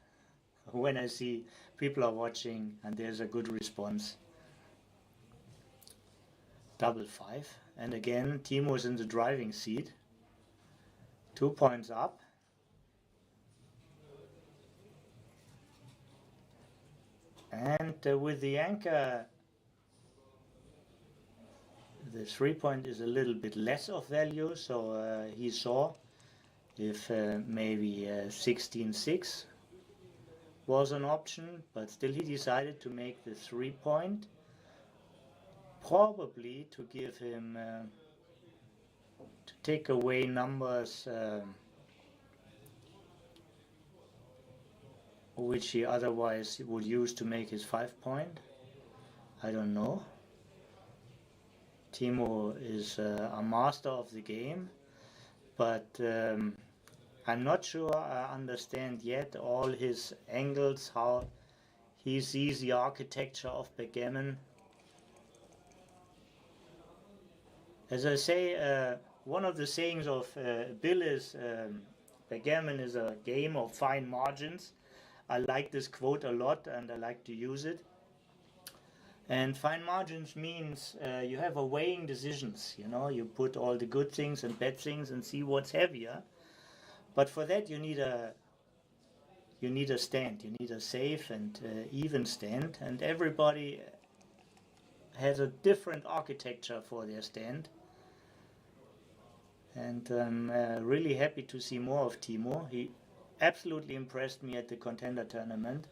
Speaker 2: when I see people are watching and there's a good response. Double 5, and again Timo is in the driving seat. 2 points up. And with the anchor, the 3 point is a little bit less of value, so he saw if maybe 16-6 was an option, but still he decided to make the 3 point, probably to give him, to take away numbers which he otherwise would use to make his 5 point. I don't know. Timo is a master of the game, but I'm not sure I understand yet all his angles, how he sees the architecture of backgammon. As I say, one of the sayings of Bill is backgammon is a game of fine margins. I like this quote a lot and I like to use it. And fine margins means you have a weighing decisions, you know, you put all the good things and bad things and see what's heavier. But for that you need a stand, you need a safe and even stand, and everybody has a different architecture for their stand. And I'm really happy to see more of Timo. He absolutely impressed me at the contender tournament.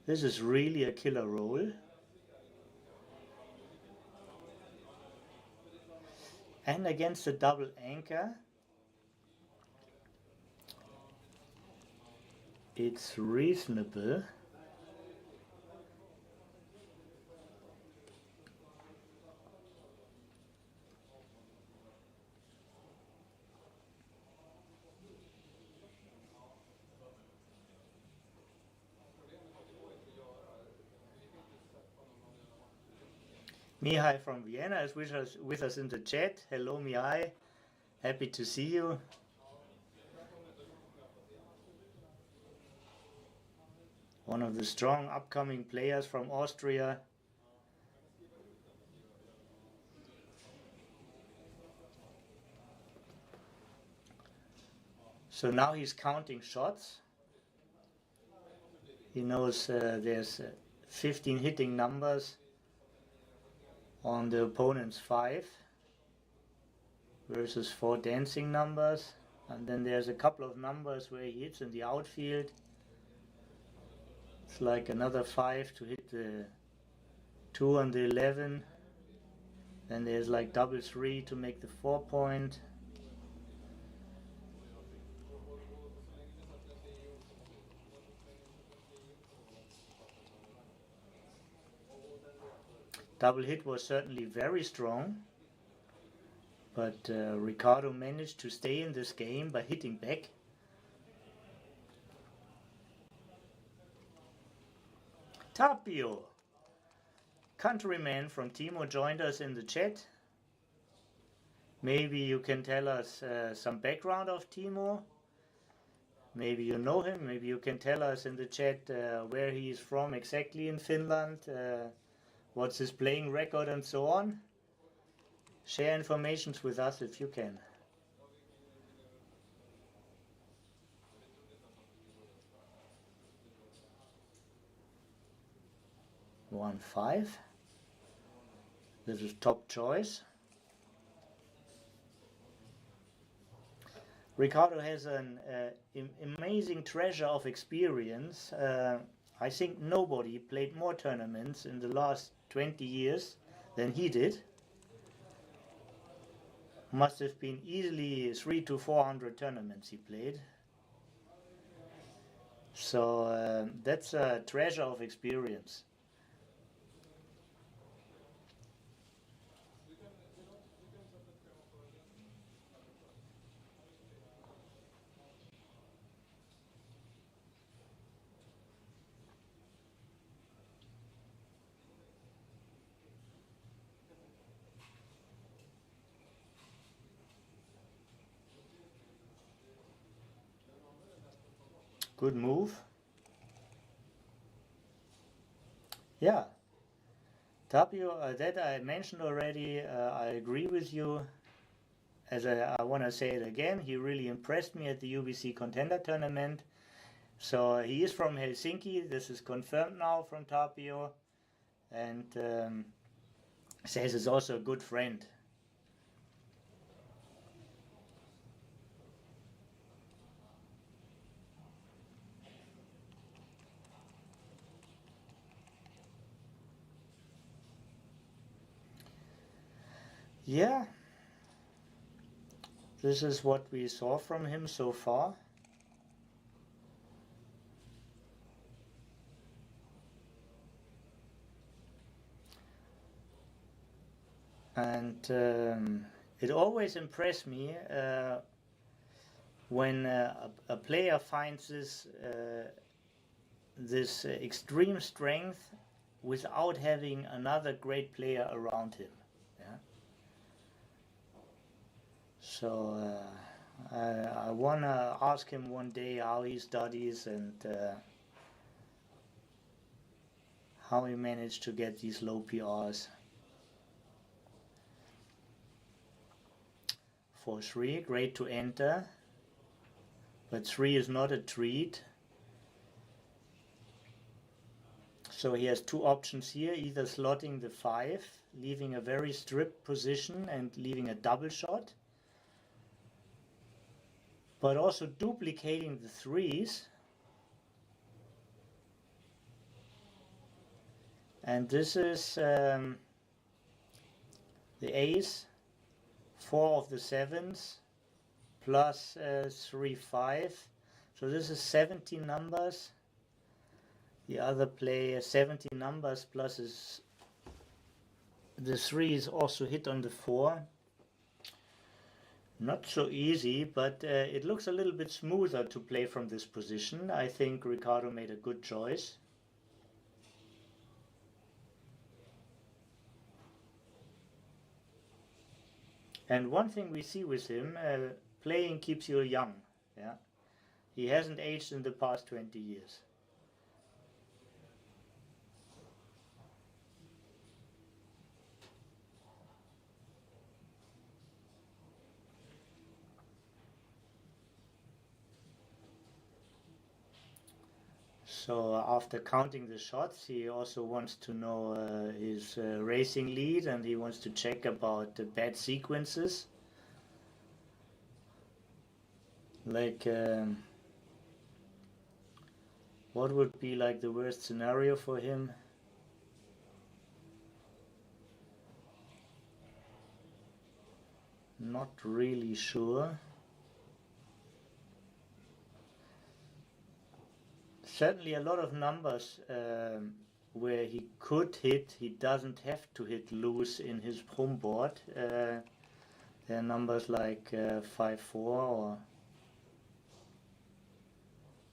Speaker 2: This is really a killer roll. And against the double anchor, it's reasonable. Mihai from Vienna is with us in the chat. Hello, Mihai. Happy to see you. One of the strong upcoming players from Austria. So now he's counting shots. He knows there's 15 hitting numbers on the opponent's 5 versus 4 dancing numbers, and then there's a couple of numbers where he hits in the outfield. It's like another 5 to hit the 2 on the 11. Then there's like double 3 to make the 4 point. Double hit was certainly very strong, but Ricardo managed to stay in this game by hitting back. Tapio, countryman from Timo, joined us in the chat. Maybe you can tell us some background of Timo. Maybe you know him. Maybe you can tell us in the chat where he is from exactly in Finland, what's his playing record and so on. Share information with us if you can. One 5. This is top choice. Ricardo has an amazing treasure of experience. I think nobody played more tournaments in the last 20 years than he did. Must have been easily 300 to 400 tournaments he played. So that's a treasure of experience. Good move. Yeah. Tapio, that I mentioned already, I agree with you. As I want to say it again, he really impressed me at the UBC Contender Tournament. So he is from Helsinki, this is confirmed now from Tapio. And says he's also a good friend. Yeah, this is what we saw from him so far. And it always impressed me when a player finds this extreme strength without having another great player around him. Yeah. So I want to ask him one day how he studies and how he managed to get these low PRs. 4-3, great to enter, but 3 is not a treat. So he has two options here, either slotting the 5, leaving a very stripped position and leaving a double shot, but also duplicating the 3s. And this is the ace 4 of the 7s, plus 3, 5. So this is 17 numbers. The other player 17 numbers plus the 3 is also hit on the 4. Not so easy, but it looks a little bit smoother to play from this position. I think Ricardo made a good choice. And one thing we see with him, playing keeps you young. Yeah, he hasn't aged in the past 20 years. So after counting the shots, he also wants to know his racing lead, and he wants to check about the bad sequences. Like, what would be like the worst scenario for him? Not really sure. Certainly a lot of numbers where he could hit, he doesn't have to hit loose in his home board. There are numbers like 5-4 or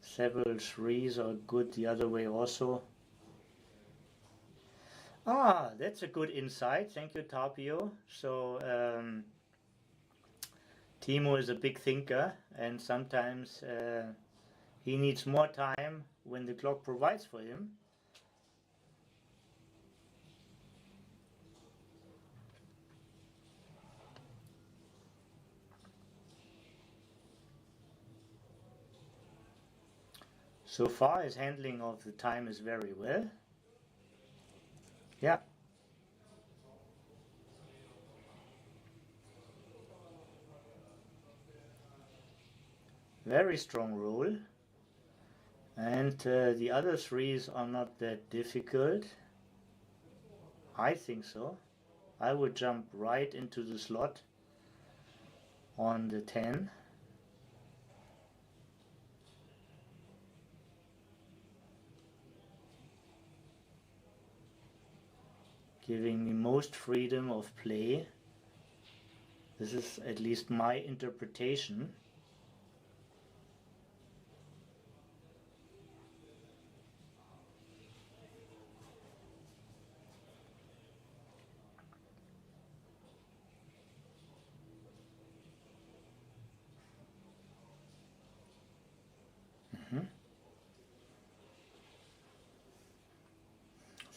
Speaker 2: several 3s are good the other way also. Ah, that's a good insight. Thank you, Tapio. So Timo is a big thinker, and sometimes he needs more time when the clock provides for him. So far his handling of the time is very well. Yeah. Very strong roll. And the other 3s are not that difficult. I think so. I would jump right into the slot on the 10. Giving me most freedom of play. This is at least my interpretation.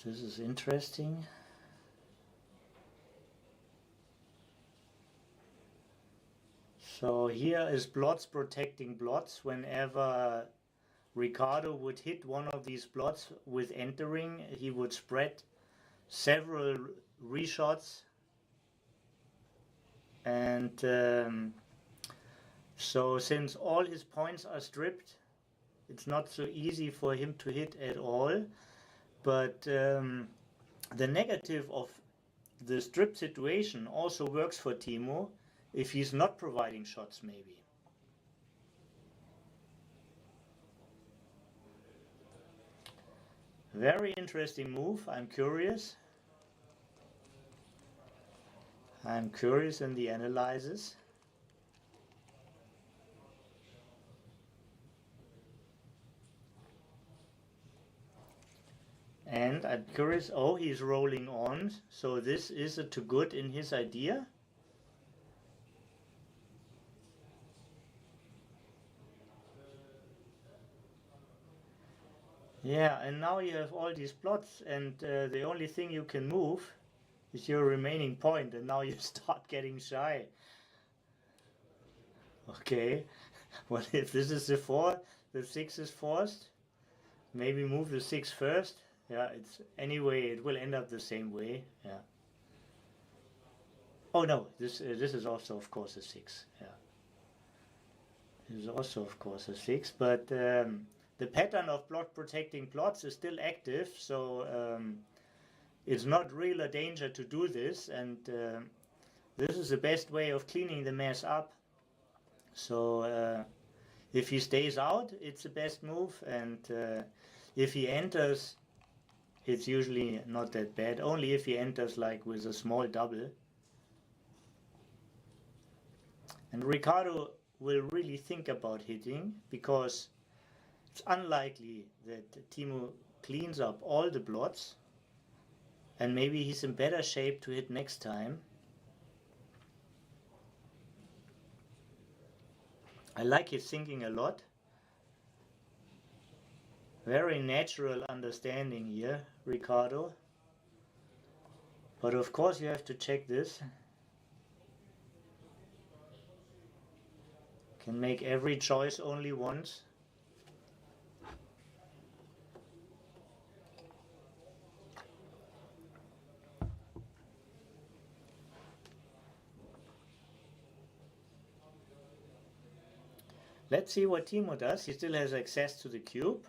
Speaker 2: This is interesting. So here is blots protecting blots. Whenever Ricardo would hit one of these blots with entering, he would spread several reshots. And so since all his points are stripped, it's not so easy for him to hit at all. But the negative of the strip situation also works for Timo if he's not providing shots, maybe. Very interesting move. I'm curious. I'm curious in the analysis. And I'm curious, oh, he's rolling on, so this is a too good in his idea. Yeah, and now you have all these plots, and the only thing you can move is your remaining point, and now you start getting shy. Okay, well, if this is the 4, the 6 is forced. Maybe move the 6 first. Yeah, it's anyway, it will end up the same way. Yeah. Oh no, this is also of course a 6. Yeah. This is also of course a 6, but the pattern of block protecting plots is still active, so it's not real a danger to do this, and This is the best way of cleaning the mess up. So if he stays out, it's the best move, and if he enters, it's usually not that bad. Only if he enters like with a small double. And Ricardo will really think about hitting, because it's unlikely that Timo cleans up all the blots, and maybe he's in better shape to hit next time. I like his thinking a lot. Very natural understanding here, Ricardo. But of course you have to check this. Can make every choice only once. Let's see what Timo does. He still has access to the cube.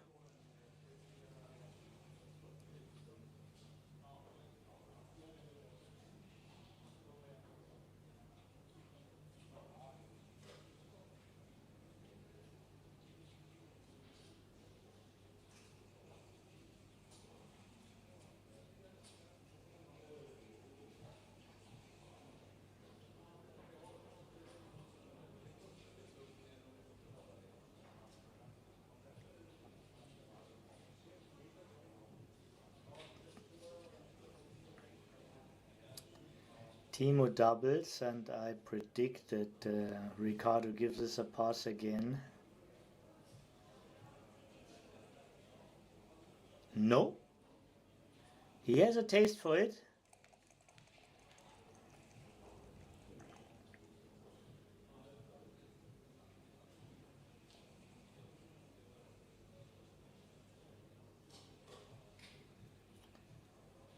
Speaker 2: Timo doubles, and I predict that Ricardo gives us a pass again. No. He has a taste for it.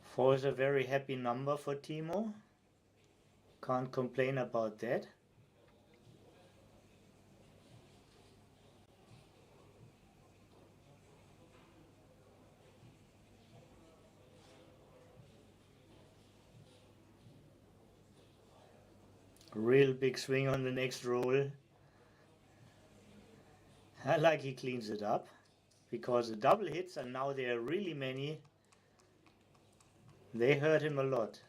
Speaker 2: Four is a very happy number for Timo. Can't complain about that. Real big swing on the next roll. I like he cleans it up, because the double hits, and now there are really many, they hurt him a lot.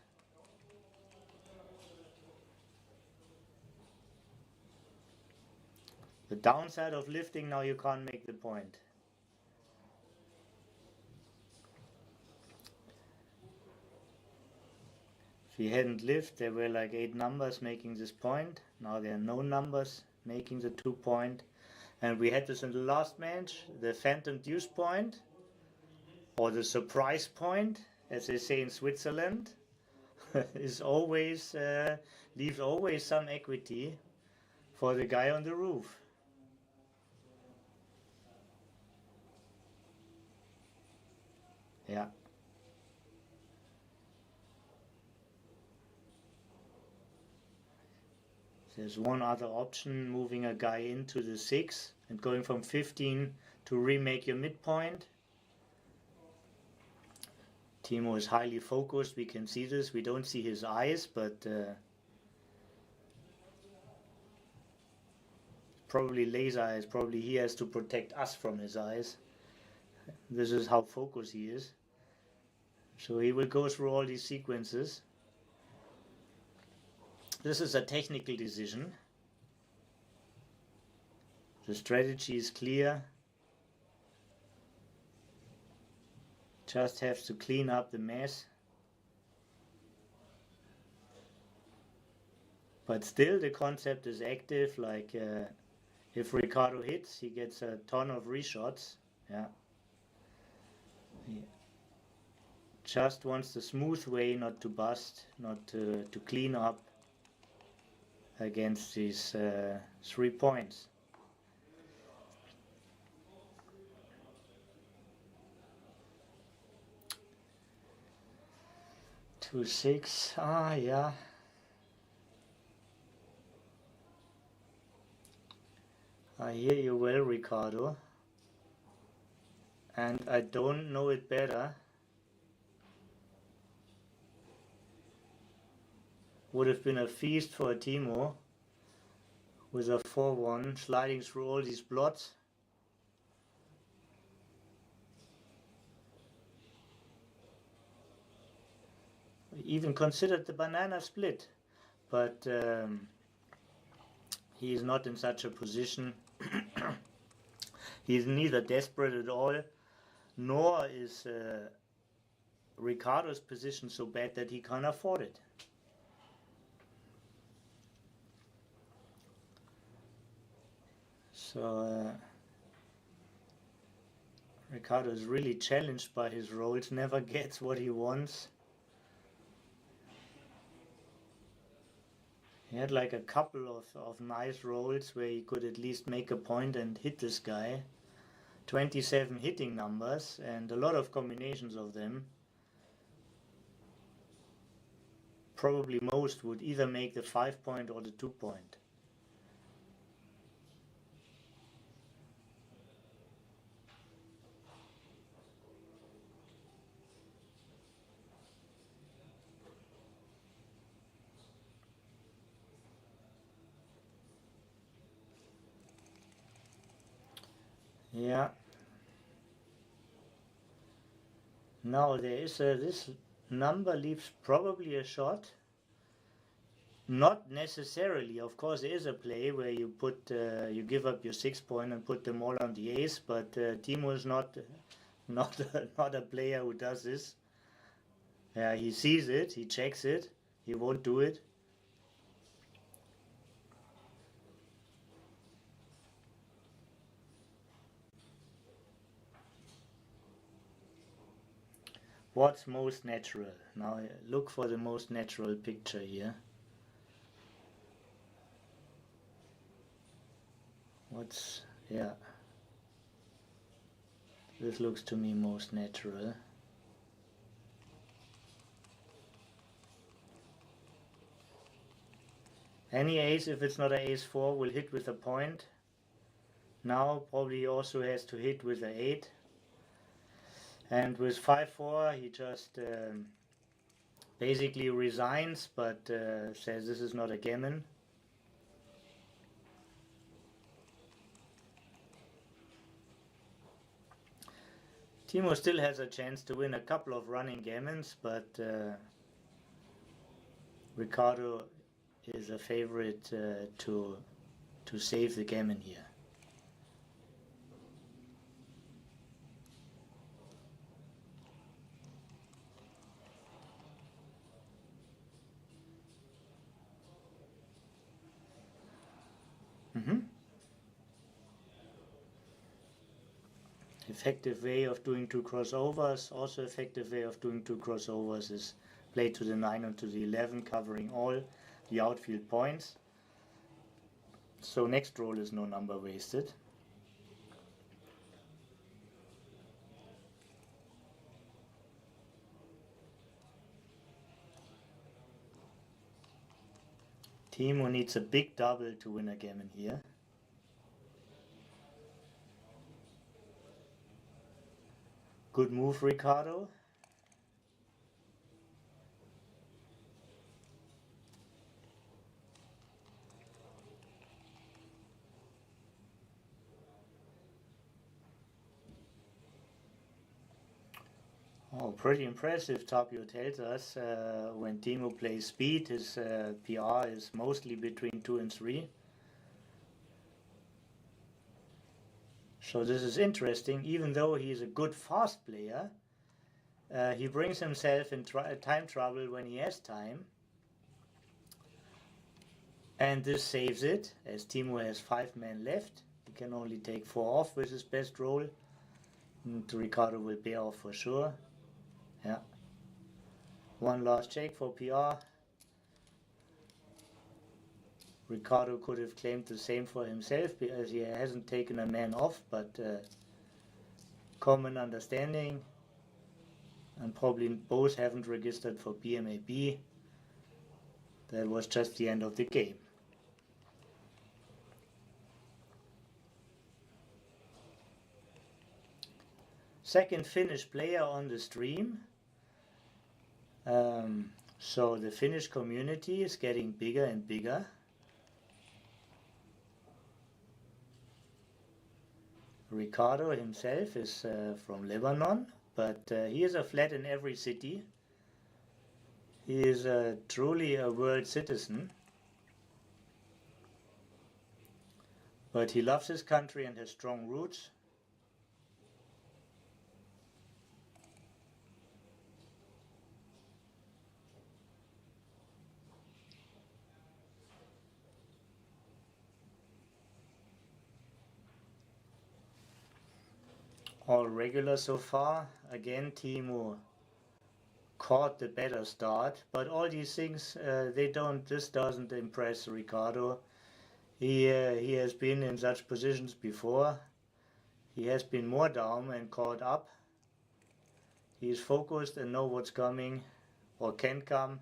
Speaker 2: The downside of lifting, now you can't make the point. If he hadn't lived, there were like 8 numbers making this point. Now there are no numbers making the 2 point. And we had this in the last match, the phantom deuce point, or the surprise point, as they say in Switzerland, is always leaves always some equity for the guy on the roof. Yeah. There's one other option, moving a guy into the 6 and going from 15 to remake your midpoint. Timo is highly focused, we can see this, we don't see his eyes, but probably laser eyes, probably he has to protect us from his eyes. This is how focused he is. So he will go through all these sequences. This is a technical decision. The strategy is clear. Just have to clean up the mess. But still the concept is active, like if Ricardo hits, he gets a ton of reshots. Yeah. He just wants the smooth way, not to bust, not to clean up against these 3 points. Two 6, yeah. I hear you well, Ricardo, and I don't know it better. would have been a feast for Timo with a 4-1 sliding through all these blots. He even considered the banana split, but he is not in such a position. He is neither desperate at all, nor is Ricardo's position so bad that he can't afford it. So Ricardo is really challenged by his rolls, never gets what he wants. He had like a couple of nice rolls where he could at least make a point and hit this guy. 27 hitting numbers and a lot of combinations of them. Probably most would either make the 5-point or the 2-point. Yeah. Now there is this number leaves probably a shot. Not necessarily. Of course, there is a play where you put you give up your 6-point and put them all on the ace. But Timo is not a player who does this. Yeah, he sees it, he checks it, he won't do it. What's most natural? Now look for the most natural picture here. Yeah. This looks to me most natural. Any ace, if it's not an ace-4, will hit with a point. Now probably also has to hit with an 8. And with 5-4 he just basically resigns, but says this is not a gammon. Timo still has a chance to win a couple of running gammons, but Ricardo is a favorite to save the gammon here. Effective way of doing 2 crossovers. Also effective way of doing 2 crossovers is play to the 9 and to the 11, covering all the outfield points. So next roll is no number wasted. Timo needs a big double to win a gammon here. Good move, Ricardo. Oh, pretty impressive, Tapio tells us. When Timo plays speed, his PR is mostly between 2 and 3. So this is interesting. Even though he is a good fast player, he brings himself in time trouble when he has time. And this saves it, as Timo has 5 men left. He can only take 4 off with his best roll. And Ricardo will pay off for sure. Yeah. One last check for PR. Ricardo could have claimed the same for himself because he hasn't taken a man off, but common understanding, and probably both haven't registered for BMAB. That was just the end of the game. Second Finnish player on the stream. So the Finnish community is getting bigger and bigger. Ricardo himself is from Lebanon, but he is a flat in every city. He is truly a world citizen, but he loves his country and has strong roots. All regular so far. Again, Timo caught the better start, but all these things this doesn't impress Ricardo. He has been in such positions before. He has been more down and caught up. He is focused and know what's coming or can come.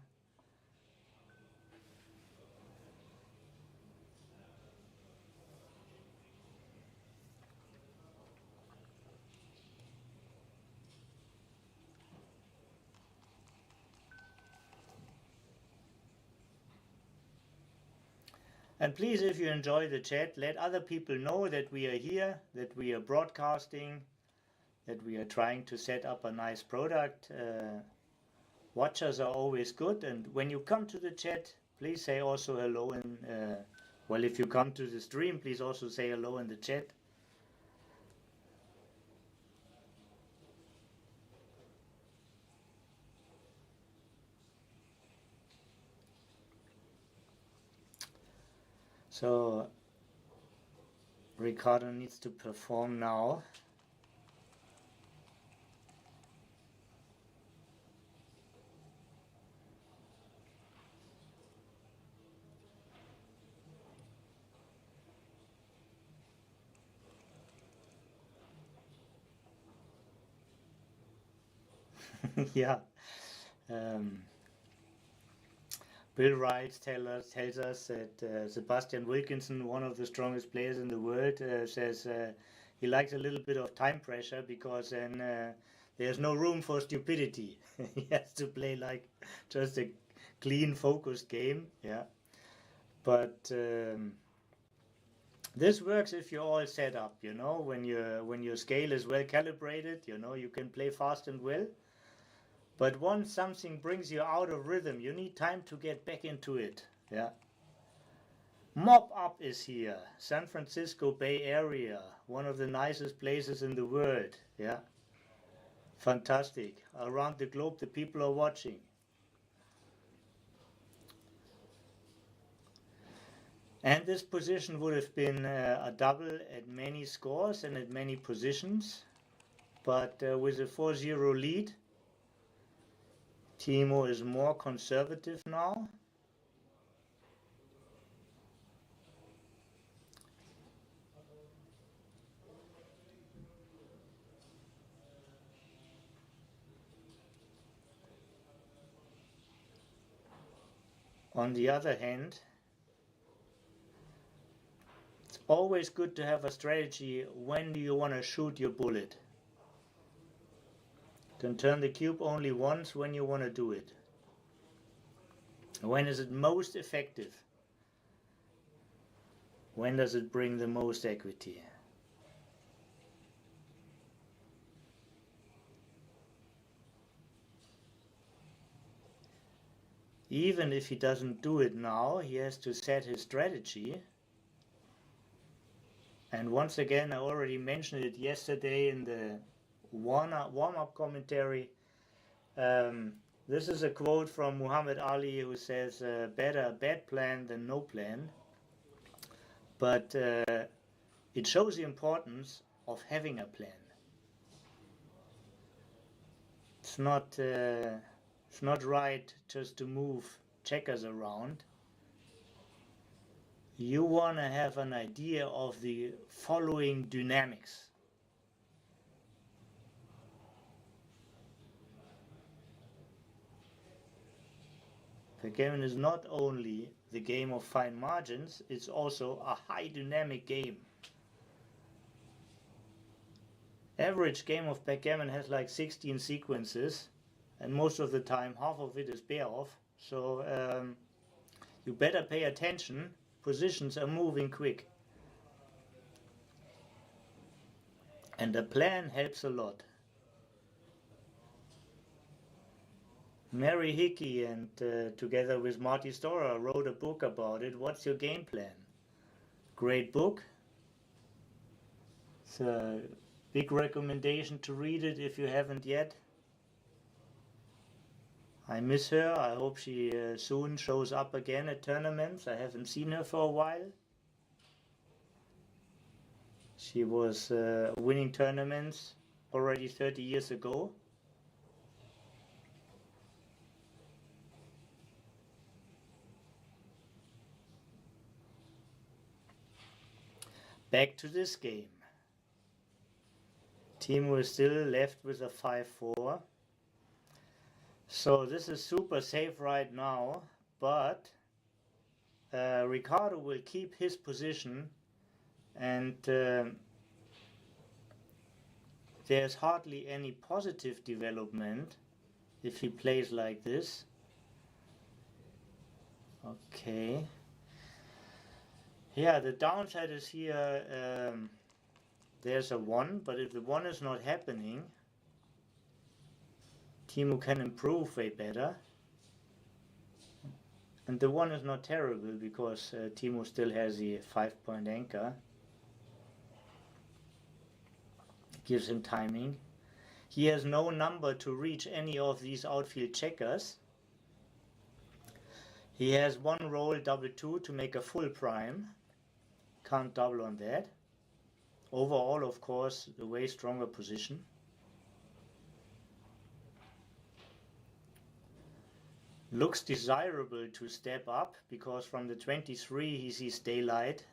Speaker 2: And please, if you enjoy the chat, let other people know that we are here, that we are broadcasting, that we are trying to set up a nice product. Watchers are always good, and when you come to the chat, please say also hello. And well, if you come to the stream, please also say hello in the chat. So Ricardo needs to perform now. Yeah. Bill Wright tells us that Sebastian Wilkinson, one of the strongest players in the world, says he likes a little bit of time pressure because then there's no room for stupidity. He has to play like just a clean, focused game. Yeah, but this works if you're all set up. You know, when your scale is well calibrated, you know you can play fast and well. But once something brings you out of rhythm, you need time to get back into it. Yeah. Mop Up is here. San Francisco Bay Area, one of the nicest places in the world. Yeah. Fantastic. Around the globe, the people are watching. And this position would have been a double at many scores and at many positions. But with a 4-0 lead, Timo is more conservative now. On the other hand, it's always good to have a strategy. When do you want to shoot your bullet? You can turn the cube only once when you want to do it. When is it most effective? When does it bring the most equity? Even if he doesn't do it now, he has to set his strategy. And once again, I already mentioned it yesterday in the warm-up commentary. This is a quote from Muhammad Ali, who says, better a bad plan than no plan. But it shows the importance of having a plan. It's not right just to move checkers around. You want to have an idea of the following dynamics. Backgammon is not only the game of fine margins, it's also a high dynamic game. Average game of backgammon has like 16 sequences, and most of the time half of it is pair off. So you better pay attention. Positions are moving quick. And a plan helps a lot. Mary Hickey and together with Marty Storer wrote a book about it. What's your game plan? Great book. It's a big recommendation to read it if you haven't yet. I miss her. I hope she soon shows up again at tournaments. I haven't seen her for a while. She was winning tournaments already 30 years ago. Back to this game. Timo is still left with a 5-4. So this is super safe right now, but Ricardo will keep his position, and there's hardly any positive development if he plays like this. Okay. Yeah, the downside is here, there's a 1, but if the 1 is not happening, Timo can improve way better. And the 1 is not terrible because Timo still has the 5-point anchor. Gives him timing. He has no number to reach any of these outfield checkers. He has 1 roll double 2 to make a full prime. Can't double on that. Overall, of course, a way stronger position. Looks desirable to step up because from the 23 he sees daylight.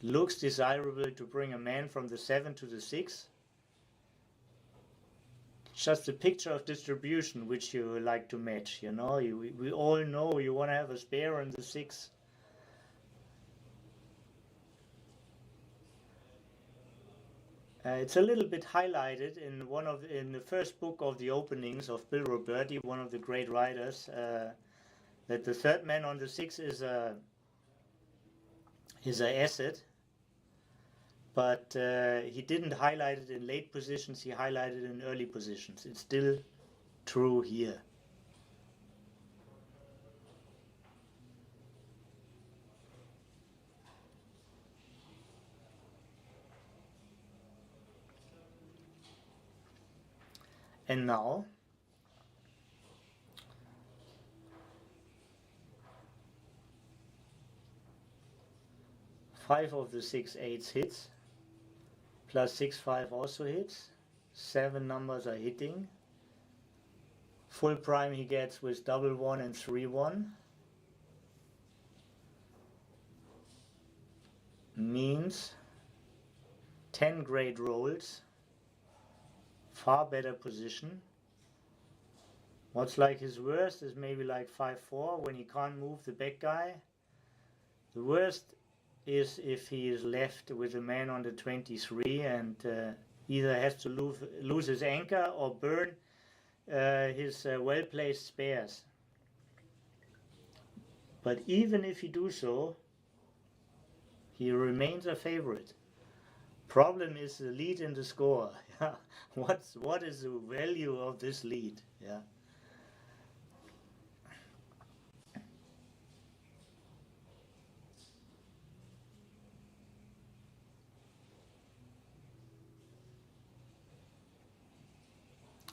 Speaker 2: Looks desirable to bring a man from the 7 to the 6. Just a picture of distribution which you like to match, you know. We all know you want to have a spare on the 6. It's a little bit highlighted in the first book of the openings of Bill Roberti, one of the great writers, that the third man on the 6 is a asset, but he didn't highlight it in late positions. He highlighted it in early positions. It's still true here. And now, five of the 6 8s hits, plus 6 5 also hits. 7 numbers are hitting. Full prime he gets with double 1 and 3 1. Means 10 great rolls. Far better position. What's like his worst is maybe like 5-4 when he can't move the back guy. The worst is if he is left with a man on the 23 and either has to lose his anchor or burn his well-placed spares. But even if he do so, he remains a favorite. Problem is the lead in the score. What is the value of this lead? Yeah.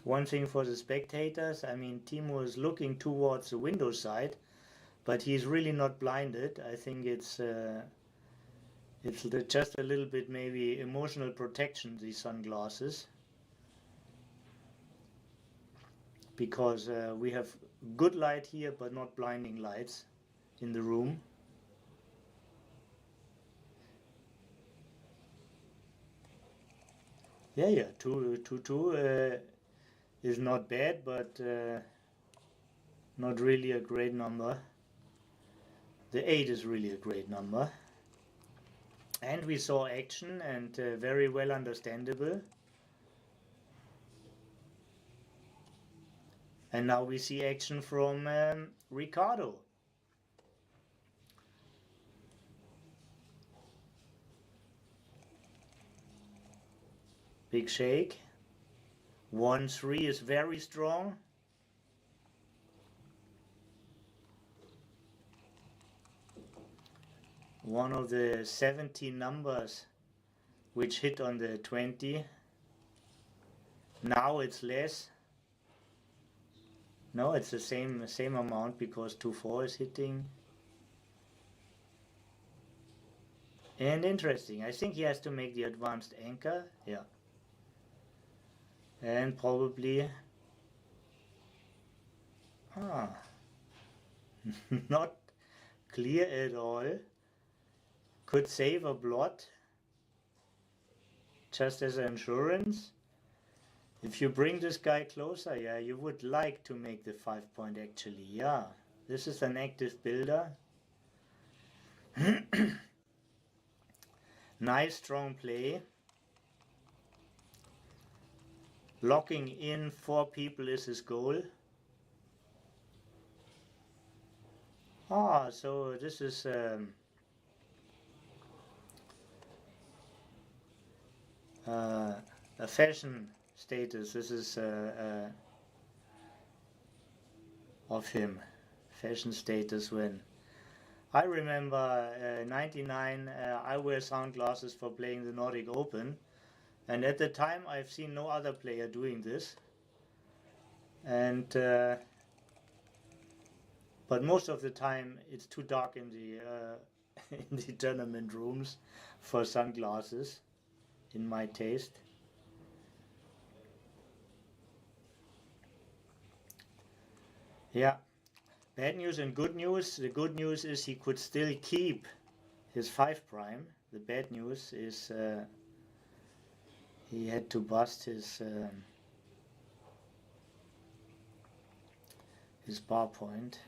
Speaker 2: One thing for the spectators, I mean, Timo is looking towards the window side, but he's really not blinded. I think it's just a little bit maybe emotional protection, these sunglasses, because we have good light here but not blinding lights in the room. Yeah, 2 is not bad, but not really a great number. The 8 is really a great number. And we saw action and very well understandable. And now we see action from Ricardo. Big shake. 1-3 is very strong. One of the 17 numbers which hit on the 20. Now it's less. No, it's the same amount because 2-4 is hitting. And interesting, I think he has to make the advanced anchor. Yeah. And probably not clear at all. Could save a blot just as an insurance. If you bring this guy closer, yeah, you would like to make the 5 point actually. Yeah, this is an active builder. Nice strong play. Locking in 4 people is his goal. So this is a fashion status. This is of him. Fashion status when. I remember 99, I wear sunglasses for playing the Nordic Open. And at the time I've seen no other player doing this. And but most of the time it's too dark in the in the tournament rooms for sunglasses, in my taste. Yeah, bad news and good news. The good news is he could still keep his 5 prime. The bad news is he had to bust his bar point.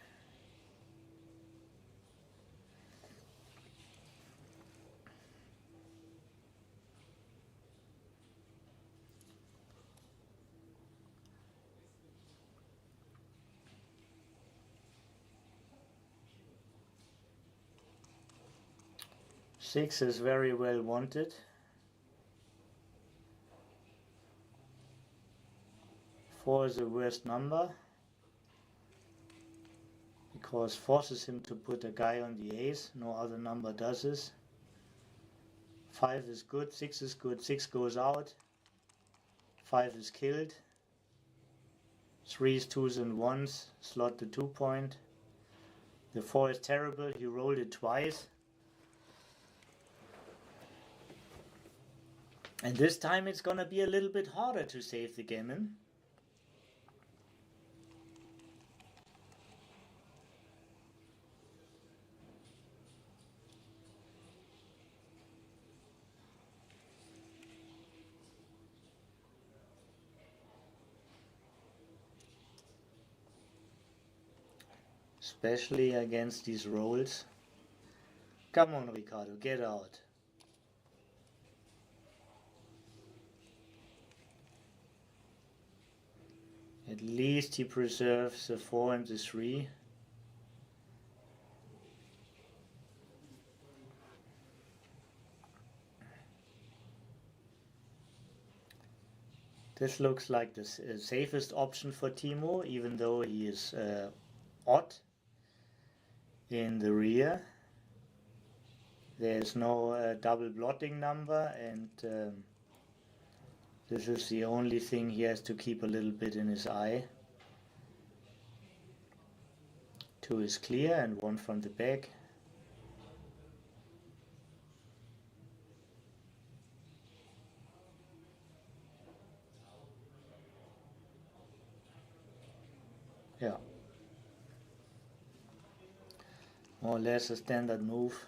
Speaker 2: Six is very well wanted. 4 is the worst number because forces him to put a guy on the ace. No other number does this. 5 is good, 6 is good, 6 goes out, 5 is killed, 3s, 2s and 1s slot the 2 point. The 4 is terrible, he rolled it twice. And this time it's gonna be a little bit harder to save the gammon. Especially against these rolls. Come on, Ricardo, get out. At least he preserves the 4 and the 3. This looks like the safest option for Timo, even though he is odd in the rear. There's no double blotting number, and this is the only thing he has to keep a little bit in his eye. 2 is clear and 1 from the back. Yeah. More or less a standard move.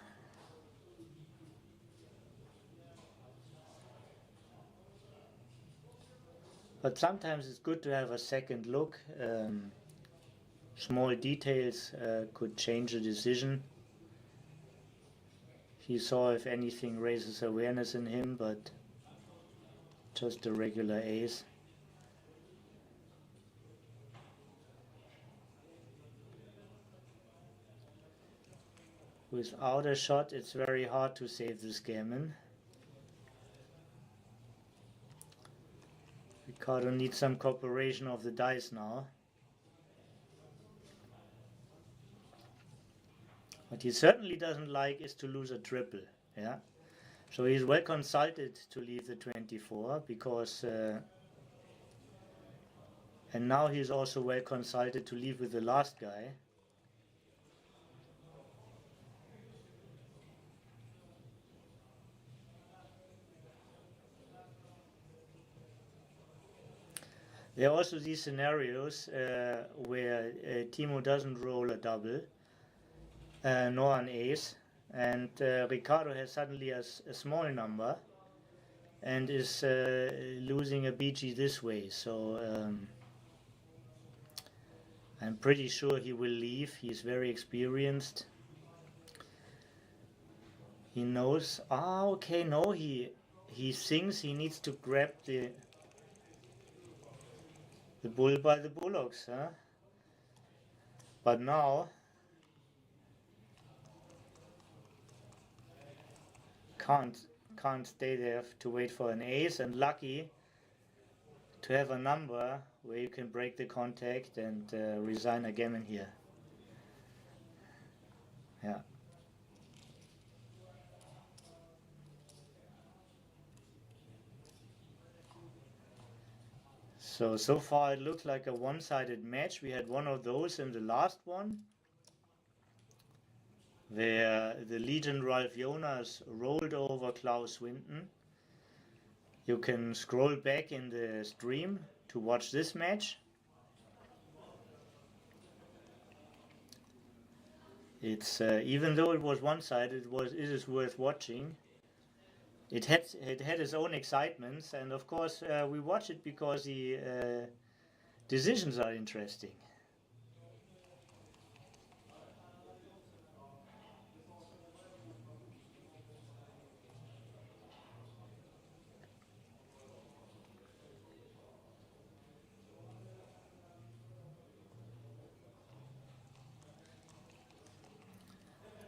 Speaker 2: But sometimes it's good to have a second look. Small details could change the decision. He saw if anything raises awareness in him, but just a regular ace. Without a shot, it's very hard to save this gammon. Ricardo needs some cooperation of the dice now. What he certainly doesn't like is to lose a triple. Yeah. So he's well consulted to leave the 24 because and now he's also well consulted to leave with the last guy. There are also these scenarios where Timo doesn't roll a double nor an ace, and Ricardo has suddenly a small number and is losing a BG this way. So I'm pretty sure he will leave. He's very experienced. He knows. Ah, okay, no, he thinks he needs to grab the bull by the bullocks, huh? But now can't stay there to wait for an ace, and lucky to have a number where you can break the contact and resign a gammon here. Yeah. So far it looks like a one-sided match. We had one of those in the last one, where the Legion Ralph Jonas rolled over Klaus Winton. You can scroll back in the stream to watch this match. It's even though it was one-sided, it is worth watching. It had its own excitements, and of course we watch it because the decisions are interesting.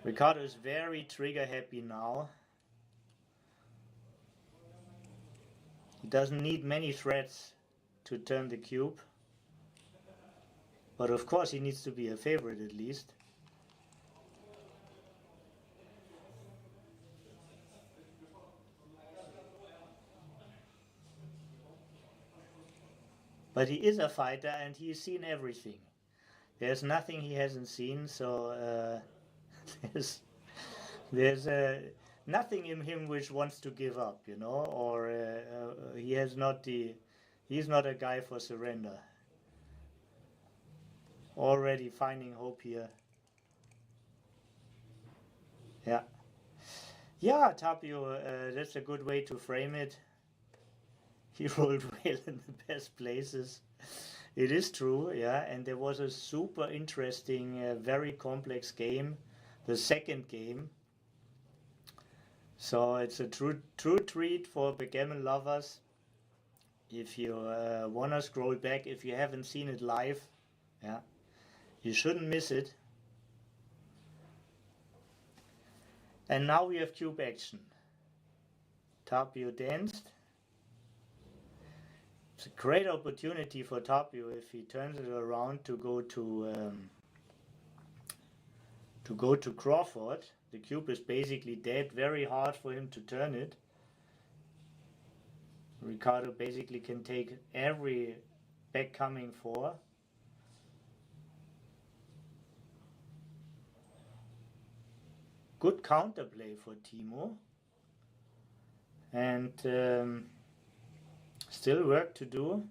Speaker 2: Ricardo is very trigger happy now. He doesn't need many threats to turn the cube. But of course he needs to be a favorite at least. But he is a fighter and he's seen everything. There's nothing he hasn't seen, so there's nothing in him which wants to give up, you know, or he's not a guy for surrender. Already finding hope here. Yeah, Tapio, that's a good way to frame it. He rolled well in the best places. It is true, yeah, and there was a super interesting, very complex game, the second game. So it's a true treat for backgammon lovers. If you wanna scroll back, if you haven't seen it live, yeah, you shouldn't miss it. And now we have cube action. Tapio danced. It's a great opportunity for Tapio if he turns it around to go to Crawford. The cube is basically dead. Very hard for him to turn it. Ricardo basically can take every back coming four. Good counterplay for Timo. And still work to do.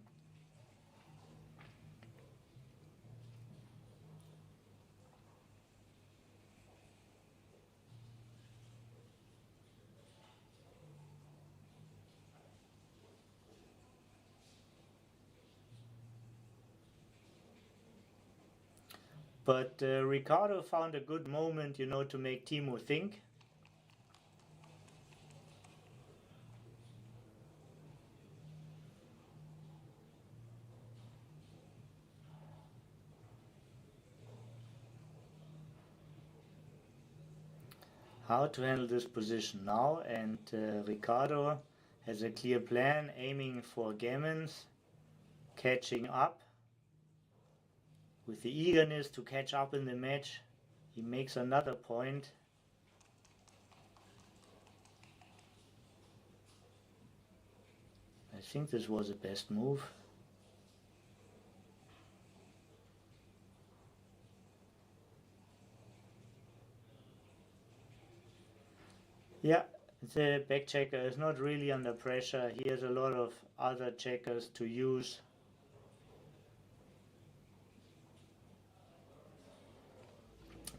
Speaker 2: But Ricardo found a good moment, you know, to make Timo think. how to handle this position now, and Ricardo has a clear plan, aiming for gammons, catching up. With the eagerness to catch up in the match, he makes another point. I think this was the best move. Yeah, the back checker is not really under pressure. He has a lot of other checkers to use.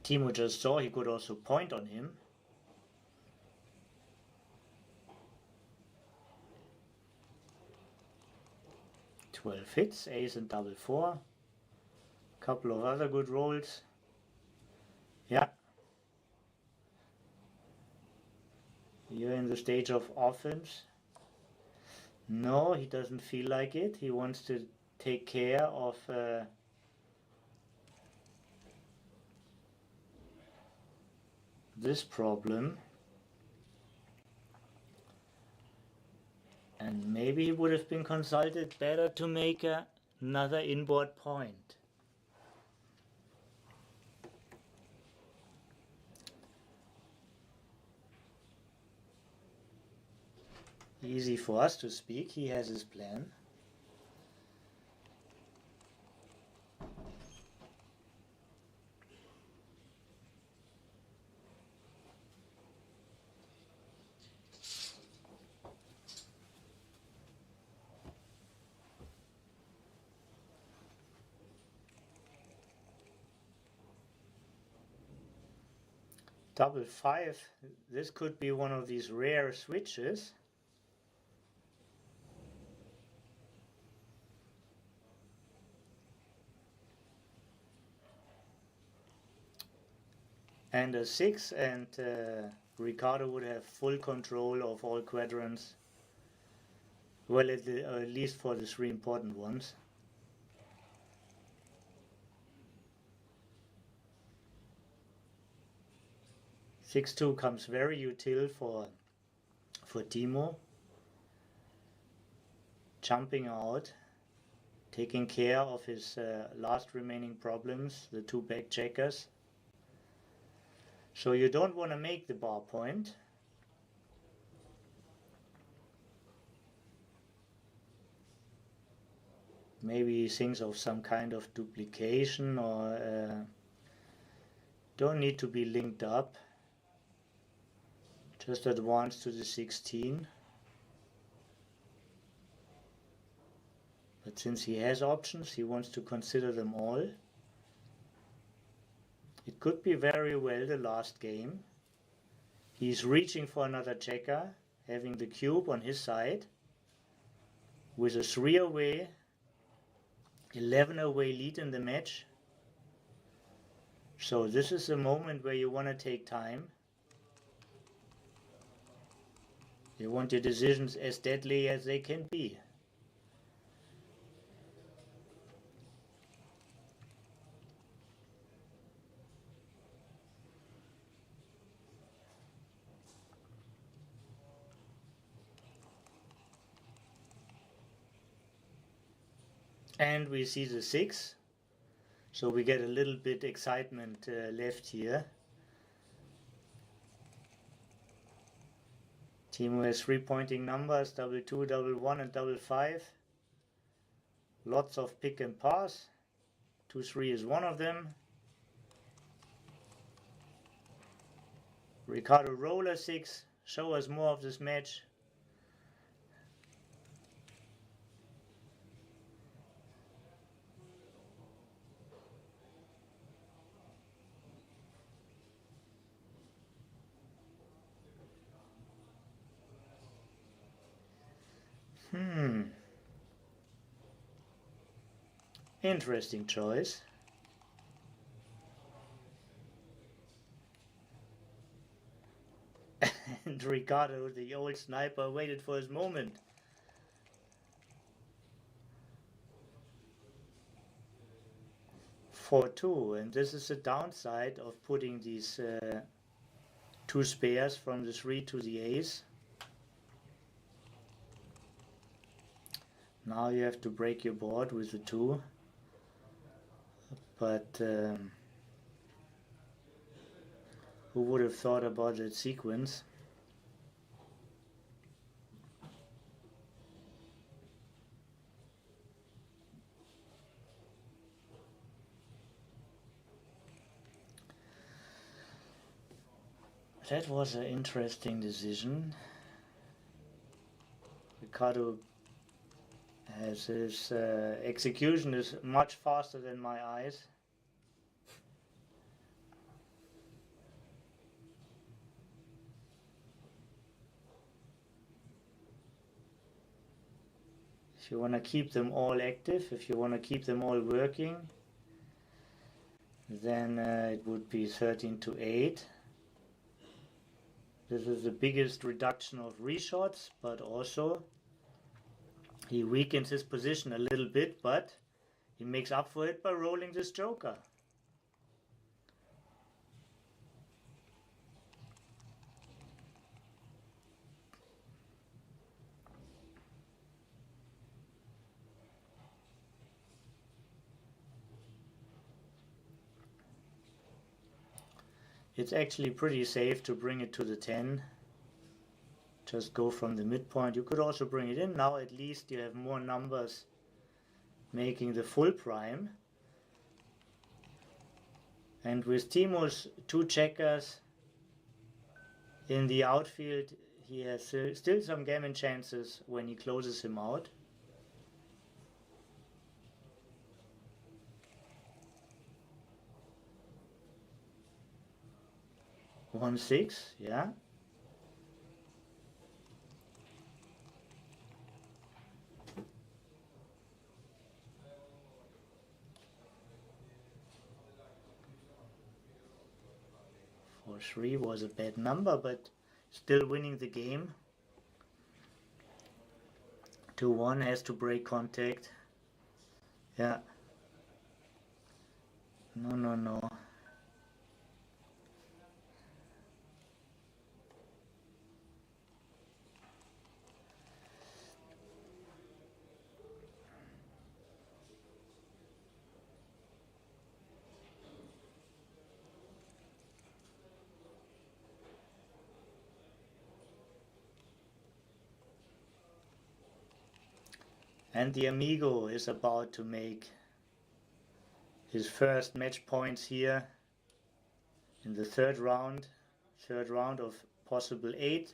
Speaker 2: Timo just saw he could also point on him. "12 hits, ace and double four. Couple of other good rolls. Yeah. You're in the stage of offense. No, he doesn't feel like it. He wants to take care of this problem. And maybe he would have been consulted better to make another inboard point. Easy for us to speak. He has his plan. Double five. This could be one of these rare switches. And a 6, and Ricardo would have full control of all quadrants. Well, at least for the 3 important ones. Six-two comes very util for Timo. Jumping out, taking care of his last remaining problems, the 2 back checkers. So you don't want to make the bar point. Maybe he thinks of some kind of duplication, or don't need to be linked up. Just advance to the 16. But since he has options, he wants to consider them all. It could be very well the last game. He's reaching for another checker, having the cube on his side. With a 3 away, 11 away lead in the match. So this is a moment where you want to take time. You want your decisions as deadly as they can be. And we see the 6, so we get a little bit excitement left here. Timo has 3 pointing numbers, double 2, double 1 and double 5. Lots of pick and pass. 2-3 is one of them. Ricardo roller 6, show us more of this match. Interesting choice. And Ricardo, the old sniper, waited for his moment. For 2, and this is the downside of putting these 2 spares from the 3 to the ace. Now you have to break your board with the 2. But who would have thought about that sequence? That was an interesting decision. Ricardo has his execution is much faster than my eyes. If you want to keep them all active, if you want to keep them all working, then it would be 13 to 8. This is the biggest reduction of reshots, but also he weakens his position a little bit, but he makes up for it by rolling this joker. It's actually pretty safe to bring it to the 10. Just go from the midpoint. You could also bring it in. Now at least you have more numbers making the full prime. And with Timo's 2 checkers in the outfield, he has still some gammon chances when he closes him out. 1-6, yeah. For 3 was a bad number, but still winning the game. 2-1 has to break contact. Yeah. No. And the amigo is about to make his first match points here in the third round of possible 8.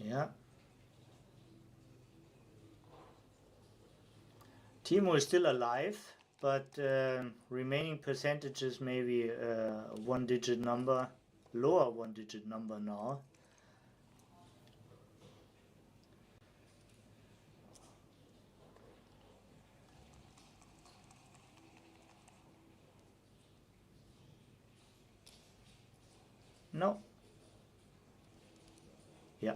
Speaker 2: Yeah. Timo is still alive, but remaining percentages maybe a 1-digit number, lower 1-digit number now. No. Yeah.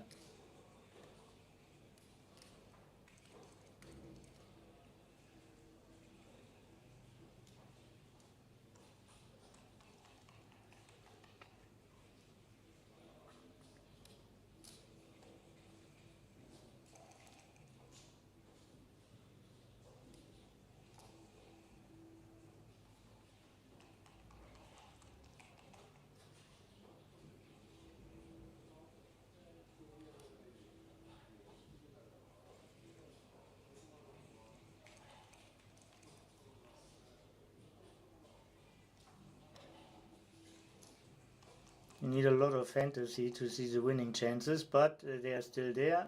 Speaker 2: You need a lot of fantasy to see the winning chances, but they are still there.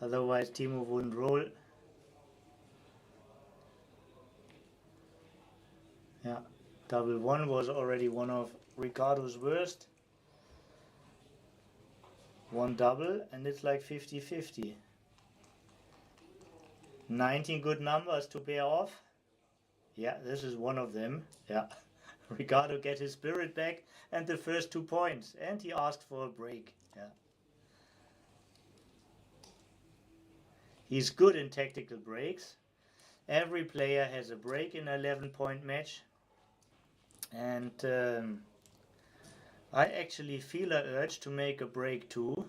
Speaker 2: Otherwise Timo wouldn't roll. Yeah, Double one was already one of Ricardo's worst. One double and it's like 50-50. 19 good numbers to pair off. Yeah, this is one of them. Yeah. Ricardo get his spirit back and the first 2 points. And he asked for a break. Yeah. He's good in tactical breaks. Every player has a break in an 11-point match. And I actually feel an urge to make a break too.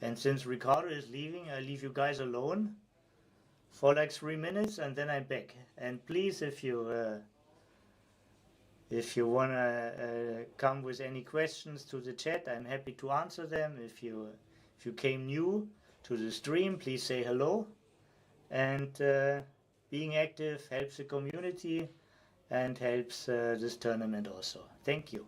Speaker 2: And since Ricardo is leaving, I leave you guys alone for like 3 minutes and then I'm back. And please, if you wanna come with any questions to the chat, I'm happy to answer them. If you came new to the stream, please say hello. And being active helps the community and helps this tournament also. Thank you.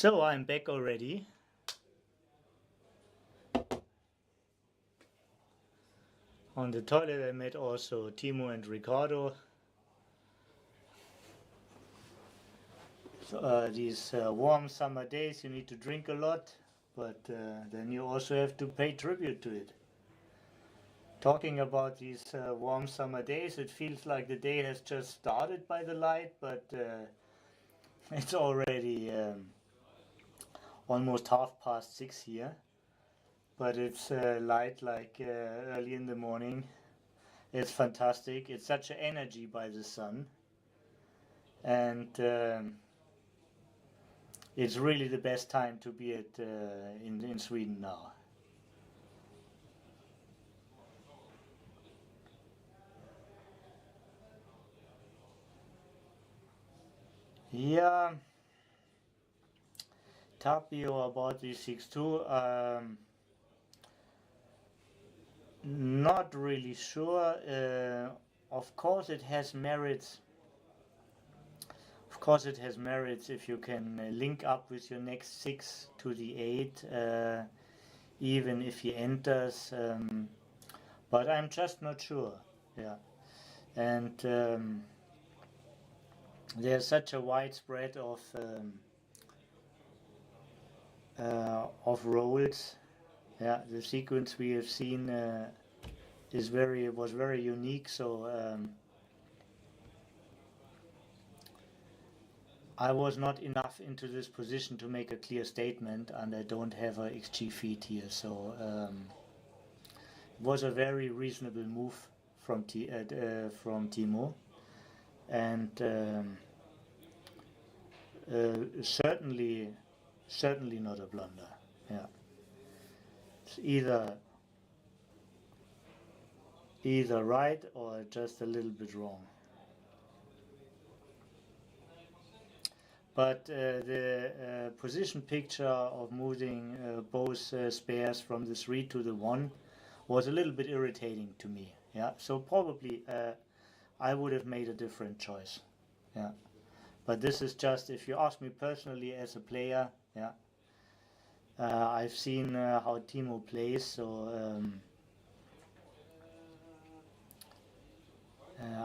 Speaker 2: So I'm back already. On the toilet I met also Timo and Ricardo. So, these warm summer days you need to drink a lot, but then you also have to pay tribute to it. Talking about these warm summer days, it feels like the day has just started by the light, but it's already almost 6:30 here. But it's light like early in the morning. It's fantastic. It's such an energy by the sun, and it's really the best time to be at in Sweden now. Yeah, Tapio about the 6-2. Not really sure. Of course, it has merits. Of course, it has merits if you can link up with your next 6 to the 8, even if he enters. But I'm just not sure. Yeah, and there's such a widespread of roles. Yeah, the sequence we have seen was very unique. So I was not enough into this position to make a clear statement, and I don't have a XG feed here. So it was a very reasonable move from Timo, and certainly not a blunder. Yeah, it's either right or just a little bit wrong. But the position picture of moving both spares from the 3 to the 1 was a little bit irritating to me. Yeah, so probably I would have made a different choice. Yeah, but this is just, if you ask me personally as a player, yeah, I've seen how Timo plays, so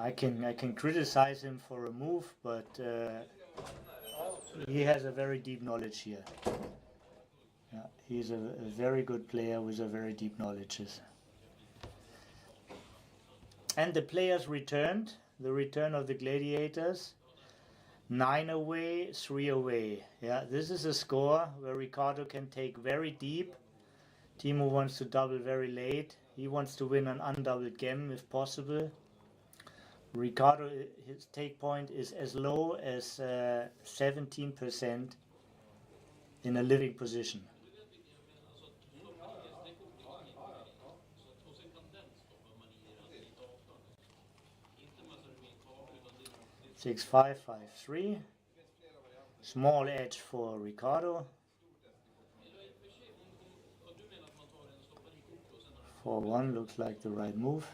Speaker 2: I can criticize him for a move, but he has a very deep knowledge here. Yeah, he's a very good player with a very deep knowledge. And the players returned. The return of the gladiators. 9 away, 3 away. Yeah, this is a score where Ricardo can take very deep. Timo wants to double very late. He wants to win an undoubled game if possible. Ricardo, his take point is as low as 17% in a living position. 6-5, 5-3. Small edge for Ricardo. 4-1 looks like the right move.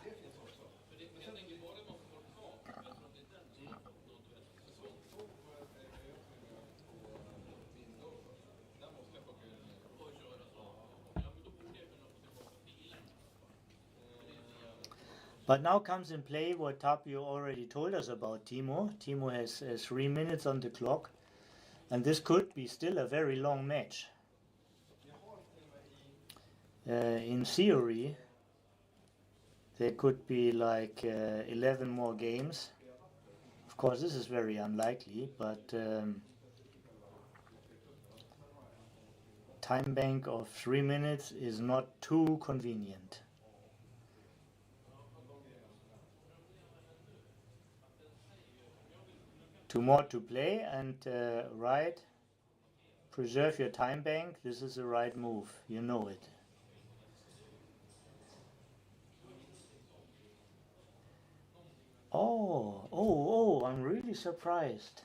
Speaker 2: But now comes in play what Tapio already told us about Timo. Timo has 3 minutes on the clock, and this could be still a very long match. In theory, there could be like 11 more games. Of course, this is very unlikely, but time bank of 3 minutes is not too convenient. Two more to play, and right, preserve your time bank. This is the right move, you know it. Oh, I'm really surprised.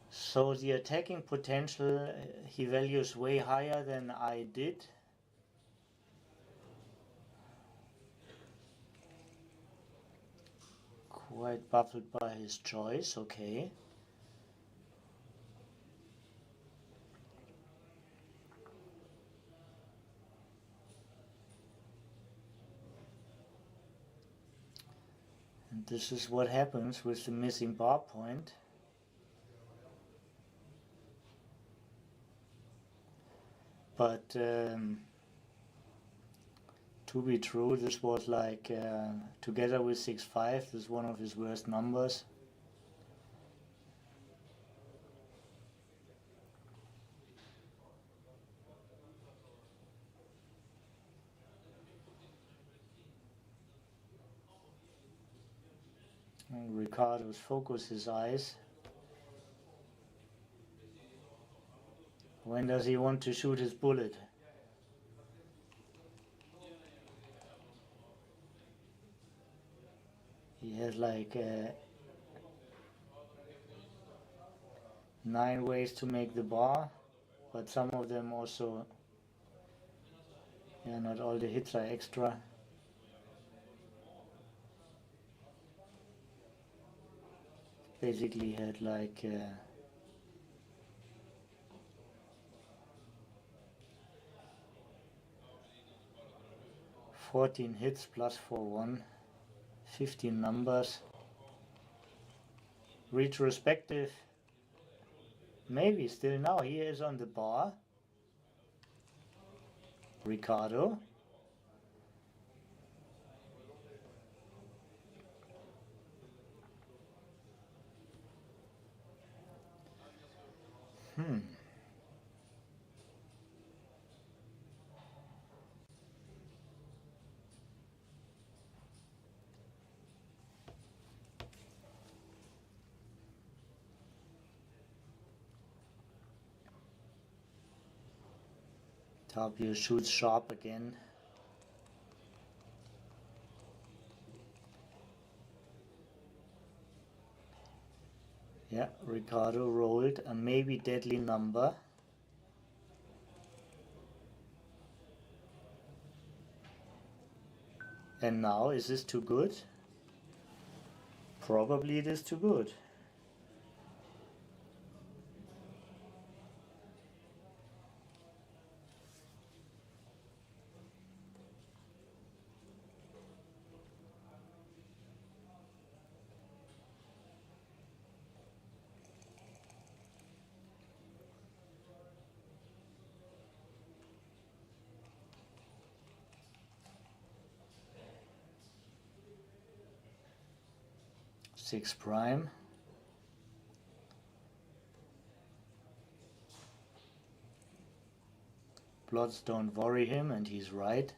Speaker 2: So the attacking potential he values way higher than I did. Quite baffled by his choice, okay. And this is what happens with the missing bar point. But to be true, this was like, together with 6-5, this is one of his worst numbers. And Ricardo's focus his eyes. When does he want to shoot his bullet? He has like 9 ways to make the bar, but some of them also, yeah, not all the hits are extra. Basically had like 14 hits plus 4-1, 15 numbers. Retrospective, maybe still now he is on the bar. Ricardo. Tapio shoots sharp again. Yeah, Ricardo rolled a maybe deadly number. And now, is this too good? Probably it is too good. Six prime. Blots don't worry him, and he's right.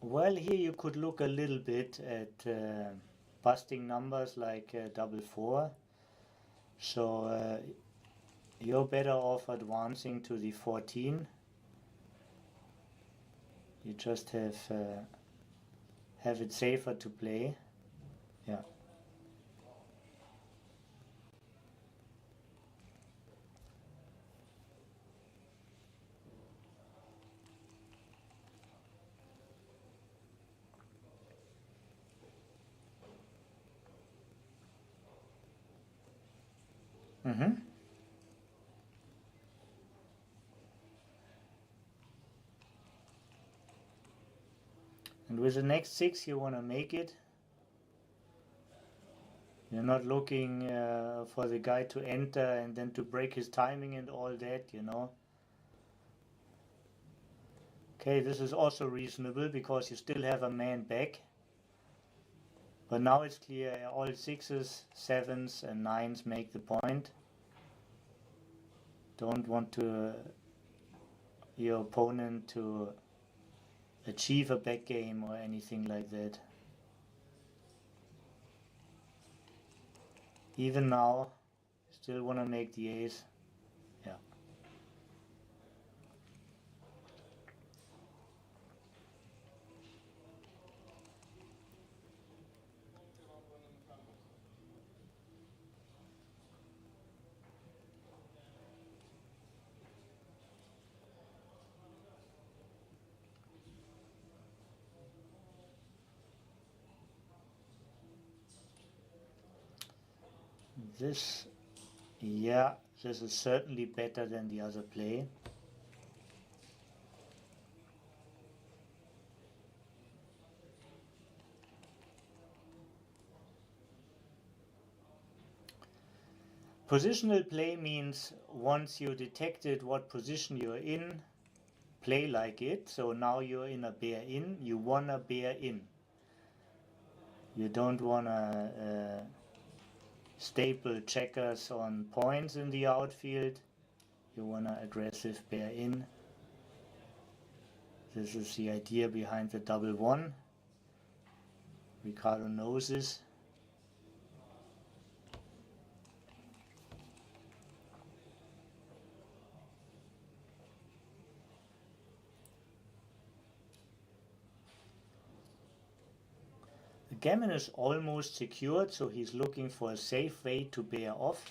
Speaker 2: Well, here you could look a little bit at busting numbers like 4-4. So you're better off advancing to the 14. You just have it safer to play. Yeah. Mm-hmm. And with the next 6 you want to make it. You're not looking for the guy to enter and then to break his timing and all that, you know. Okay, this is also reasonable because you still have a man back. But now it's clear all 6s, 7s and 9s make the point. Don't want to your opponent to achieve a back game or anything like that. Even now, still want to make the ace. Yeah. this, yeah, this is certainly better than the other play. Positional play means once you detected what position you're in, play like it. So now you're in a bear in, you wanna bear in. You don't wanna staple checkers on points in the outfield. You wanna aggressive bear in. This is the idea behind the double one. Ricardo knows this. The gammon is almost secured, so he's looking for a safe way to bear off.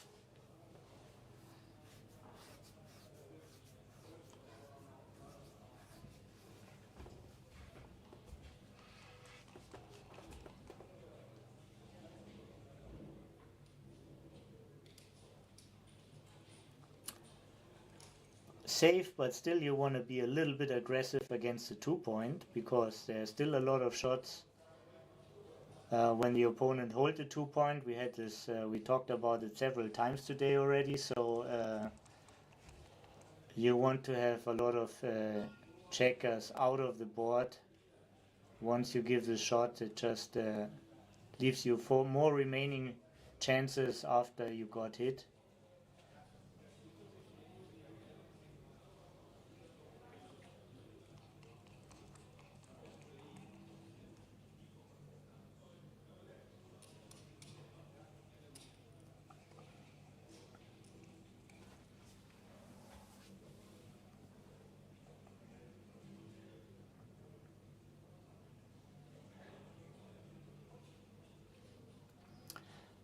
Speaker 2: Safe, but still you want to be a little bit aggressive against the 2-point, because there's still a lot of shots when the opponent holds the 2-point. We had this, we talked about it several times today already, so you want to have a lot of checkers out of the board. Once you give the shot, it just leaves you 4 more remaining chances after you got hit.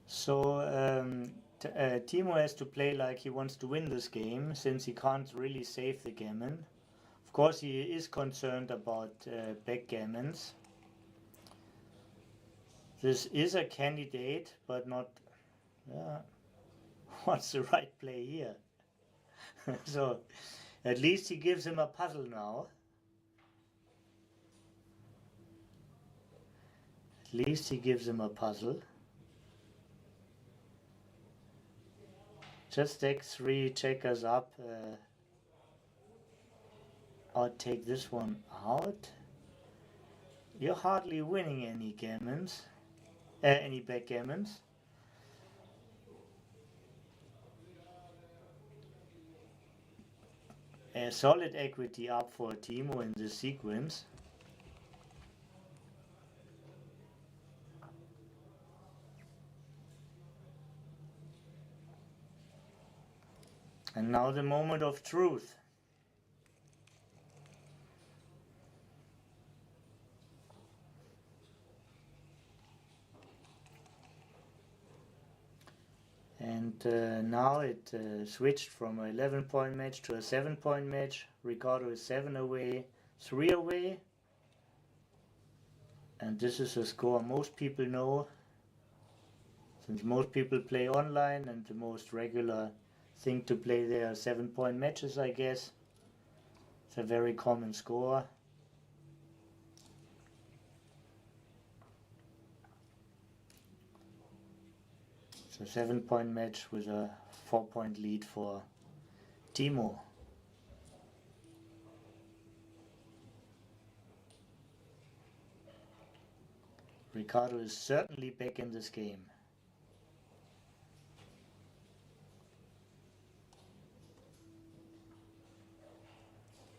Speaker 2: So Timo has to play like he wants to win this game, since he can't really save the gammon. Of course he is concerned about backgammons. This is a candidate, but not... what's the right play here? So at least he gives him a puzzle now. At least he gives him a puzzle. Just take 3 checkers up. Or take this one out. You're hardly winning any gammons. Any backgammons. A solid equity up for Timo in this sequence. And now the moment of truth. And now it switched from an 11-point match to a 7-point match. Ricardo is 7 away, 3 away. And this is a score most people know, since most people play online, and the most regular thing to play there are 7-point matches, I guess. It's a very common score. It's a 7-point match with a 4-point lead for Timo. Ricardo is certainly back in this game.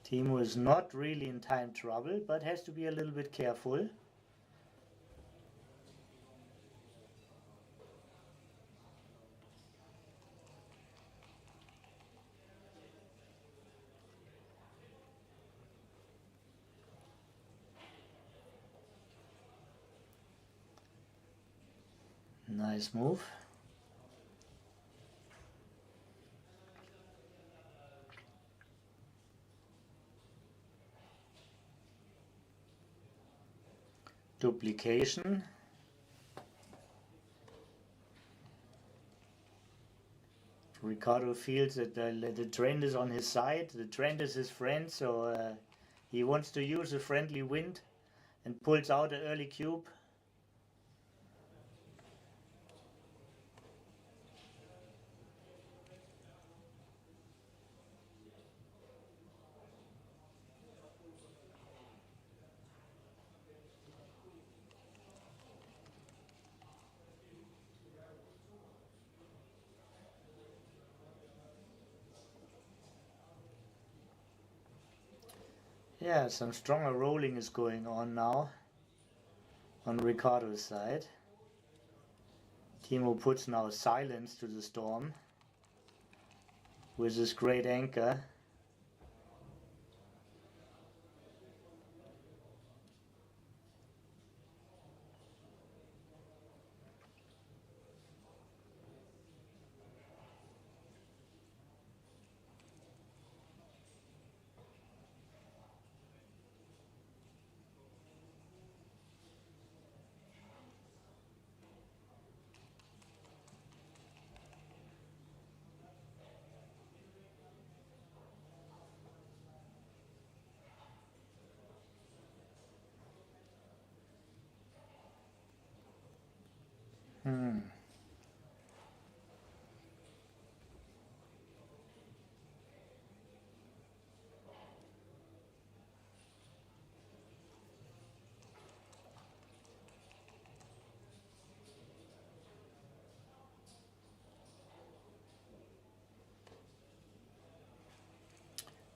Speaker 2: Timo is not really in time trouble, but has to be a little bit careful. Nice move. Duplication. Ricardo feels that the trend is on his side. The trend is his friend, so he wants to use a friendly wind and pulls out an early cube. Yeah, some stronger rolling is going on now on Ricardo's side. Timo puts now silence to the storm with his great anchor.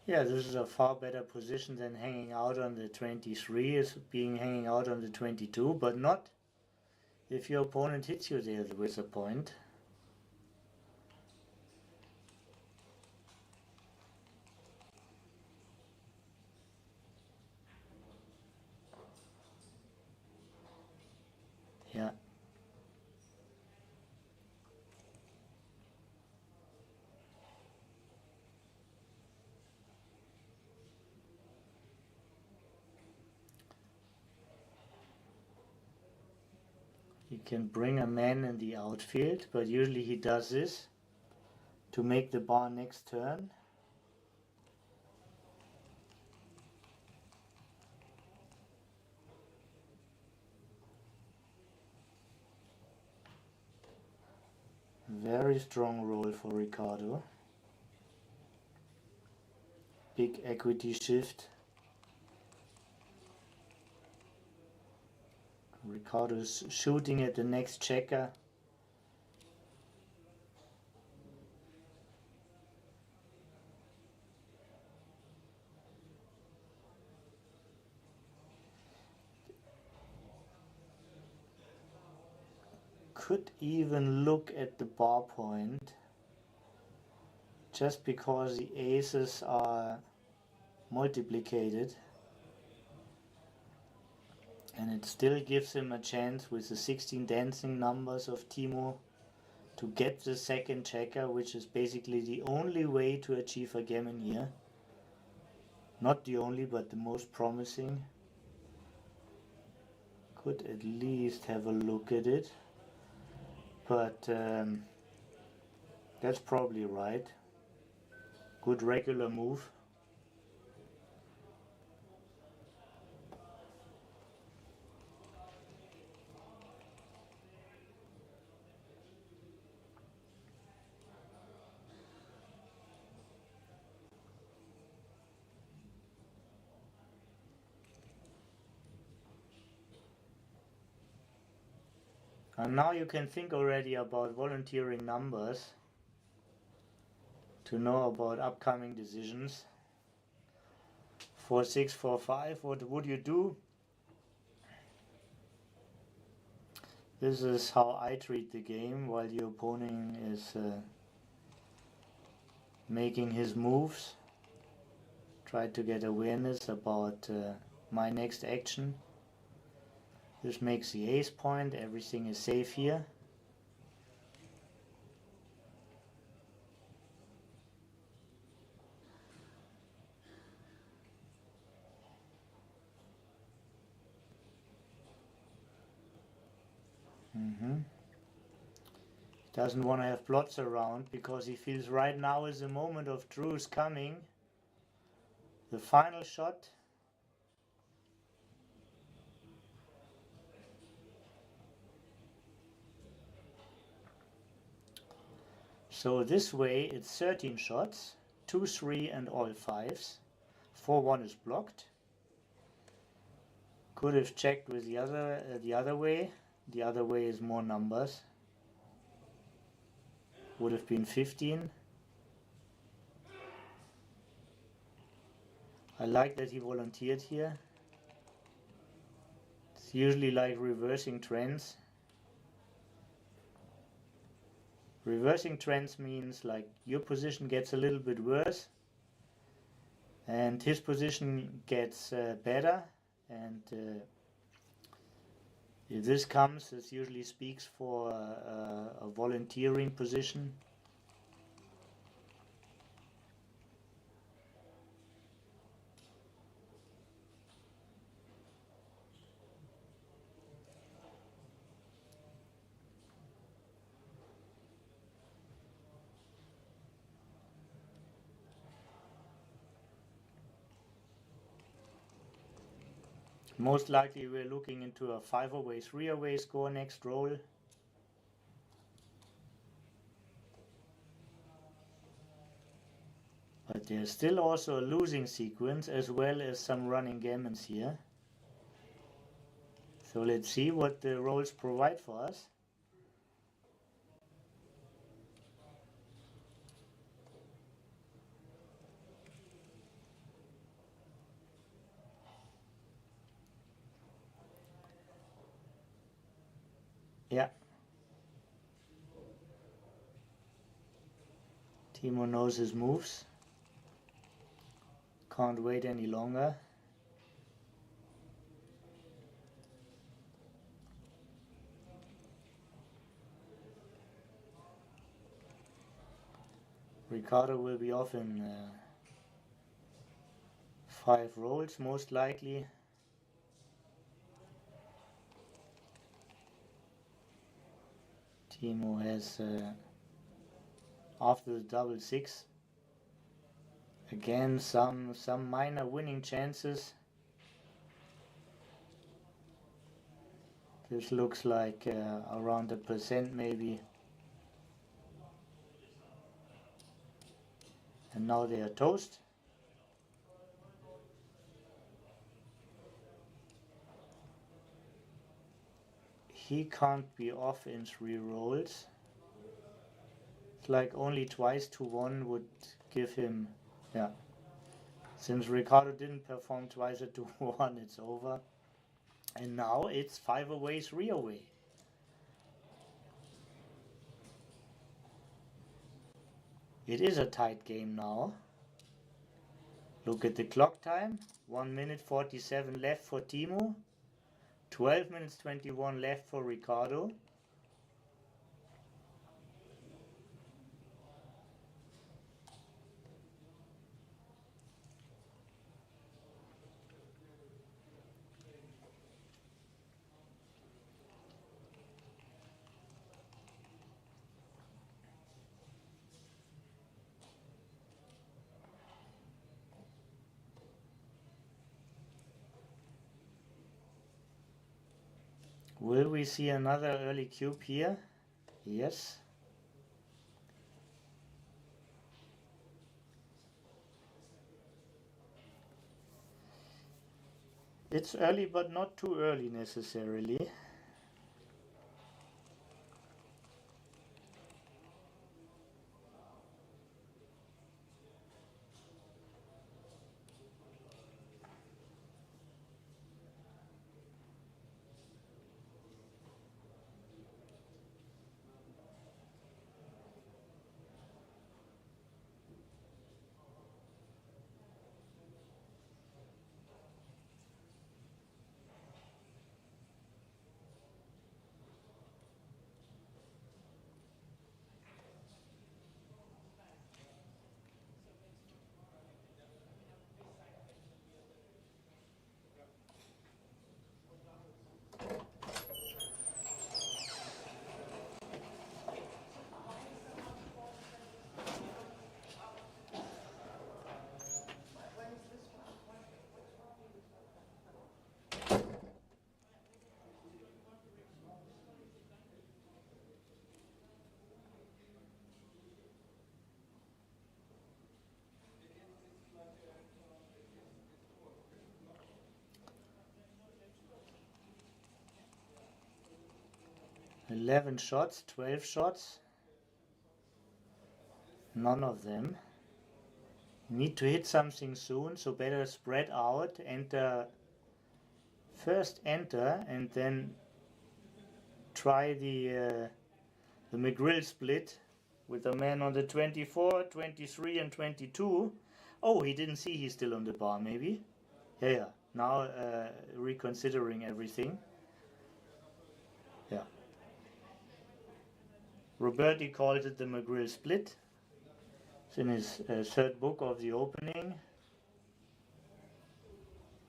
Speaker 2: Yeah, this is a far better position than hanging out on the 23, is being hanging out on the 22, but not if your opponent hits you there with a point. Yeah. He can bring a man in the outfield, but usually he does this to make the bar next turn. Very strong roll for Ricardo. Big equity shift. Ricardo's shooting at the next checker. Could even look at the bar point, just because the aces are multiplicated, and it still gives him a chance with the 16 dancing numbers of Timo to get the second checker, which is basically the only way to achieve a gammon here. Not the only, but the most promising. Could at least have a look at it, but that's probably right. Good regular move. And now you can think already about volunteering numbers to know about upcoming decisions. 4-6, 4-5, what would you do? This is how I treat the game while your opponent is making his moves. Try to get awareness about my next action. This makes the ace point, everything is safe here. Doesn't want to have plots around because he feels right now is the moment of truth coming. The final shot. So this way it's 13 shots, 2, 3 and all 5s. 4, 1 is blocked. Could have checked with the other way. The other way is more numbers. Would have been 15. I like that he volunteered here. It's usually like reversing trends. Reversing trends means like your position gets a little bit worse and his position gets better, and if this comes, this usually speaks for a volunteering position. Most likely we're looking into a 5-away, 3-away score next roll. But there's still also a losing sequence as well as some running gammons here. So let's see what the rolls provide for us. Yeah. Timo knows his moves. Can't wait any longer. Ricardo will be off in 5 rolls most likely. Timo has after the double 6 again some minor winning chances. This looks like around 1% maybe. And now they are toast. He can't be off in 3 rolls. It's like only twice to 1 would give him, yeah. Since Ricardo didn't perform twice at 2-1, it's over. And now it's 5-away, 3-away. It is a tight game now. Look at the clock time. 1 minute 47 left for Timo. 12 minutes 21 left for Ricardo. Will we see another early cube here? Yes. It's early, but not too early necessarily. 11 shots, 12 shots. None of them. Need to hit something soon, so better spread out. First enter and then try the McGrill split with a man on the 24, 23 and 22. Oh, he didn't see he's still on the bar, maybe? Yeah. Now reconsidering everything. Yeah. Roberti called it the McGrill split. It's in his third book of the opening.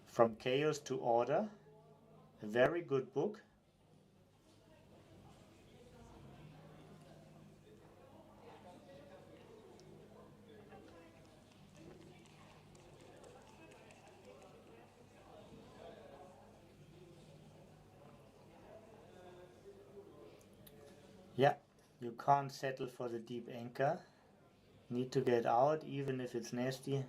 Speaker 2: From Chaos to Order. A very good book. Yeah, you can't settle for the deep anchor. Need to get out even if it's nasty.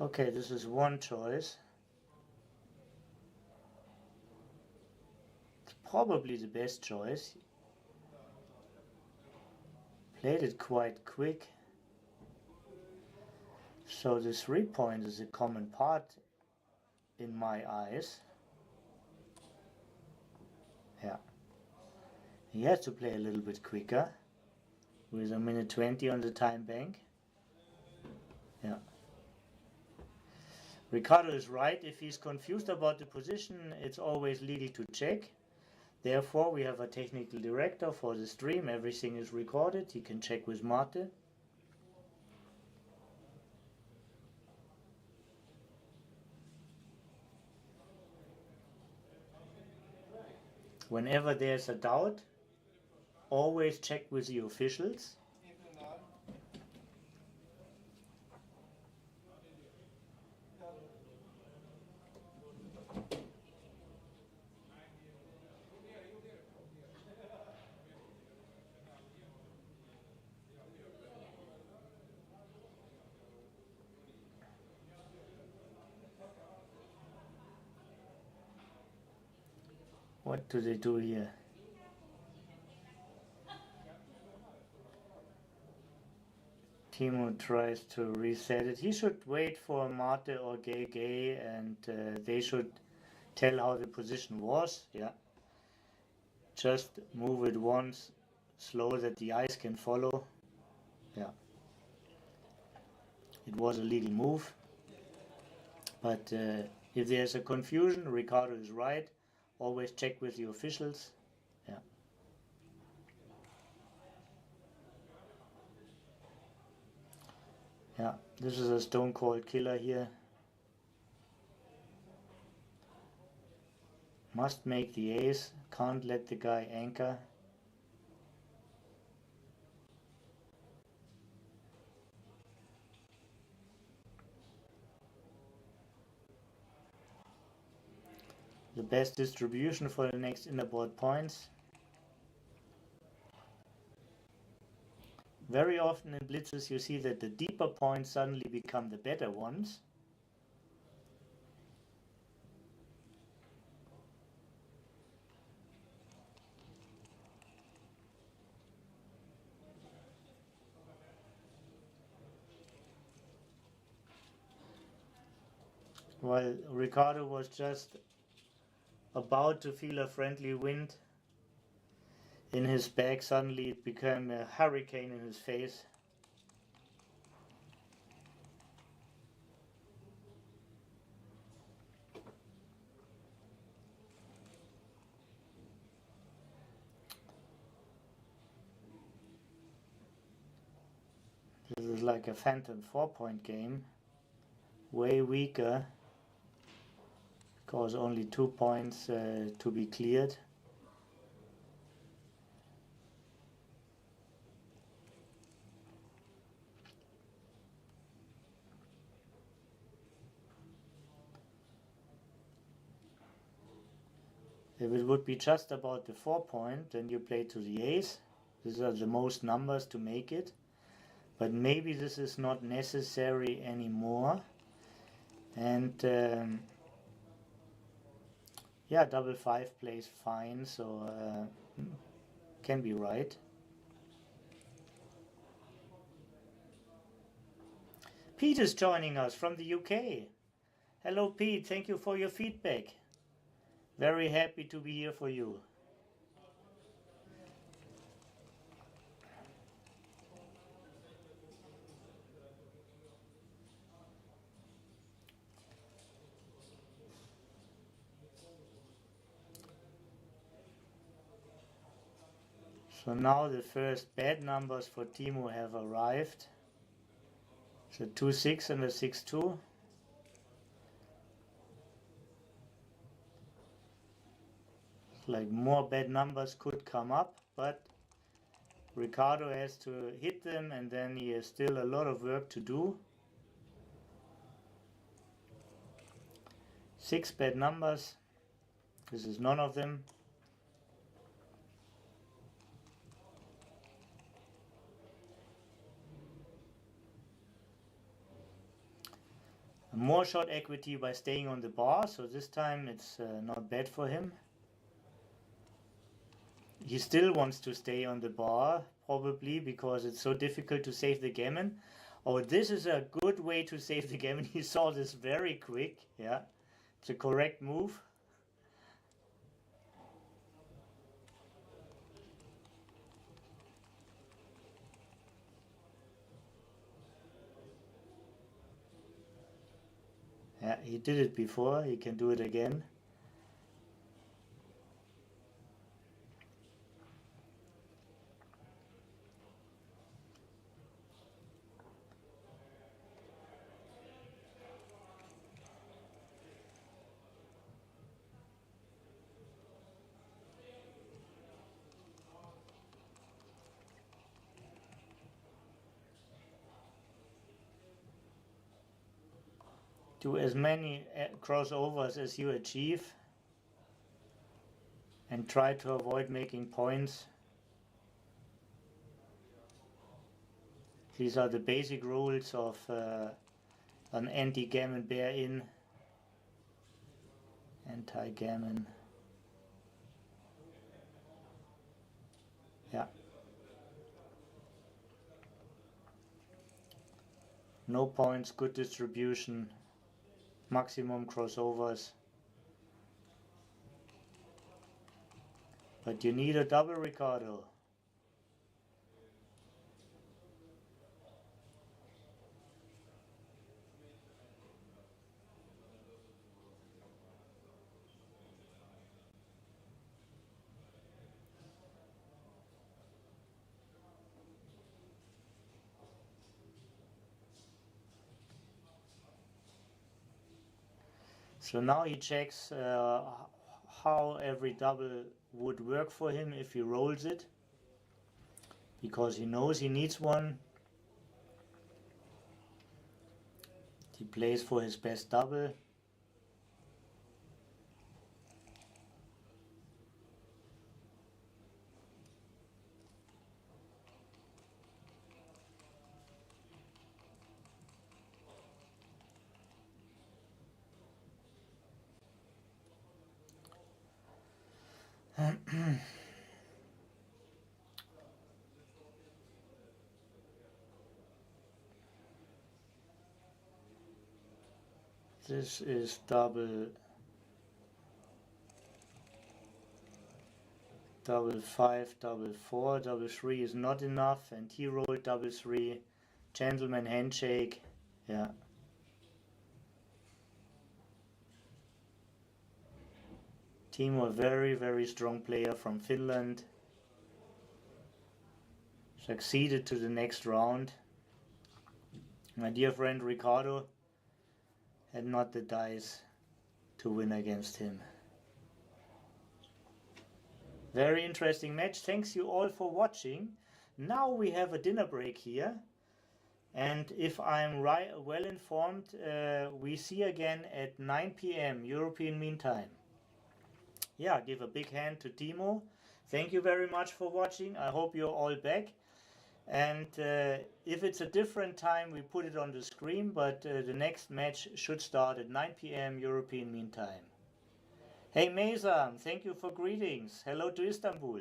Speaker 2: Okay, this is one choice. It's probably the best choice. Played it quite quick. So the 3-point is a common part in my eyes. Yeah. He has to play a little bit quicker with a minute 20 on the time bank. Yeah. Ricardo is right. If he's confused about the position, it's always legal to check. Therefore, we have a technical director for the stream. Everything is recorded. He can check with Marte. Whenever there's a doubt, always check with the officials. What do they do here? Timo tries to reset it. He should wait for Mate or Gay and they should tell how the position was. Yeah. Just move it once slow that the eyes can follow. Yeah. It was a legal move. But if there's a confusion, Ricardo is right. Always check with the officials. Yeah. Yeah, this is a stone cold killer here. Must make the ace. Can't let the guy anchor. The best distribution for the next innerboard points. Very often in blitzes you see that the deeper points suddenly become the better ones. While Ricardo was just about to feel a friendly wind in his back, suddenly it became a hurricane in his face. This is like a phantom 4-point game, way weaker, because only 2 points to be cleared. If it would be just about the 4-point, then you play to the ace. These are the most numbers to make it. But maybe this is not necessary anymore. And Yeah, double 5 plays fine, so can be right. Pete is joining us from the UK. Hello Pete, thank you for your feedback. Very happy to be here for you. So now the first bad numbers for Timo have arrived. So 2-6 and a 6-2. Like more bad numbers could come up, but Ricardo has to hit them, and then he has still a lot of work to do. 6 bad numbers. This is none of them. More shot equity by staying on the bar, so this time it's not bad for him. He still wants to stay on the bar, probably because it's so difficult to save the gammon. Oh, this is a good way to save the gammon. He saw this very quick. Yeah, it's a correct move. Yeah, he did it before. He can do it again. Do as many crossovers as you achieve and try to avoid making points. These are the basic rules of an anti-gammon bear-in, anti-gammon. Yeah. No points, good distribution, maximum crossovers. But you need a double, Ricardo. So now he checks how every double would work for him if he rolls it, because he knows he needs one. He plays for his best double. This is double 5, double 4, double 3 is not enough, and he rolled double 3. Gentleman handshake. Yeah. Timo, a very, very strong player from Finland. Succeeded to the next round. My dear friend Ricardo had not the dice to win against him. Very interesting match. Thanks you all for watching. Now we have a dinner break here. And if I'm well informed, we see again at 9 p.m. European Mean Time. Yeah, give a big hand to Timo. Thank you very much for watching. I hope you're all back. And if it's a different time, we put it on the screen, but the next match should start at 9 p.m. European Mean Time. Hey Mezan, thank you for greetings. Hello to Istanbul.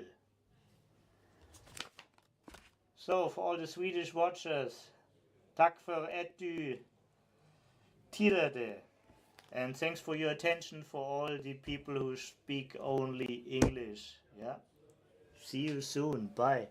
Speaker 2: So, for all the Swedish watchers, tack för att du tittade. And thanks for your attention for all the people who speak only English. Yeah. See you soon. Bye.